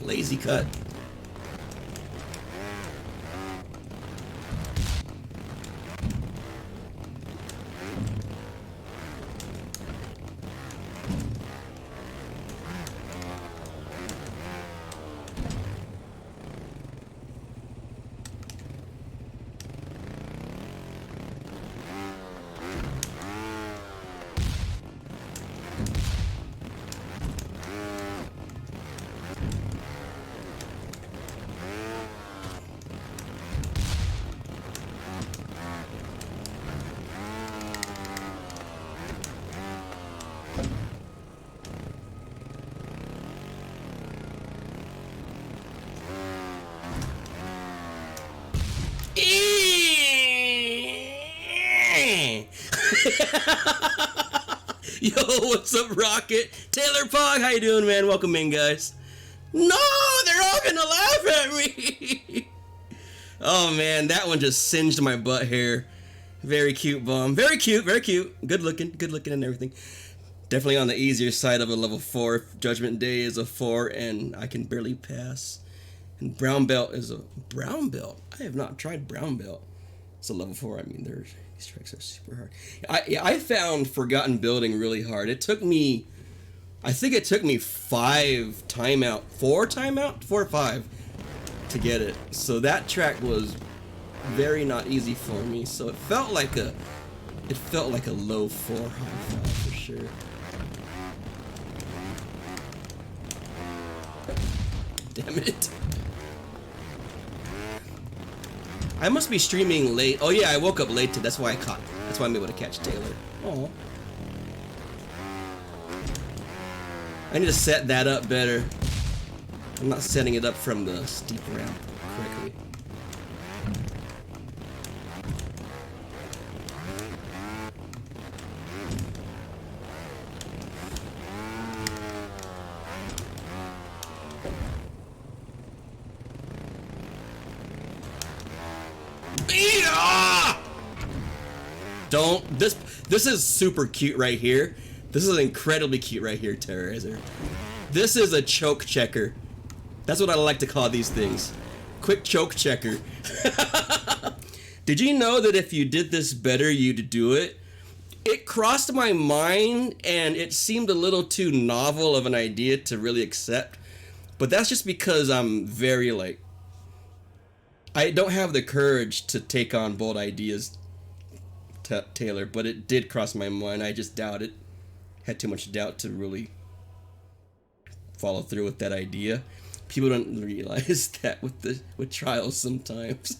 Lazy cut. Yo, what's up, Rocket? Taylor Pog, how you doing, man? Welcome in, guys. No, they're all gonna laugh at me. Oh man, that one just singed my butt hair. Very cute, Bomb. Very cute, very cute. Good looking and everything. Definitely on the easier side of a level 4. Judgment Day is a 4, and I can barely pass. And Brown Belt is a brown belt. I have not tried Brown Belt. It's a level 4. I mean, These tracks are super hard. I found Forgotten Building really hard. It took me, I think it took me 4 or 5 to get it. So that track was very not easy for me. So it felt like a low 4, high 5 for sure. Damn it. I must be streaming late. Oh yeah, I woke up late too. That's why I'm able to catch Taylor. Oh. I need to set that up better. I'm not setting it up from the steep ramp correctly. Don't, this is super cute right here. This is incredibly cute right here, Terrorizer. This is a choke checker. That's what I like to call these things. Quick choke checker. Did you know that if you did this better, you'd do it? It crossed my mind and it seemed a little too novel of an idea to really accept. But that's just because I'm very like, I don't have the courage to take on bold ideas, Taylor, but it did cross my mind. I just doubted. Had too much doubt to really follow through with that idea. People don't realize that with trials sometimes.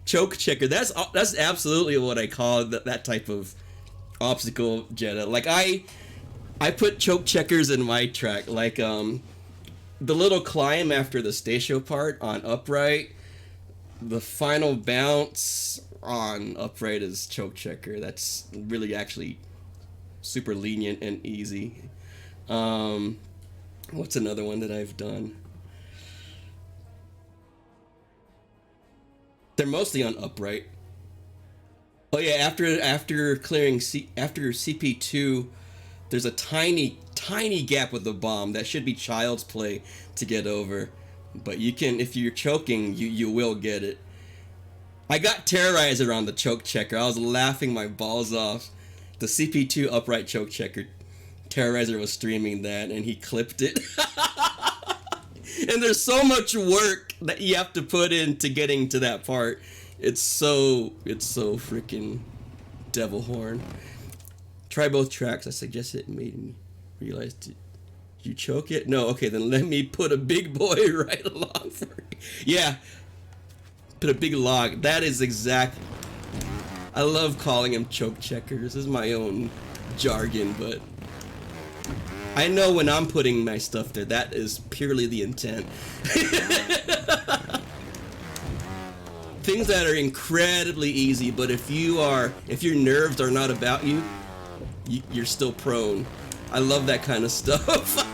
Choke checker. That's absolutely what I call that type of obstacle, Jetta. Like I put choke checkers in my track. Like the little climb after the station part on upright. The final bounce on upright is choke checker. That's really actually super lenient and easy. What's another one that I've done? They're mostly on upright. Oh yeah, after clearing after CP2, there's a tiny gap with the bomb that should be child's play to get over. But you can, if you're choking, you will get it. I got Terrorizer on the choke checker. I was laughing my balls off. The CP2 upright choke checker. Terrorizer was streaming that and he clipped it. And there's so much work that you have to put into getting to that part. It's so freaking devil horn. Try both tracks. I suggest it made me realize. Did you choke it? No. Okay, then let me put a big boy right along for you. Yeah. Put a big log. That is exact. I love calling him choke checkers. This is my own jargon, but I know when I'm putting my stuff there, that is purely the intent. Things that are incredibly easy, but if your nerves are not about you, you're still prone. I love that kind of stuff.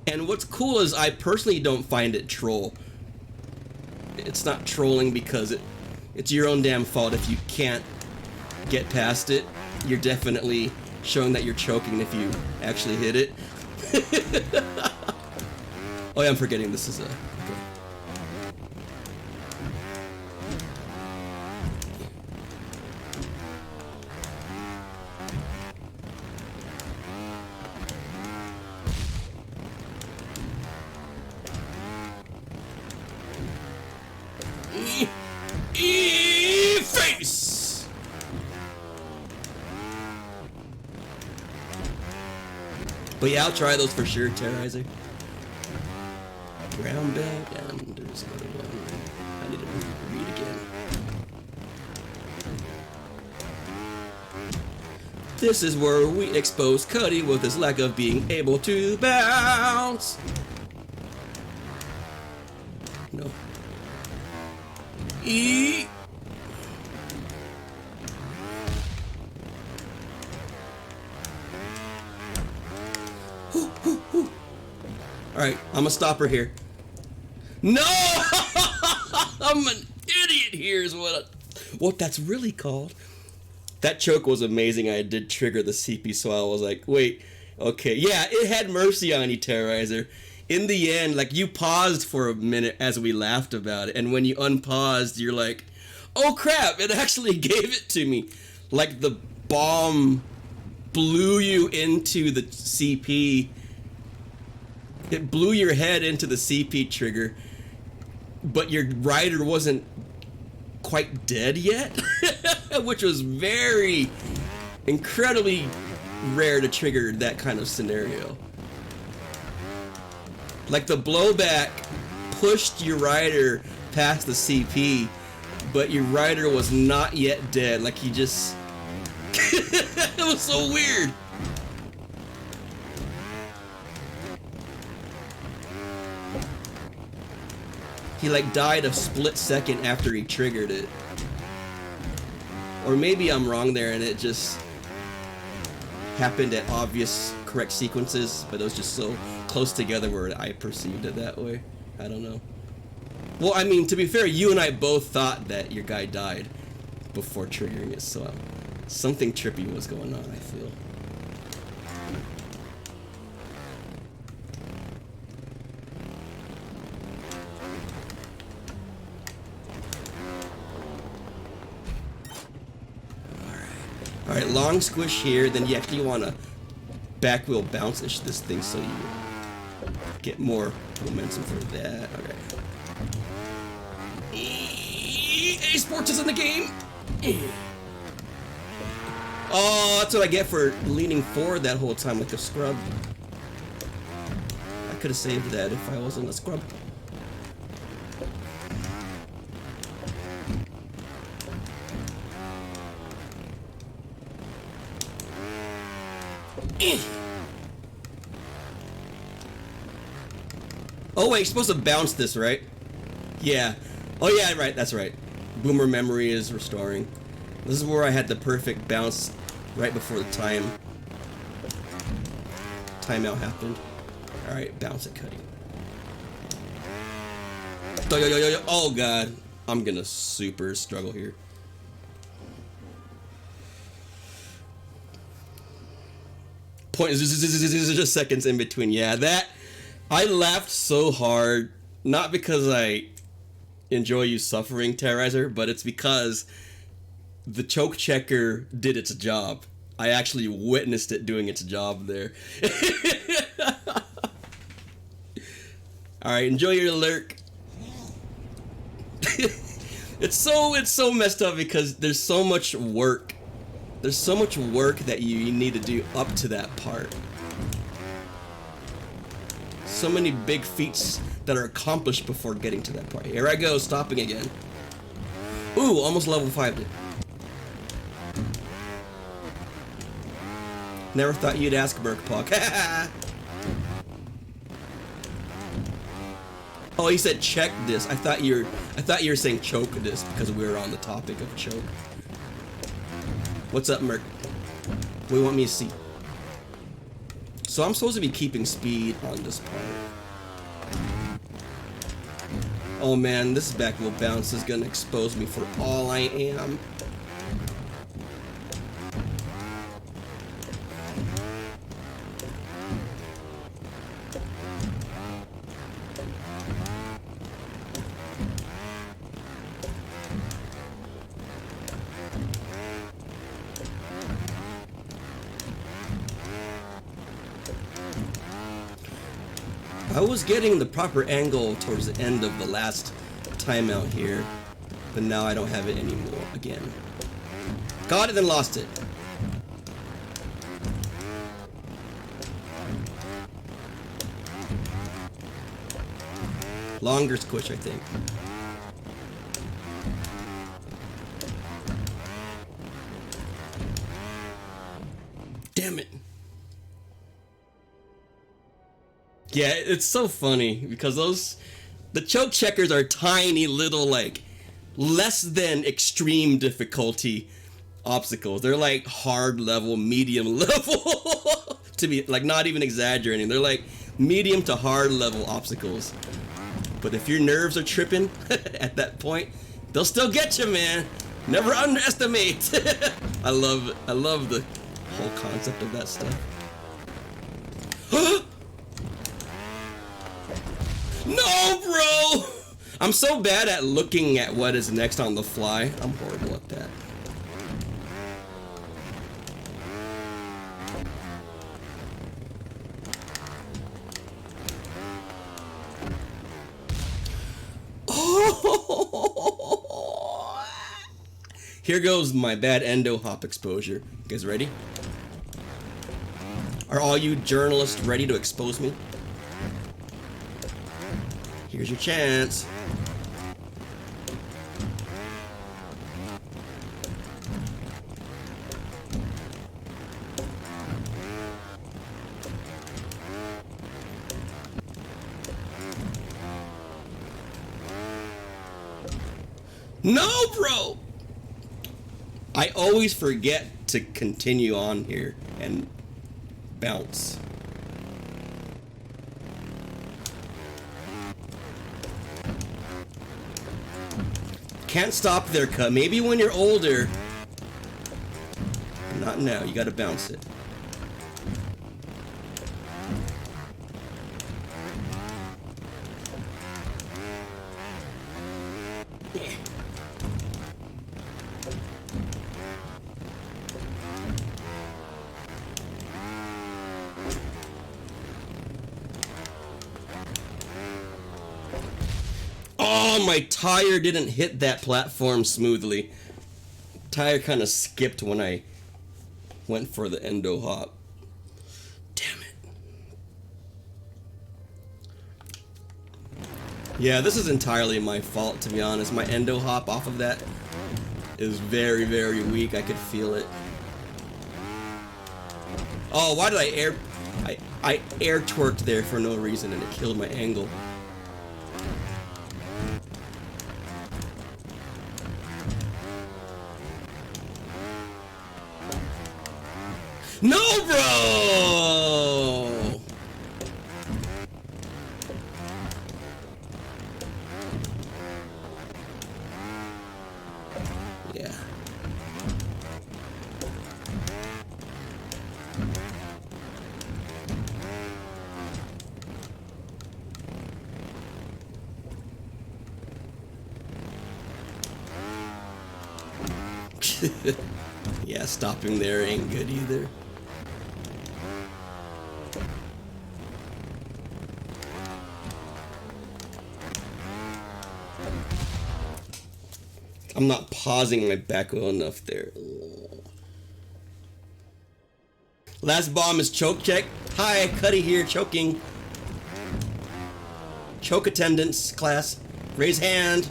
And what's cool is I personally don't find it troll. It's not trolling because it's your own damn fault if you can't get past it. You're definitely showing that you're choking if you actually hit it. Oh yeah, I'm forgetting this is a... face! But yeah, I'll try those for sure, Terrorizer. Brown bag, and there's another one. I need to read again. This is where we expose Cuddy with his lack of being able to bounce. No. Alright, I'm gonna stop her here. No! I'm an idiot here is what that's really called. That choke was amazing. I did trigger the CP, so I was like, wait, okay. Yeah, it had mercy on you, Terrorizer. In the end, like, you paused for a minute as we laughed about it, and when you unpaused, you're like, oh crap, it actually gave it to me. Like the bomb blew you into the CP. It blew your head into the CP trigger, but your rider wasn't quite dead yet, which was very incredibly rare to trigger that kind of scenario. Like the blowback pushed your rider past the CP, but your rider was not yet dead. Like he just it was so weird. He like died a split second after he triggered it. Or maybe I'm wrong there and it just happened at obvious correct sequences, but it was just so close together where I perceived it that way. I don't know. Well, I mean, to be fair, you and I both thought that your guy died before triggering it, so something trippy was going on, I feel. Alright, long squish here, then you actually want to back wheel bounce-ish this thing so you get more momentum for that. Alright. EA Sports is in the game! Oh, that's what I get for leaning forward that whole time like a scrub. I could have saved that if I wasn't a scrub. Oh wait, you're supposed to bounce this, right? Yeah. Oh yeah, right, that's right. Boomer memory is restoring. This is where I had the perfect bounce right before the timeout happened. Alright, bounce it, Cuddy. Oh god. I'm gonna super struggle here. Point just seconds in between. Yeah, that I laughed so hard, not because I enjoy you suffering, Terrorizer, but it's because the choke checker did its job. I actually witnessed it doing its job there. All right, enjoy your lurk. It's so messed up because there's so much work. There's so much work that you need to do up to that part. So many big feats that are accomplished before getting to that part. Here I go, stopping again. Ooh, almost level 5'd it. Never thought you'd ask, Merkpog. Oh, he said check this. I thought you were saying choke this because we were on the topic of choke. What's up, Merc? What do you want me to see? So I'm supposed to be keeping speed on this part. Oh man, this back wheel bounce is gonna expose me for all I am. I was getting the proper angle towards the end of the last timeout here, but now I don't have it anymore again. Got it, then lost it. Longer squish, I think. Damn it. Yeah, it's so funny because the choke checkers are tiny little, like, less than extreme difficulty obstacles. They're like hard level, medium level, to be, like, not even exaggerating. They're like medium to hard level obstacles. But if your nerves are tripping at that point, they'll still get you, man. Never underestimate. I love the whole concept of that stuff. No, bro! I'm so bad at looking at what is next on the fly. I'm horrible at that. Oh! Here goes my bad endo hop exposure. You guys ready? Are all you journalists ready to expose me? Here's your chance. No, bro! I always forget to continue on here and bounce. Can't stop there, cut. Maybe when you're older. Not now. You gotta bounce it. Oh, my tire didn't hit that platform smoothly. Tire kind of skipped when I went for the endo hop. Damn it. Yeah, this is entirely my fault, to be honest. My endo hop off of that is very, very weak. I could feel it. Oh, why did I air twerked there for no reason and it killed my angle. No, bro! Yeah. Yeah, stopping there ain't good either. I'm not pausing my back well enough there. Last bomb is choke check. Hi, Cuddy here, choking. Choke attendance, class. Raise hand.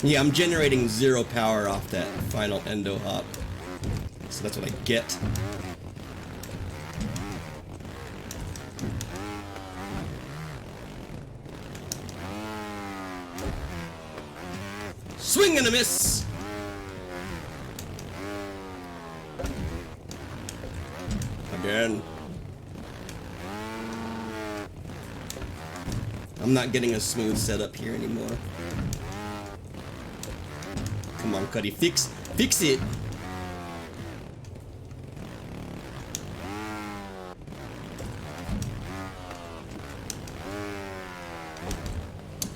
Yeah, I'm generating 0 power off that final endo hop. So that's what I get. Swing and a miss! Again. I'm not getting a smooth setup here anymore. Come on, Cuddy, fix it.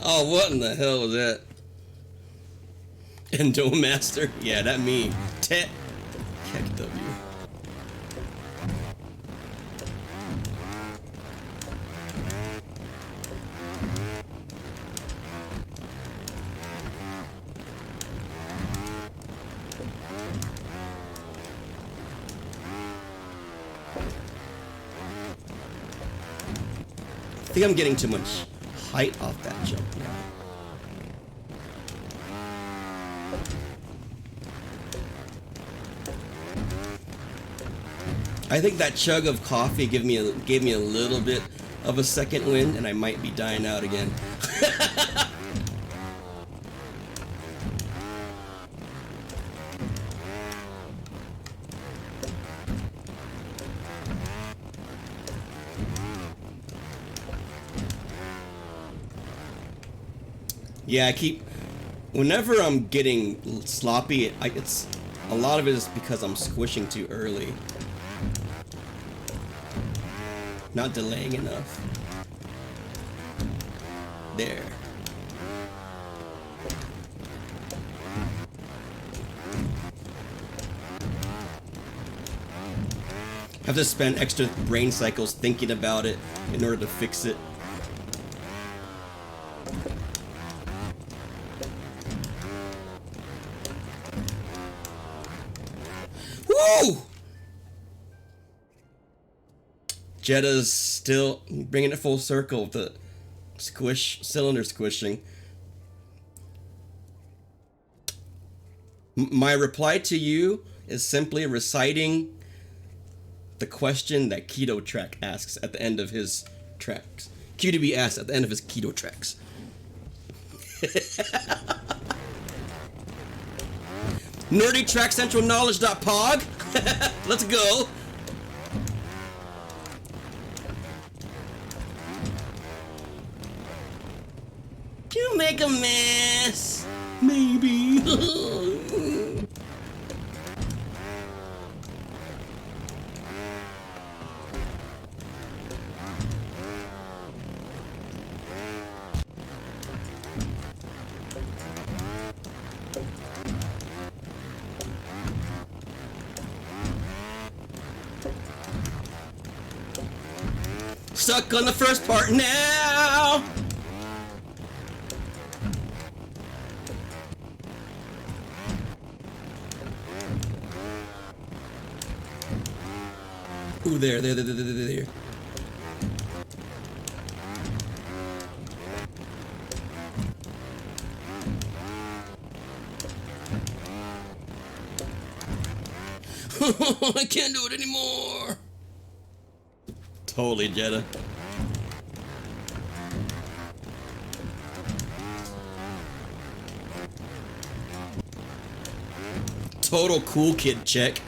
Oh, what in the hell was that? Endo Master? Yeah, that me. Heck W. I think I'm getting too much height off that jump now. I think that chug of coffee gave me a little bit of a second wind, and I might be dying out again. Yeah, Whenever I'm getting sloppy, it's a lot of it is because I'm squishing too early. Not delaying enough. There. Have to spend extra brain cycles thinking about it in order to fix it. Woo! Jetta's still bringing it full circle with the cylinder squishing. My reply to you is simply reciting the question that Keto Track asks at the end of his tracks. Q to be asked at the end of his Keto Tracks. NerdyTrackCentralKnowledge.pog. Let's go. You make a mess. Maybe. Stuck on the first part now. Ooh, there. I can't do it anymore. Totally, Jetta. Total cool kid check.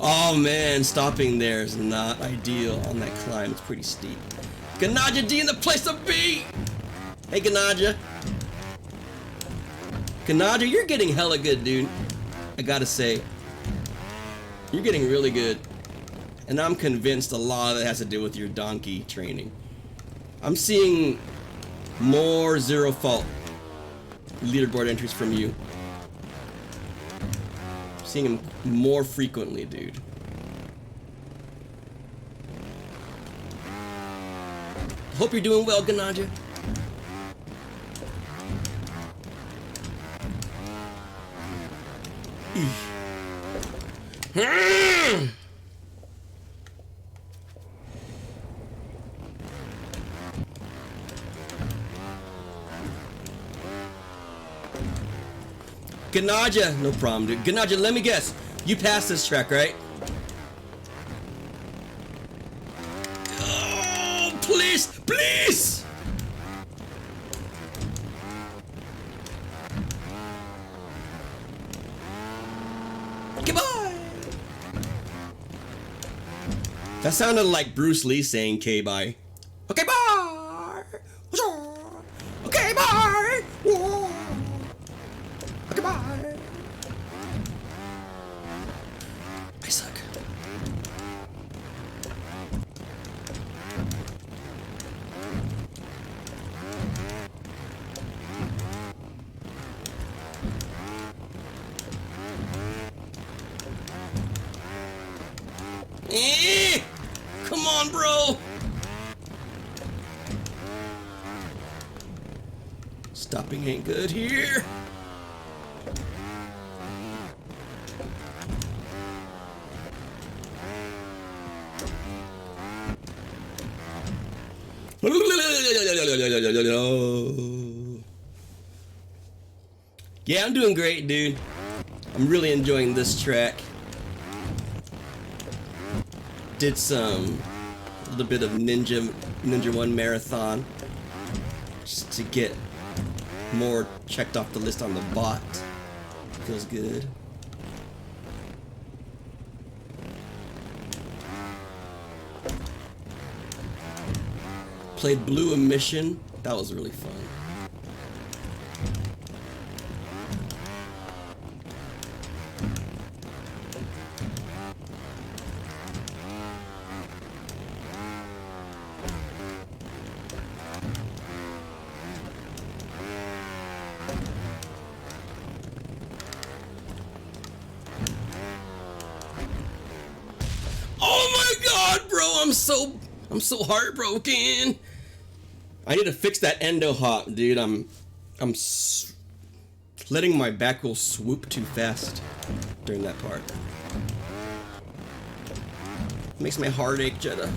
Oh man, stopping there is not ideal on that climb. It's pretty steep. Ganaja D in the place to be! Hey Ganaja. Ganaja, you're getting hella good, dude. I gotta say. You're getting really good. And I'm convinced a lot of that has to do with your donkey training. I'm seeing more zero fault leaderboard entries from you. Seeing him more frequently, dude. Hope you're doing well, Ganaja. Ganaja, no problem, dude. Ganaja, let me guess. You passed this track, right? Oh, please, please! Goodbye! That sounded like Bruce Lee saying K-bye. Okay, bye! Okay, bye! Whoa. Okay, bye! I suck. Come on, bro! Stopping ain't good here. Yeah, I'm doing great, dude. I'm really enjoying this track. Did a little bit of Ninja 1 marathon just to get more checked off the list on the bot. Feels good. Played Blue Emission. That was really fun. Oh my god, bro, I'm so heartbroken. I need to fix that endo hop, dude. I'm letting my back wheel swoop too fast during that part. Makes my heart ache, Jetta.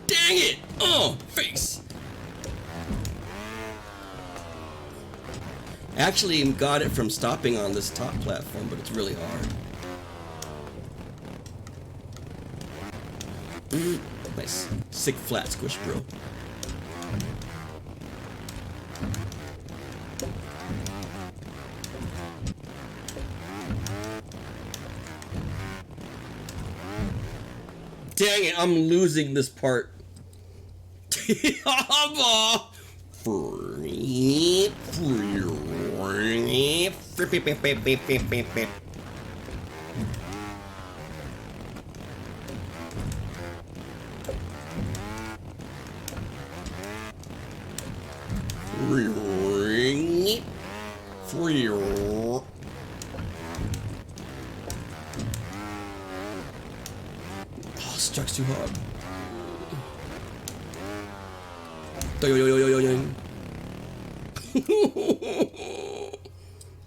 Dang it! Oh, face! Actually got it from stopping on this top platform, but it's really hard. Nice. Sick flat squish, bro. Dang it, I'm losing this part. Struck's too hard.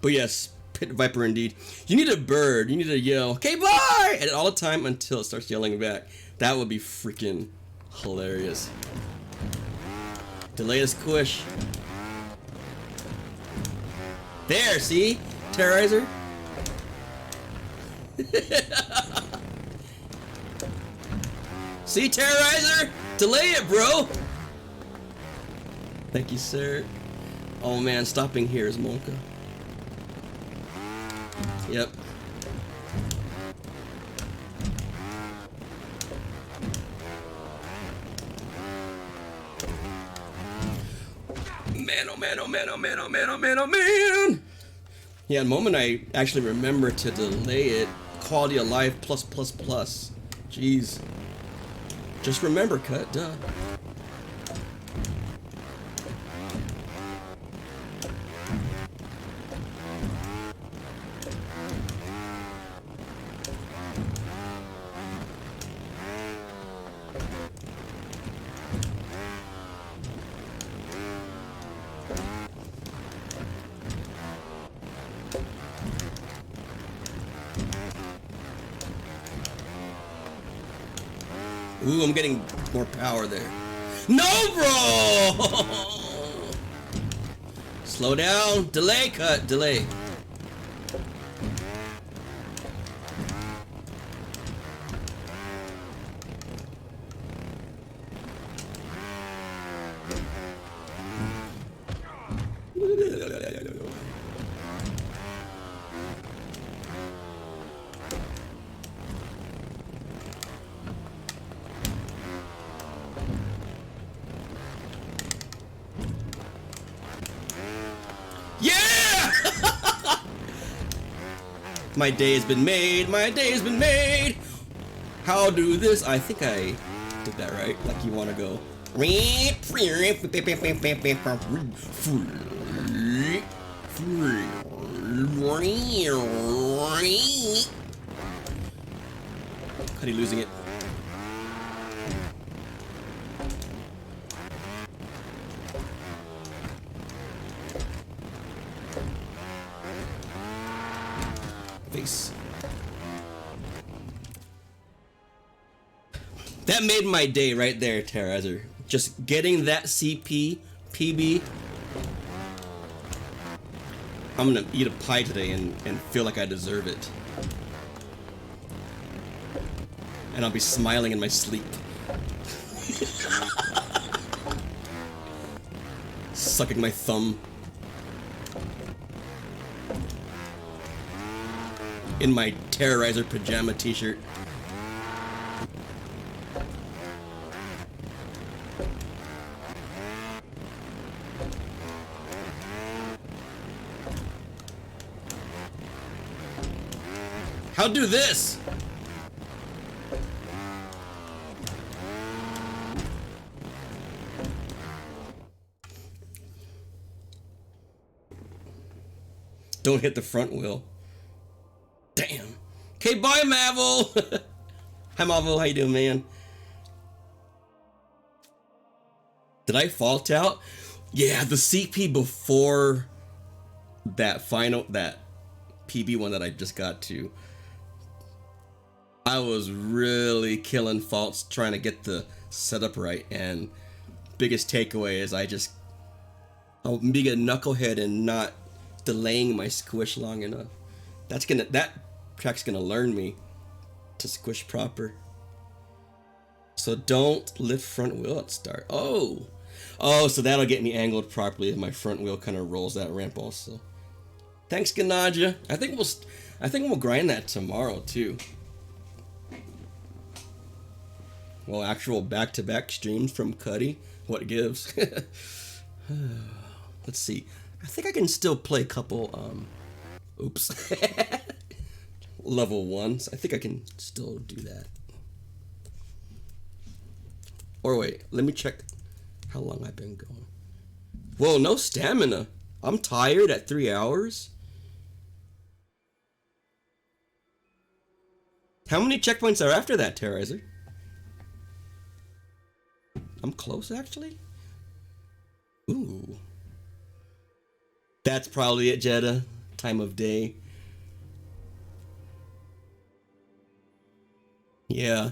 But yes, Pit Viper indeed. You need a bird. You need to yell, "Okay, bye!" and all the time until it starts yelling back. That would be freaking hilarious. Delay the squish. There, see? Terrorizer. See, Terrorizer? Delay it, bro! Thank you, sir. Oh man, stopping here is Monka. Yep. Man, oh man, oh man, oh man, oh man, oh man, oh man! Yeah, the moment I actually remember to delay it, quality of life plus plus plus. Jeez. Just remember, cut, duh. Ooh, I'm getting more power there. No, bro! Slow down. Delay, cut, delay. My day has been made, my day has been made. How do this? I think I did that right. Like you want to go. Cuddy losing it. That made my day right there, Terrorizer. Just getting that CP, PB. I'm gonna eat a pie today and feel like I deserve it. And I'll be smiling in my sleep. Sucking my thumb. In my Terrorizer pajama t-shirt. How do this? Don't hit the front wheel. Damn. Okay, bye, Marvel. Hi, Marvel. How you doing, man? Did I fault out? Yeah, the CP before that PB one that I just got to. I was really killing faults trying to get the setup right, and biggest takeaway is I'm being a knucklehead and not delaying my squish long enough. That track's gonna learn me to squish proper. So don't lift front wheel at start. Oh, so that'll get me angled properly if my front wheel kind of rolls that ramp also. Thanks, Ganaja. I think we'll grind that tomorrow too. Well, actual back-to-back streams from Cuddy. What gives? Let's see. I think I can still play a couple, oops. Level 1s. I think I can still do that. Or wait, let me check how long I've been going. Whoa, no stamina. I'm tired at 3 hours. How many checkpoints are after that, Terrorizer? I'm close, actually. Ooh. That's probably it, Jeddah. Time of day. Yeah.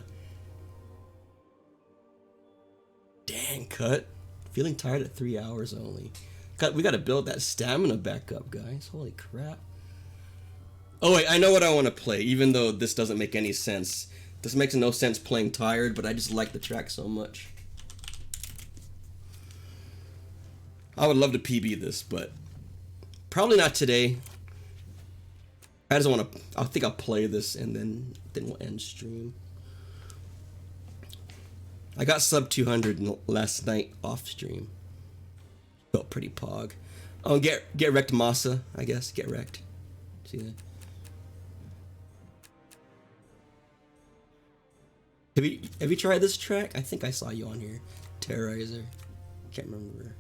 Dang, Cut. Feeling tired at 3 hours only. Cut, we gotta build that stamina back up, guys. Holy crap. Oh wait, I know what I want to play, even though this doesn't make any sense. This makes no sense playing tired, but I just like the track so much. I would love to PB this, but probably not today. I just want to, I think I'll play this and then we'll end stream. I got sub 200 last night off stream. Felt pretty pog. Oh, get wrecked, Masa, I guess. Get wrecked. See that? Have you tried this track? I think I saw you on here. Terrorizer. Can't remember.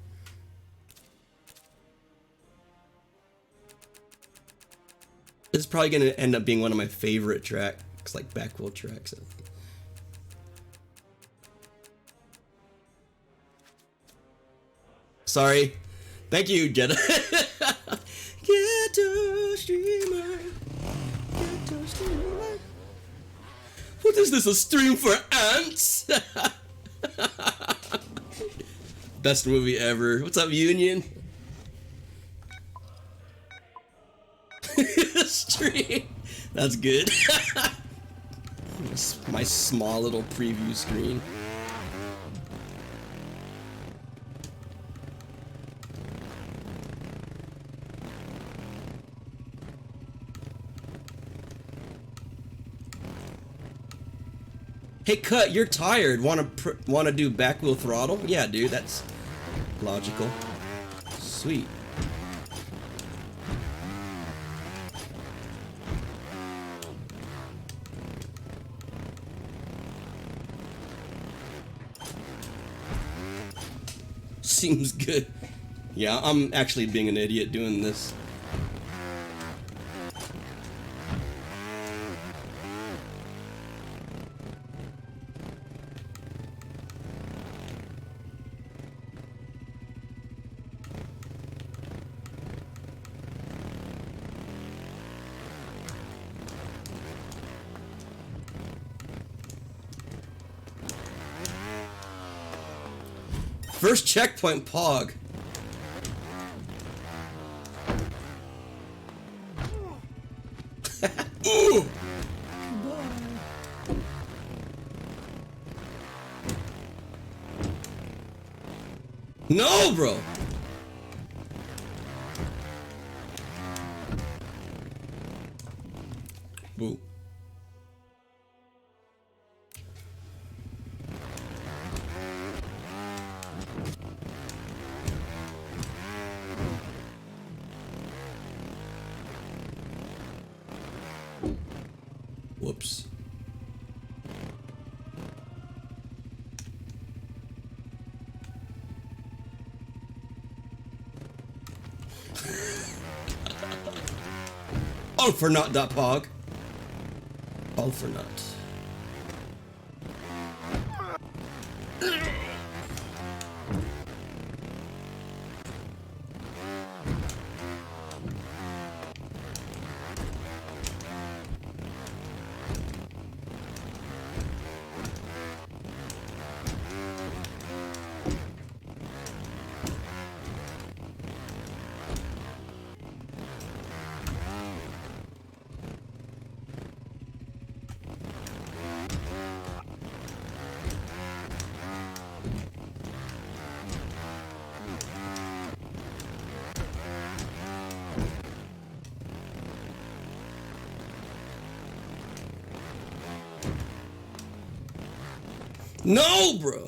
This is probably gonna end up being one of my favorite tracks, like back wheel tracks. Sorry. Thank you, Jeddah. Ghetto streamer. Ghetto streamer. What is this, a stream for ants? Best movie ever. What's up, Union? Stream. That's good. My small little preview screen. Hey, Cut, you're tired. Wanna do back wheel throttle? Yeah, dude, that's logical. Sweet. Seems good. Yeah, I'm actually being an idiot doing this. First checkpoint, Pog. Ooh. No, bro. Boo. Whoops. All for naught, that Pog. All for naught. No, bro.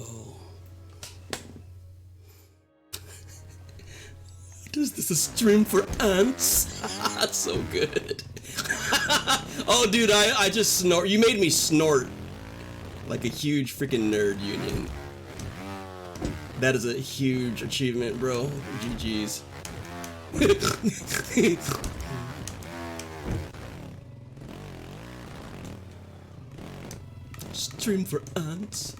What is this, a stream for ants? That's so good. Oh, dude, I just snort. You made me snort like a huge freaking nerd union. That is a huge achievement, bro. GG's. Stream for ants.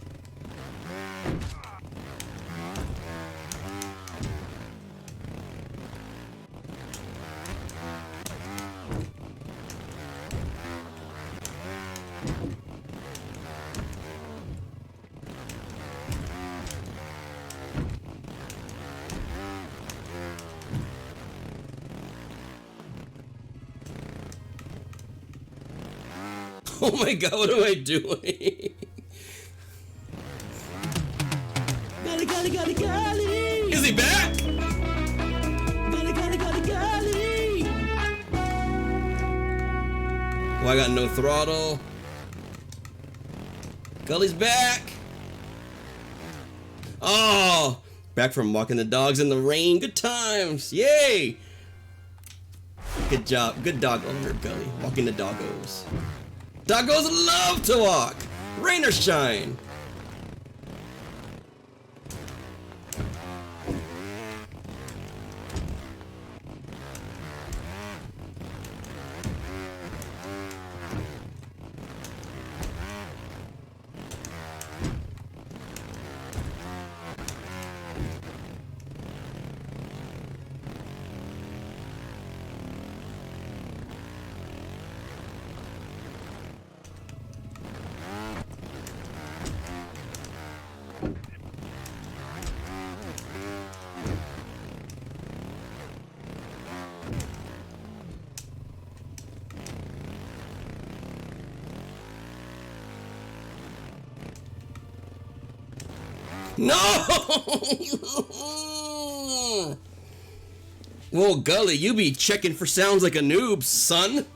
Oh my god, what am I doing? Golly. Is he back? Golly. Oh, I got no throttle. Gully's back. Oh, back from walking the dogs in the rain. Good times. Yay. Good job. Good dog owner, Gully. Walking the doggos. Doggos love to walk. Rain or shine. No! Whoa, Gully, you be checking for sounds like a noob, son.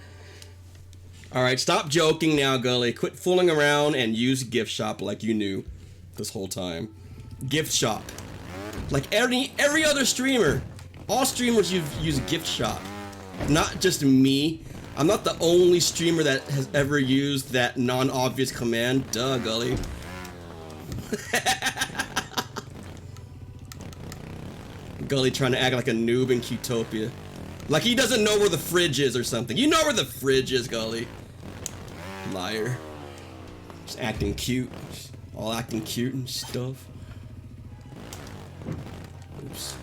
Alright, stop joking now, Gully. Quit fooling around and use gift shop like you knew this whole time. Gift shop. Like every other streamer. All streamers use gift shop. Not just me. I'm not the only streamer that has ever used that non-obvious command. Duh, Gully. Gully trying to act like a noob in Qtopia. Like he doesn't know where the fridge is or something. You know where the fridge is, Gully. Liar. Just acting cute. Just all acting cute and stuff. Oops.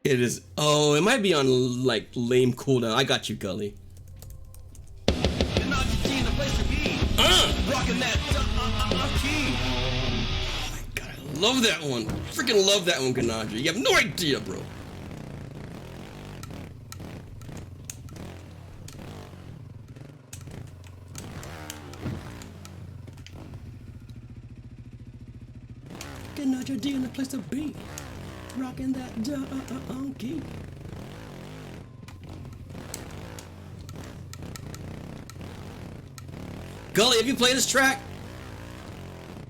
It is. Oh, it might be on like lame cooldown. I got you, Gully. Rocking that key. Oh my god, I love that one. Freaking love that one, Ganaja. You have no idea, bro. Ganaja D in the place to be. Rocking that key. Gully, have you played this track?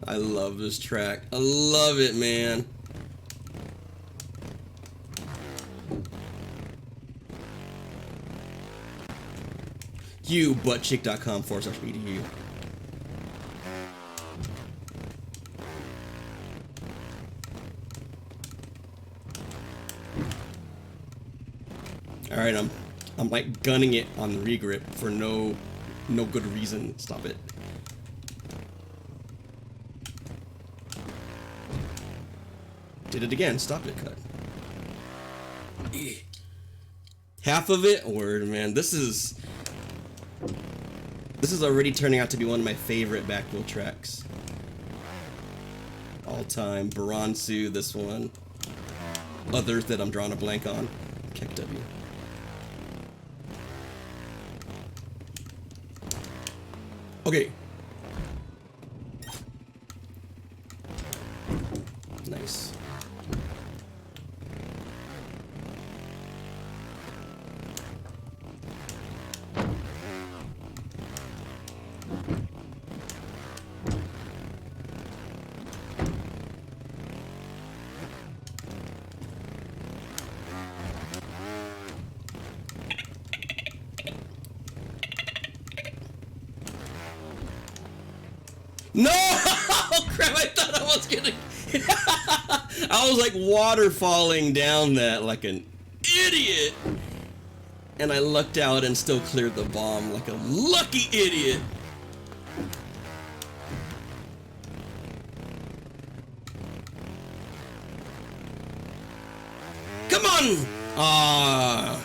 I love this track. I love it, man. You, buttchick.com/edu. Alright, I'm like gunning it on the regrip for no good reason. Stop it. Did it again. Stop it, cut. Half of it? Word, man. This is already turning out to be one of my favorite backfill tracks. All time. Baransu, this one. Others that I'm drawing a blank on. Kick W. Okay. Nice. No! Oh, crap, I thought I was gonna... I was like waterfalling down that like an idiot. And I lucked out and still cleared the bomb like a lucky idiot. Come on!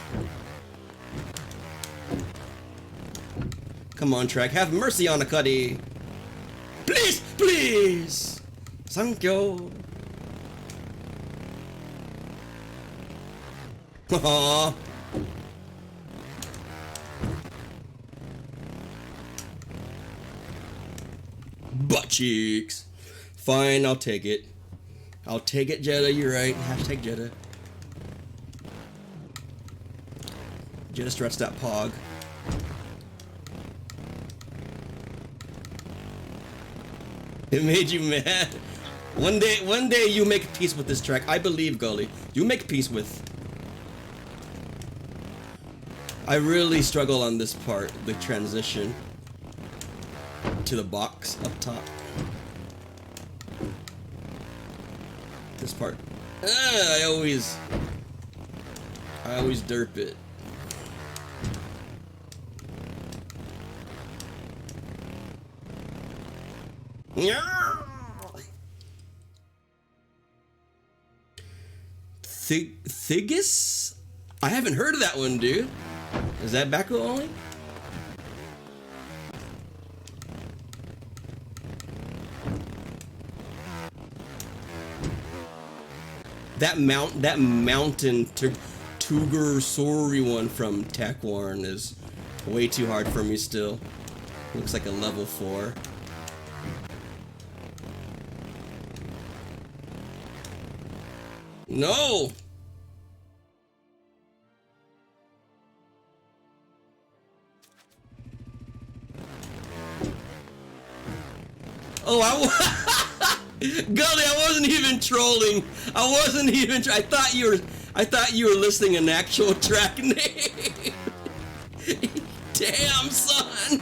Come on, track. Have mercy on a Cuddy. Please, please. Thank you. Aww. Butt cheeks. Fine, I'll take it. I'll take it, Jetta. You're right. Hashtag Jetta. Jetta stretched that pog. It made you mad. One day you make peace with this track. I believe, Gully. You make peace with. I really struggle on this part, the transition to the box up top. This part. I always derp it. Thigus? I haven't heard of that one, dude. Is that Baku only? That mountain Tugur Sori one from Takwarn is way too hard for me still. Looks like a level 4. No! Oh, Gully, I wasn't even trolling. I wasn't even. I thought you were listing an actual track name. Damn, son.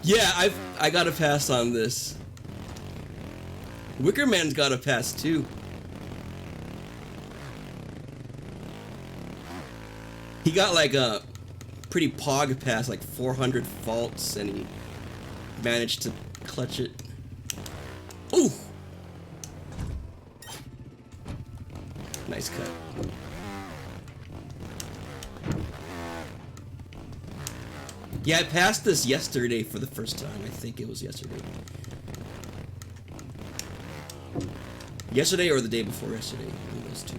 Yeah, I gotta pass on this. Wickerman's gotta pass too. He got like a pretty pog pass, like 400 faults, and he managed to clutch it. Ooh! Nice cut. Yeah, I passed this yesterday for the first time. I think it was yesterday. Yesterday or the day before yesterday. One of those two.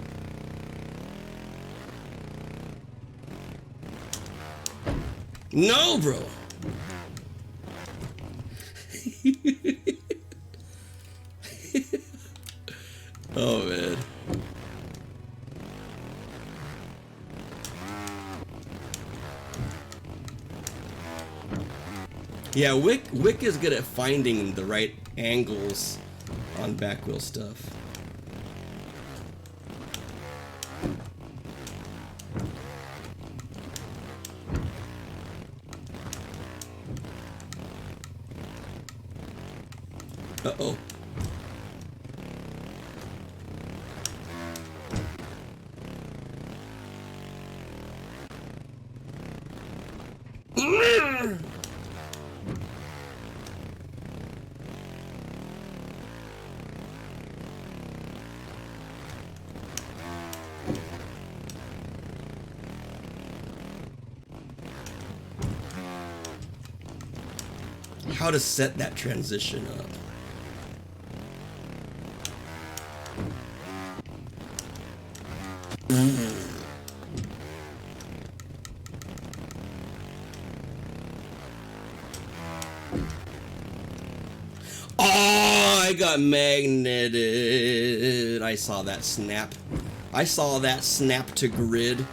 No, bro. Oh, man. Yeah, Wick is good at finding the right angles on back wheel stuff. Uh-oh. How to set that transition up. Oh, I got magneted. I saw that snap. I saw that snap to grid.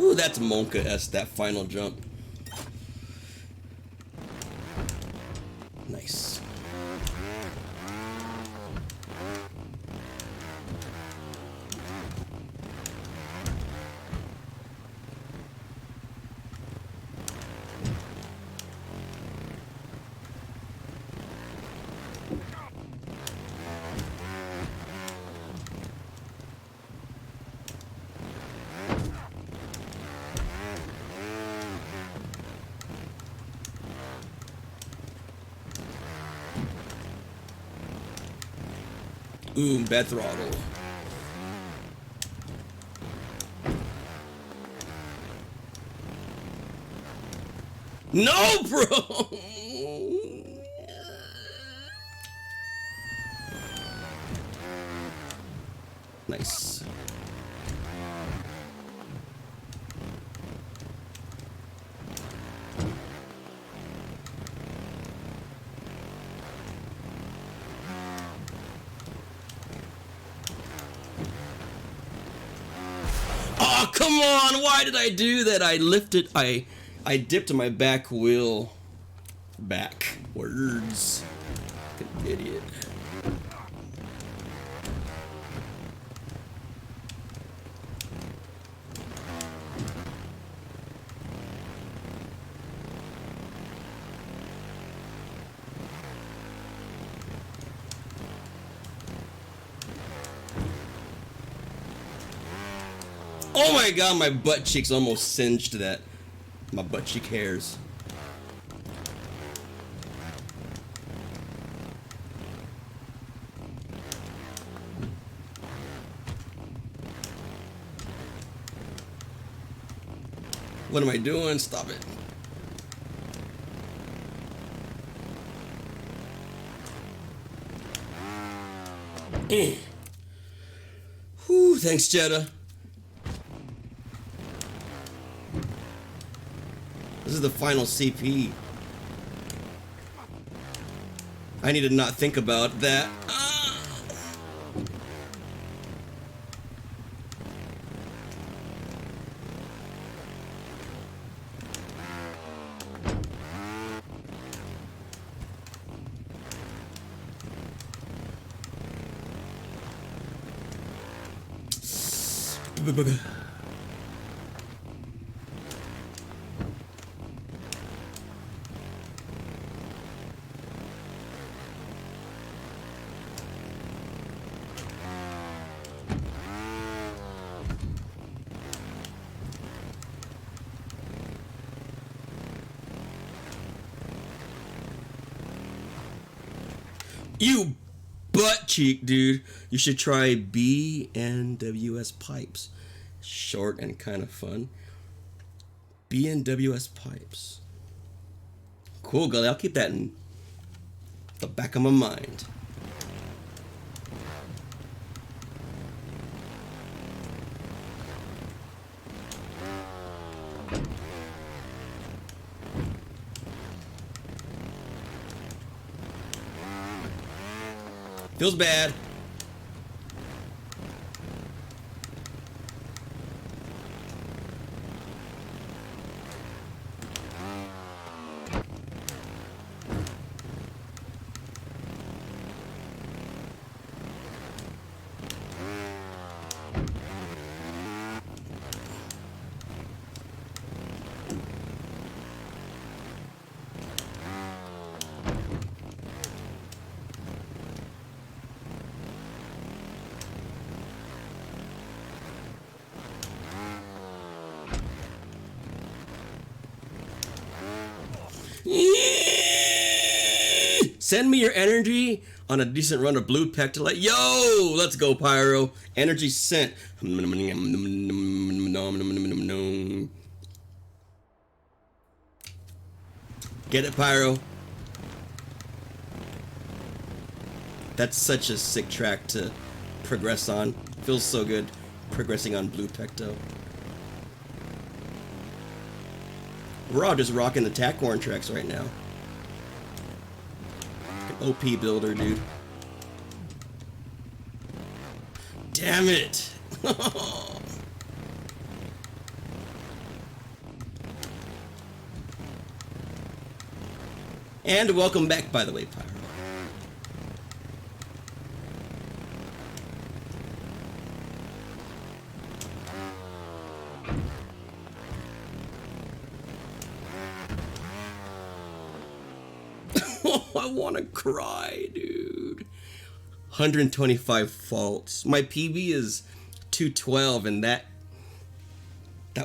Ooh, that's Monka-esque, that final jump. Nice. Ooh, bad throttle. No, bro! Nice. Oh, come on! Why did I do that? I lifted, I dipped my back wheel backwards. Fucking idiot. Oh my god, my butt cheeks almost singed that. My butt cheek hairs. What am I doing? Stop it. Whew, thanks, Jetta. This is the final CP. I need to not think about that. You butt cheek, dude. You should try BNWS pipes. Short and kind of fun. BNWS pipes. Cool, Gully. I'll keep that in the back of my mind. Feels bad. Send me your energy on a decent run of blue pectolite. Yo, let's go, Pyro. Energy sent. Get it, Pyro. That's such a sick track to progress on. Feels so good progressing on blue pecto. We're all just rocking the Tacorn tracks right now. OP builder, dude. Damn it. And welcome back, by the way, Pyro. I want to cry, dude. 125 faults. My PB is 212, and that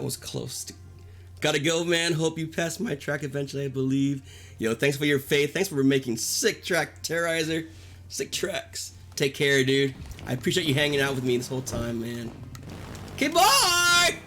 was close to. Gotta go, man. Hope you pass my track eventually, I believe. Yo, thanks for your faith. Thanks for making sick track terrorizer. Sick tracks. Take care, dude. I appreciate you hanging out with me this whole time, man. Okay, bye!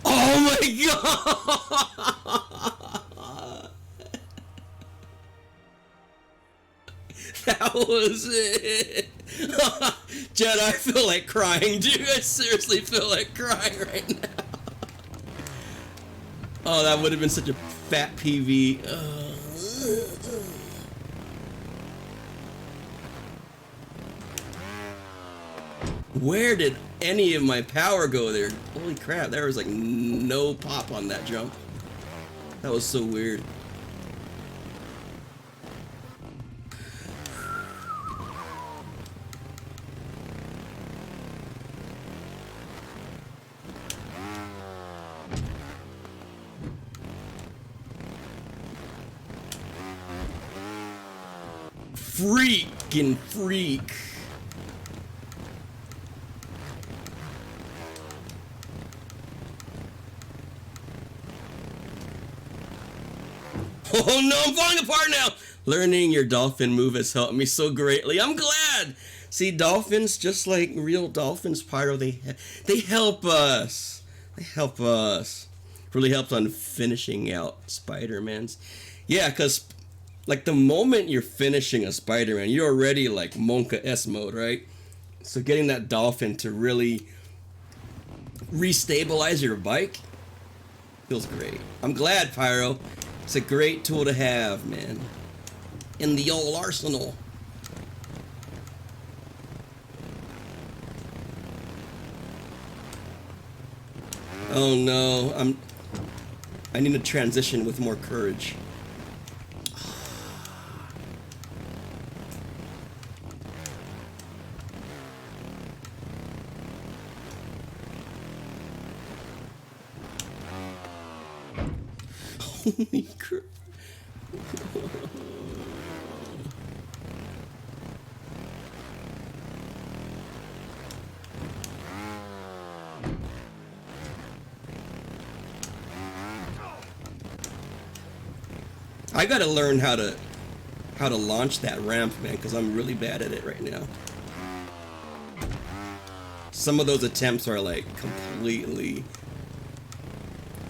Oh my god! That was it! Jed, I feel like crying, dude. I seriously feel like crying right now. Oh, that would have been such a fat PV. Where did any of my power go there? Holy crap, there was like no pop on that jump. That was so weird. Freaking freak. Oh no, I'm falling apart now! Learning your dolphin move has helped me so greatly. I'm glad! See, dolphins, just like real dolphins, Pyro, they help us. They help us. Really helped on finishing out Spider-Mans. Yeah, because, like, the moment you're finishing a Spider-Man, you're already, like, Monka S mode, right? So getting that dolphin to really restabilize your bike feels great. I'm glad, Pyro. It's a great tool to have, man. In the old arsenal. Oh no, I need to transition with more courage. Holy crap. I gotta learn how to launch that ramp, man, because I'm really bad at it right now. Some of those attempts are like completely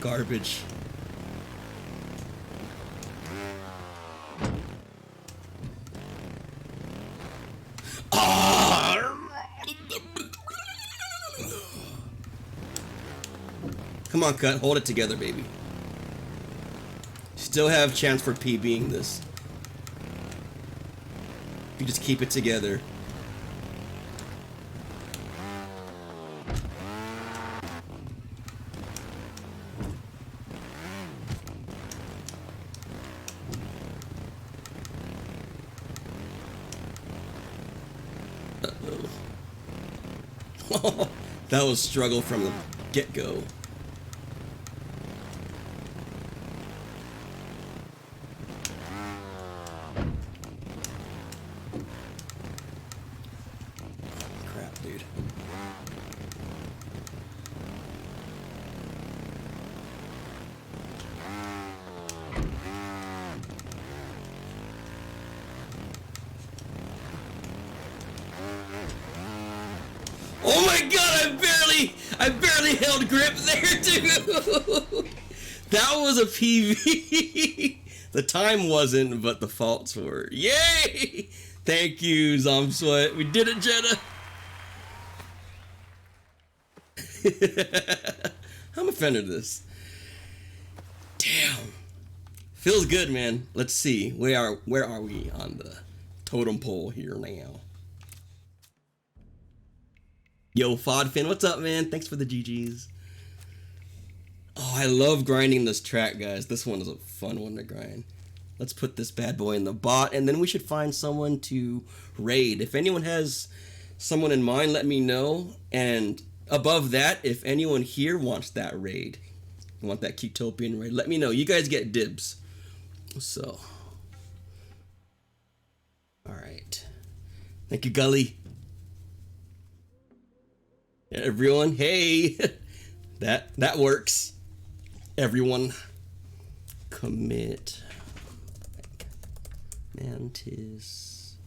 garbage. Come on, Cut. Hold it together, baby. Still have chance for PBing this. You just keep it together. Uh-oh. That was struggle from the get-go. Crap, dude. Oh my god, I barely held grip there, too. That was a PV. The time wasn't, but the faults were. Yay! Thank you, Zomsweat. We did it, Jenna. I'm offended of this. Damn. Feels good, man. Let's see. Where are we on the totem pole here now? Yo, Fodfin, what's up, man? Thanks for the GGs. Oh, I love grinding this track, guys. This one is a fun one to grind. Let's put this bad boy in the bot, and then we should find someone to raid. If anyone has someone in mind, let me know. And above that, if anyone here wants that raid, want that Qtopian raid, let me know. You guys get dibs. So, all right. Thank you, Gully. Everyone, hey, that works. Everyone, commit. Mantis.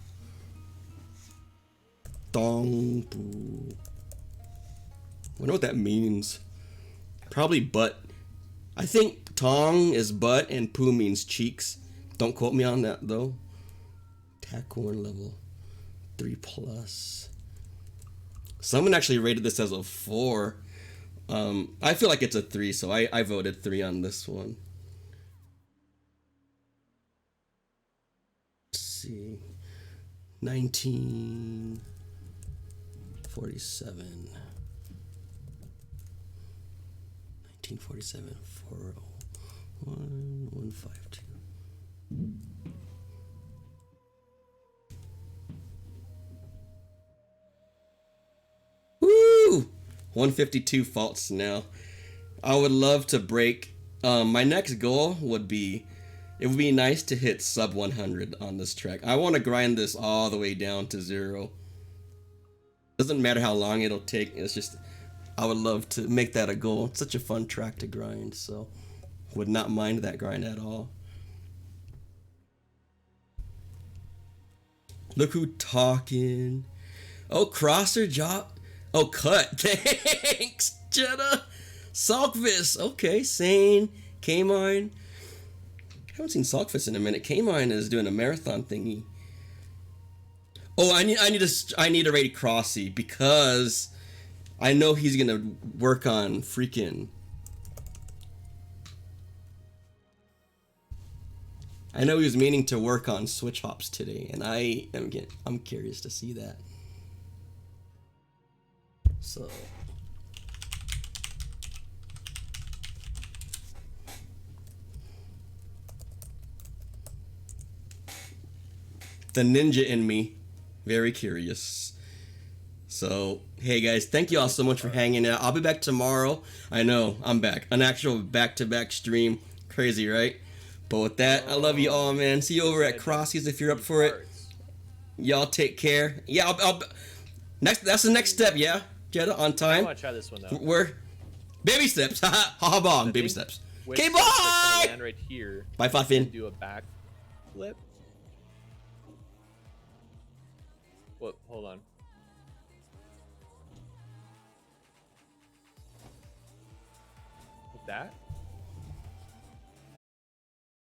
Dong. Boo. I wonder what that means. Probably butt. I think tong is butt and poo means cheeks. Don't quote me on that though. Tacorn level 3+. Someone actually rated this as a 4. I feel like it's a 3, so I voted 3 on this one. Let's see. 1947. 1947. 401 152. Woo! 152 faults now. I would love to break. My next goal would be, it would be nice to hit sub 100 on this track. I want to grind this all the way down to 0. Doesn't matter how long it'll take. It's just, I would love to make that a goal. It's such a fun track to grind, so would not mind that grind at all. Look who talking. Oh, crosser job. Oh, cut. Thanks, Jenna. Salkvis. Okay, Sane. K-Mine. Haven't seen Salkvis in a minute. K-Mine is doing a marathon thingy. Oh, I need to raid Crossy because I know he's gonna work on freaking. I know he was meaning to work on switch hops today, and I'm curious to see that. So the ninja in me, very curious. So hey guys, thank you all so much for hanging out. I'll be back tomorrow. I know I'm back, an actual back-to-back stream Crazy, right? But with that, I love you all, man. See you over at Crossies if you're up for it. Y'all take care. Yeah, I'll next. That's the next step. Yeah, Jeddah on time. I want to try this one though. We're baby steps. Ha bomb. Baby steps. Okay, bye. Land right here. Bye, Flatfin. Do a back flip. What? Hold on. Like that.